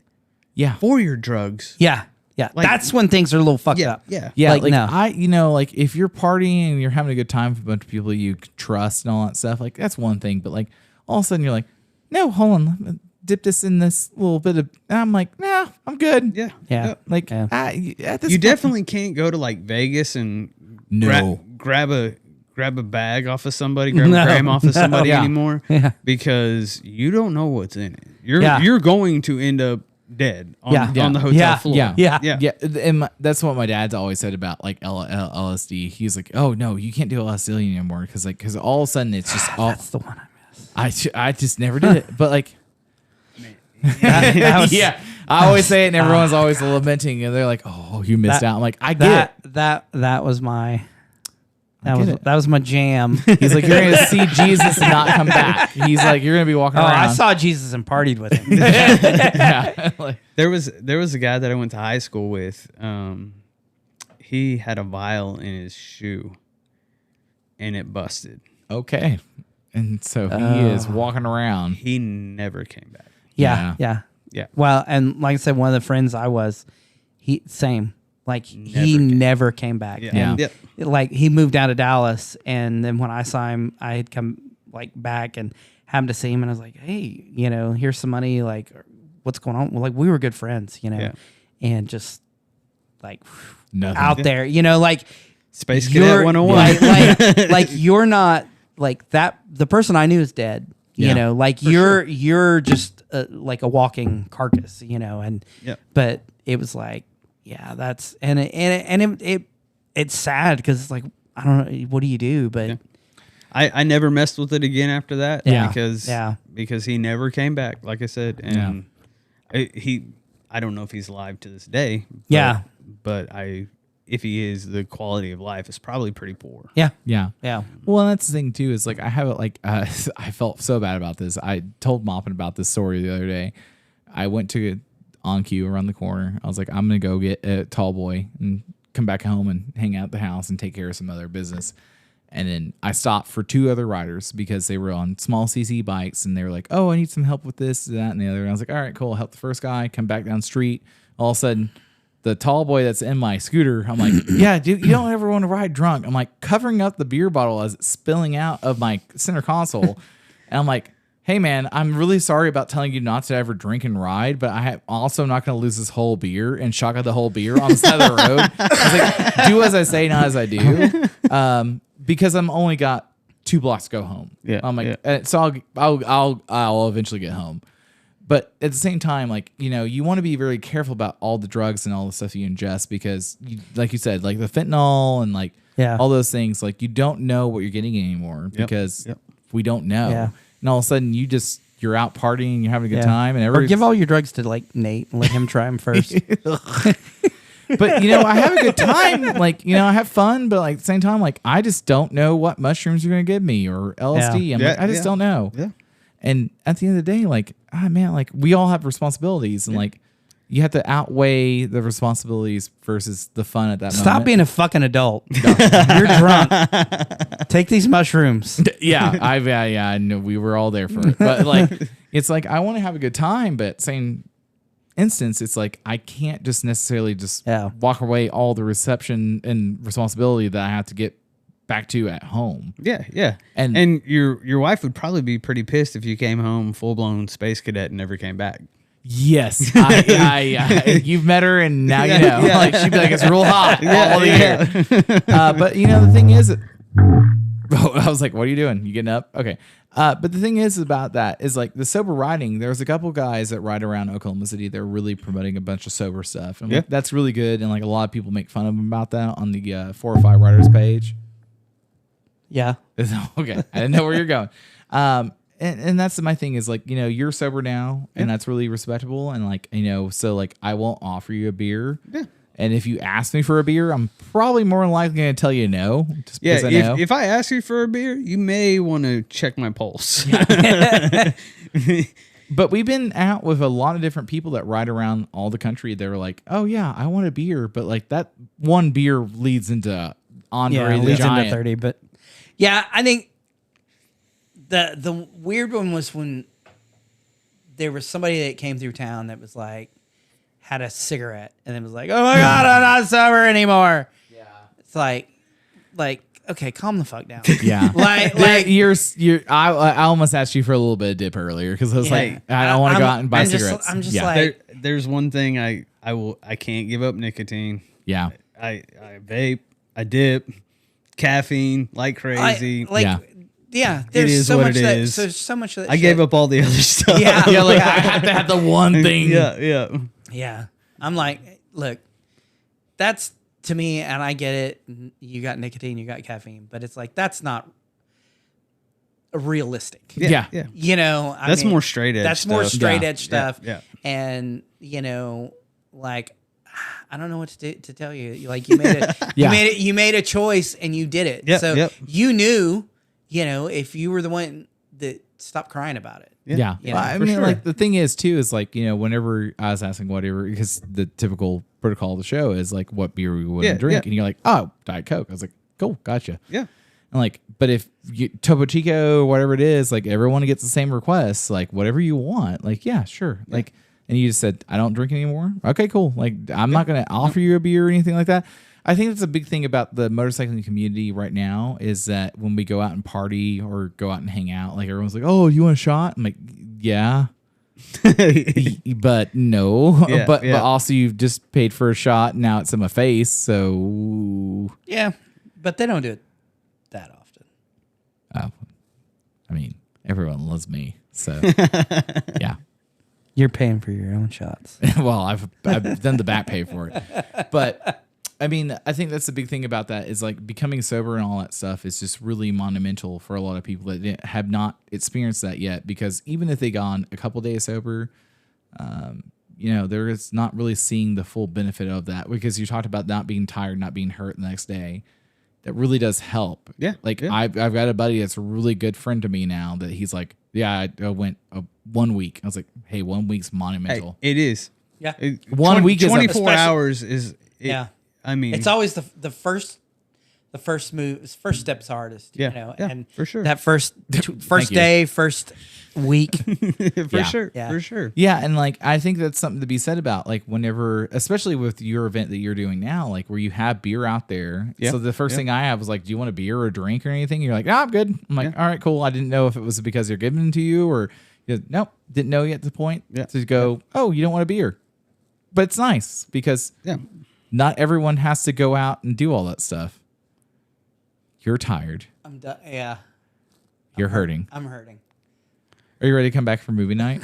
yeah. for your drugs. Yeah. Yeah. Like- That's when things are a little fucked up. Yeah. Yeah, Like, like no. like if you're partying and you're having a good time with a bunch of people you trust and all that stuff, like that's one thing. But like all of a sudden you're like, no, hold on, let me dip this in this little bit of. And I'm like, nah, I'm good. Yeah. Yeah. Yep. Like Yeah. at this You point- definitely can't go to like Vegas and No. grab a bag off of somebody, grab No. a gram off of somebody Yeah. anymore. Yeah. Because you don't know what's in it. Yeah. You're going to end up dead on, Yeah. on the hotel Yeah. floor. Yeah. Yeah. Yeah. And that's what my dad's always said about like LSD. He's like, oh no, you can't do LSD anymore because all of a sudden it's just all. That's the one I miss. I just never did it, but like. That was- Yeah, I always say it, and everyone's always lamenting, and they're like, "Oh, you missed out." I'm like, "I get it." That was my. get it. That was my jam. He's like, "You're gonna see Jesus and not come back." He's like, "You're gonna be walking Oh, around." I saw Jesus and partied with him. Yeah, like, There was a guy that I went to high school with. He had a vial in his shoe, and it busted. okay, and so he is walking around. He never came back. Yeah, yeah. Yeah. Well, and like I said, one of the friends I was, he same. Like he never came back. Yeah. And, Yep. like he moved out of Dallas, and then when I saw him, I had come like back and happened to see him, and I was like, hey, you know, here's some money. Like, what's going on? Well, like we were good friends, you know, Yeah. and just like Nothing. out there, you know, like Space you're- Cadet 101. like you're not like that. The person I knew is dead. Yeah, You know, like you're just like a walking carcass. You know, and Yep. but it was like, yeah, that's it's sad because it's like I don't know what do you do, but Yeah. I never messed with it again after that. Yeah. Because he never came back, like I said, and I don't know if he's alive to this day. But if he is, the quality of life is probably pretty poor. yeah, Yeah. yeah, Well, and that's the thing too. Is like I have it like I felt so bad about this. I told Moppin about this story the other day. I went to On Cue around the corner. I was like, I'm gonna go get a tall boy and come back home and hang out at the house and take care of some other business. And then I stopped for two other riders because they were on small CC bikes and they were like, oh, I need some help with this, that, and the other. And I was like, all right, cool. I'll help the first guy. Come back down the street. All of a sudden, the tall boy that's in my scooter, I'm like, yeah, dude, you don't ever want to ride drunk. I'm like covering up the beer bottle as it's spilling out of my center console. And I'm like, hey, man, I'm really sorry about telling you not to ever drink and ride, but I'm also not going to lose this whole beer and shotgun the whole beer on the side of the road. I was like, do as I say, not as I do. Because I'm only got 2 blocks to go home. Yeah, I'm like, yeah. so I'll eventually get home. But at the same time, like, you know, you want to be very careful about all the drugs and all the stuff you ingest because, like you said, like the fentanyl and like all those things, like you don't know what you're getting anymore because we don't know. Yeah. And all of a sudden you're out partying, you're having a good time. And or give all your drugs to like Nate and let him try them first. But, you know, I have a good time. Like, you know, I have fun, but like at the same time, like I just don't know what mushrooms you're going to give me or LSD. I'm like, I just don't know. Yeah. And at the end of the day, like, man, like we all have responsibilities and like you have to outweigh the responsibilities versus the fun at that moment. Stop being a fucking adult. You're drunk. Take these mushrooms. Yeah, I know we were all there for it. But like, it's like, I want to have a good time, but same instance, it's like, I can't just necessarily just walk away all the reception and responsibility that I have to get back to at home. Yeah. And your wife would probably be pretty pissed if you came home full blown space cadet and never came back. Yes, you've met her and now you know. Yeah. Like she'd be like, it's real hot all the year. But you know the thing is, I was like, what are you doing? You getting up? Okay. But the thing is about that is like the sober riding. There was a couple guys that ride around Oklahoma City. They're really promoting a bunch of sober stuff, and like, that's really good. And like a lot of people make fun of them about that on the 4 or 5 riders page. Yeah. Okay, I didn't know where you're going. and that's my thing is like, you're sober now, and that's really respectable. And like, so like I won't offer you a beer. Yeah. And if you ask me for a beer, I'm probably more than likely going to tell you no. Just because I know. If I ask you for a beer, you may want to check my pulse. But we've been out with a lot of different people that ride around all the country. They were like, oh yeah, I want a beer. But like that one beer leads into Andre the leads Giant. into 30. But yeah, I think the weird one was when there was somebody that came through town that was like, had a cigarette and then was like, oh my God, I'm not sober anymore. Yeah. It's like, okay, calm the fuck down. Yeah. like I almost asked you for a little bit of dip earlier because I was like, I don't want to go out and buy cigarettes. I'm just like, there's one thing I can't give up nicotine. Yeah. I vape, I dip, caffeine like crazy. Yeah, there's is so what much it that. is. So so much of that. I gave up all the other stuff. Yeah, Yeah, like I have to have the one thing. yeah. Yeah, I'm like, look, that's to me, and I get it. You got nicotine, you got caffeine, but it's like that's not realistic. Yeah. That's more straight edge. That's more stuff. straight edge stuff. Yeah. And like, I don't know what to tell you. Like you made it, you made a choice and you did it. Yep, So yep. you knew, if you were the one that stopped crying about it. Yeah. Yeah, Well, I for mean, sure. like the thing is too is like, whenever I was asking whatever, because the typical protocol of the show is like what beer we want to drink. yeah. And you're like, oh, Diet Coke. I was like, cool, gotcha. Yeah. And like, but if you, Topo Chico or whatever it is, like everyone gets the same requests, like whatever you want, like, yeah, sure. Yeah. Like, and you just said, I don't drink anymore. Okay, cool. Like, I'm not going to offer you a beer or anything like that. I think that's a big thing about the motorcycling community right now is that when we go out and party or go out and hang out, like everyone's like, oh, you want a shot? I'm like, yeah. But no. Yeah, but yeah. also you've just paid for a shot and now it's in my face. So Yeah, but they don't do it that often. I mean, everyone loves me. So yeah. You're paying for your own shots. Well, I've done the back pay for it. But I mean, I think that's the big thing about that is like becoming sober and all that stuff is just really monumental for a lot of people that have not experienced that yet. Because even if they gone a couple days sober, they're just not really seeing the full benefit of that. Because you talked about not being tired, not being hurt the next day. That really does help. Yeah. Like yeah. I've got a buddy that's a really good friend to me now that he's like, yeah, I went 1 week. I was like, hey, 1 week's monumental. Hey, it is. Yeah. 1 week is 24 hours is. Yeah. I mean, It's always the first first step's hardest. Yeah, yeah, and for sure. That first you. day, first week. for sure. Yeah. For sure. Yeah, and like I think that's something to be said about like whenever, especially with your event that you're doing now, like where you have beer out there. Yeah. So the first thing I have was like, do you want a beer or a drink or anything? You're like, no, I'm good. I'm like, all right, cool. I didn't know if it was because they're giving it to you or nope, didn't know yet. The point to go, oh, you don't want a beer, but it's nice because not everyone has to go out and do all that stuff. You're tired. I'm done. Yeah. You're hurting. I'm hurting. Are you ready to come back for movie night?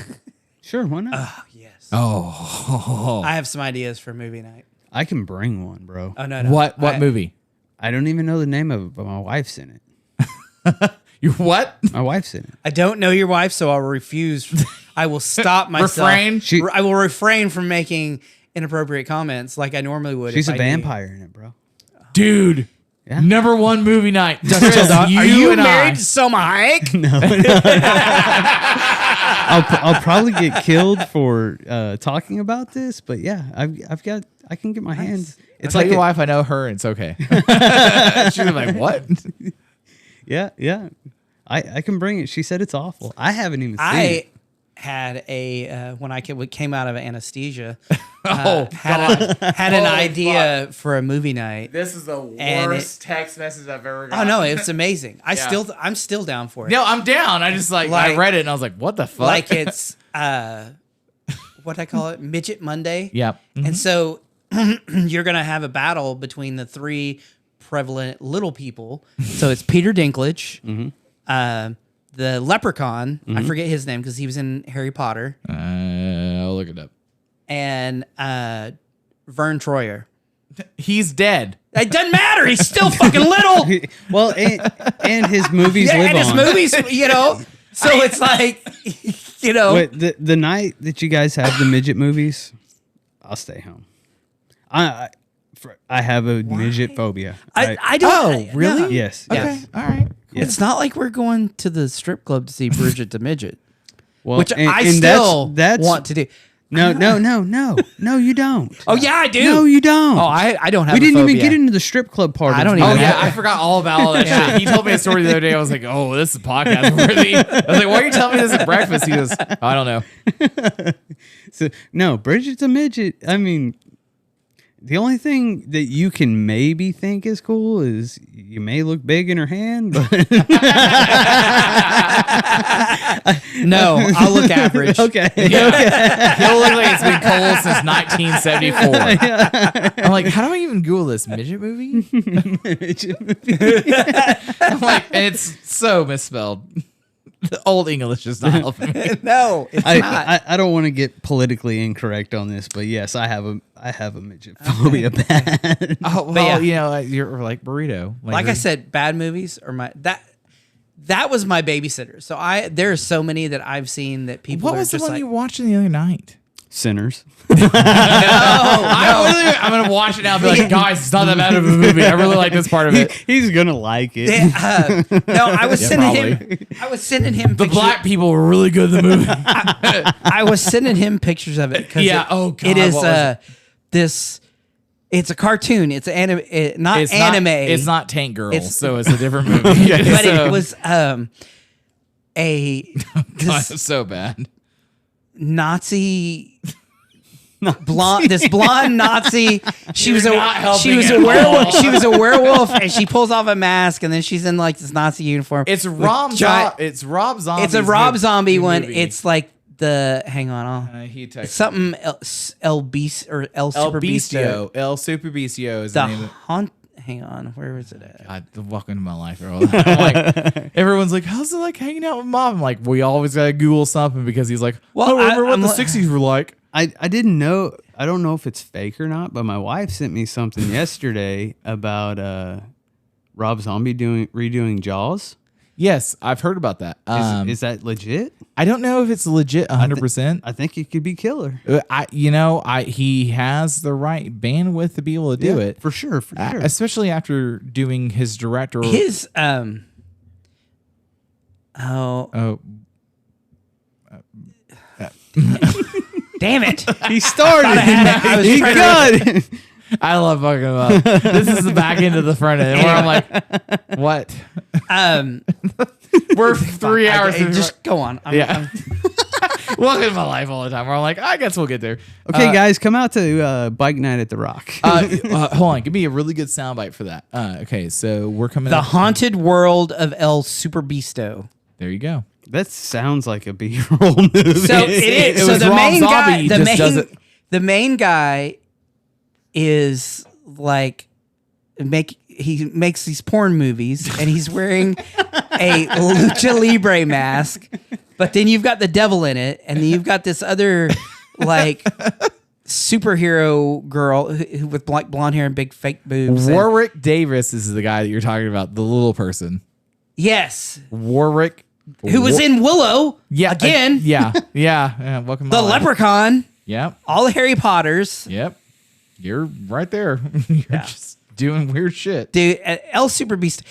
Sure, why not? Oh yes. Oh, I have some ideas for movie night. I can bring one, bro. Oh no. what movie? I don't even know the name of it, but my wife's in it. You what? My wife's in it. I don't know your wife, so I'll refuse. I will stop myself. Refrain? I will refrain from making inappropriate comments like I normally would. She's if a I knew. vampire in it, bro. Dude. Yeah. Number one movie night. Are you and married to Selma Hayek? No. I'll probably get killed for talking about this, but yeah, I can get my hands. It's like your wife. I know her. And it's okay. She's like, what? Yeah. I can bring it. She said it's awful. I haven't even seen it. Had a when I came out of anesthesia. Oh, had an idea for a movie night. This is the worst text message I've ever Oh gotten. no, it's amazing. I'm still down for it. No, I'm down. I just I read it and I was like, what the fuck? Like it's what I call it, Midget Monday. Yep. Mm-hmm. And so you're gonna have a battle between the three prevalent little people. So it's Peter Dinklage, the leprechaun. I forget his name because he was in Harry Potter. I'll look it up. And Vern Troyer. He's dead. It doesn't matter. He's still fucking little. Well, and his movies live and his on. movies, So it's like, you know. Wait, the night that you guys have the midget movies, I'll stay home. I have a midget phobia. I don't. Oh, really? Yes. Okay. Yes. All right. Yes. It's not like we're going to the strip club to see Bridget the Midget, Well, which and I still that's want to do. No, you don't. Oh yeah, I do. No, you don't. Oh, I don't have. We didn't a even phobia. get into the strip club part. I of don't it. even Oh yeah, have- I forgot all about all that shit. He told me a story the other day. I was like, "Oh, this is podcast worthy." I was like, "Why are you telling me this at breakfast?" He goes, oh, "I don't know." So, no, Bridget's a midget. I mean, the only thing that you can maybe think is cool is you may look big in her hand, but No, I'll look average. okay. Yeah. He'll look like it's been cold since 1974. I'm like, how do I even Google this midget movie? I'm like, and it's so misspelled. The old English is not helping me. No, it's not. I don't want to get politically incorrect on this, but yes, I have a midget phobia bad. Oh well, yeah. you know, you're like burrito. Like I said, bad movies are my that was my babysitter. So there are so many that I've seen that people what are was the just one like, you watched the other night? Sinners. I'm gonna watch it now and be like, guys, it's not that bad of a movie. I really like this part of it. He's gonna like it. no, I was Yeah, sending him The pictures. black people were really good in the movie. I was sending him pictures of it. 'Cause Yeah, it, oh, God, it is what was this. It's a cartoon. It's anime. Not It's anime. It's not Tank Girl, It's- so it's a different movie. But So- it was God, this it's so bad. Nazi. Blonde, this blonde Nazi. She was not a helping a at all. werewolf. She was a werewolf, and she pulls off a mask, and then she's in like this Nazi uniform. It's with Rob. giant- It's Rob Zombie. It's a Rob Zombie one. It's like the hang on, he texted something El Beast or El El Super Bistio. El Super Bistio is The the name of it. haunt. Hang on, where was it at? God, welcome to my life. I'm like, everyone's like, how's it like hanging out with mom? I'm like, we always gotta Google something because he's like, Well, I remember what I'm the like- 60s were like. I didn't know. I don't know if it's fake or not, but my wife sent me something yesterday about Rob Zombie redoing Jaws. Yes, I've heard about that. Is that legit? I don't know if it's legit 100%. I think it could be killer. He has the right bandwidth to be able to do it for sure. For sure. especially after doing his director. His Oh, damn it! He started. I was He trying got it. I love fucking him up. This is the back end of the front end where I'm like, what? We're 3 hours. into- Just go on. Yeah. Welcome to my life all the time. Where I'm like, I guess we'll get there. Okay, guys, come out to Bike Night at the Rock. Hold on, give me a really good soundbite for that. Okay, so we're coming. The up. Haunted World of El Super Bisto. There you go. That sounds like a B-roll movie. So it is. It So was the Rob main Zombie, guy. he just does it- The main guy is like he makes these porn movies, and he's wearing a lucha libre mask. But then you've got the devil in it, and then you've got this other like superhero girl who with like blonde hair and big fake boobs. and- Warwick Davis is the guy that you're talking about, the little person. yes, Warwick, who was in Willow? again. Yeah. Welcome. to The my life. Leprechaun. Yep. All the Harry Potters. Yep. You're right there. You're just doing weird shit. Dude, El Super Beast.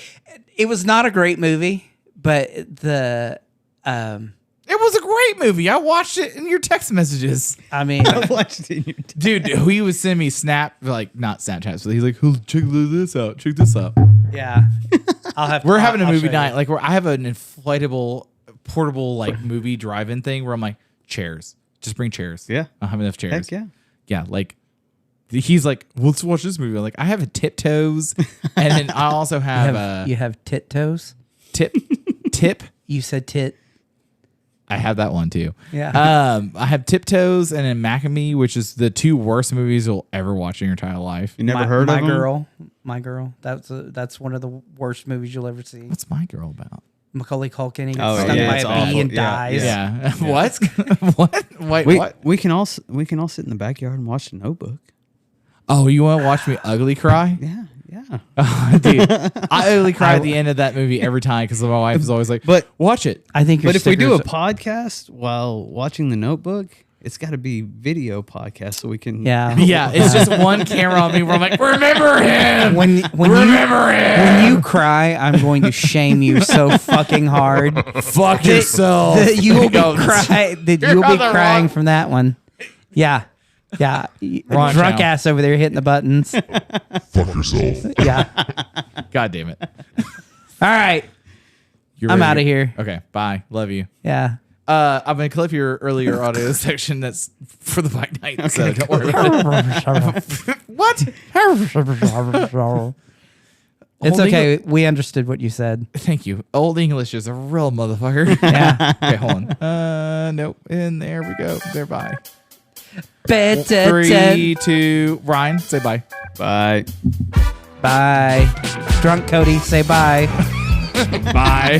It was not a great movie, but It was a great movie. I watched it in your text messages. I mean, I watched it in your Dude, he would send me not Snapchats, but he's like, oh, check this out. Check this out. yeah. I'll have. We're having a I'll movie show you. night. Like, where I have an inflatable, portable, like, movie drive-in thing where I'm like, chairs. Just bring chairs. Yeah. I have enough chairs. Heck yeah. Yeah, like, he's like, let's watch this movie. I'm like, I have a Tiptoes, and then I also have, You have tit toes. Tip. You said tit. I have that one too. Yeah. I have Tiptoes and then Macamee, which is the two worst movies you'll ever watch in your entire life. You never my, heard my of them? girl. My girl. That's one of the worst movies you'll ever see. What's My Girl about? Macaulay Culkin. He Oh, gets stung yeah, by it's a bee awful. and Yeah, dies. Yeah. What? What? Wait, what? We can all sit in the backyard and watch The Notebook. Oh, you want to watch me ugly cry? Yeah. Yeah. Dude, I only cry at the end of that movie every time because my wife is always like, But- watch it. I think. But if we do a podcast while watching The Notebook, it's got to be video podcast so we can. Yeah. Yeah, it's just one camera on me where I'm like, remember him. Remember him. When you cry, I'm going to shame you so fucking hard. Fuck yourself. That you will be Go- crying from that one. Yeah. Yeah. Wrong Drunk channel. ass over there hitting the buttons. Fuck yourself. Yeah. God damn it. All right. You're I'm ready? outta here. Okay, bye. Love you. Yeah. I'm gonna clip your earlier audio section that's for the fight night, so don't worry about it. What? It's Old okay. English- We understood what you said. Thank you. Old English is a real motherfucker. Yeah. Okay, hold on. Nope. And there we go. There, bye. Better 3, 2, Ryan, say bye. Bye. Bye. Drunk Cody, say bye. Bye.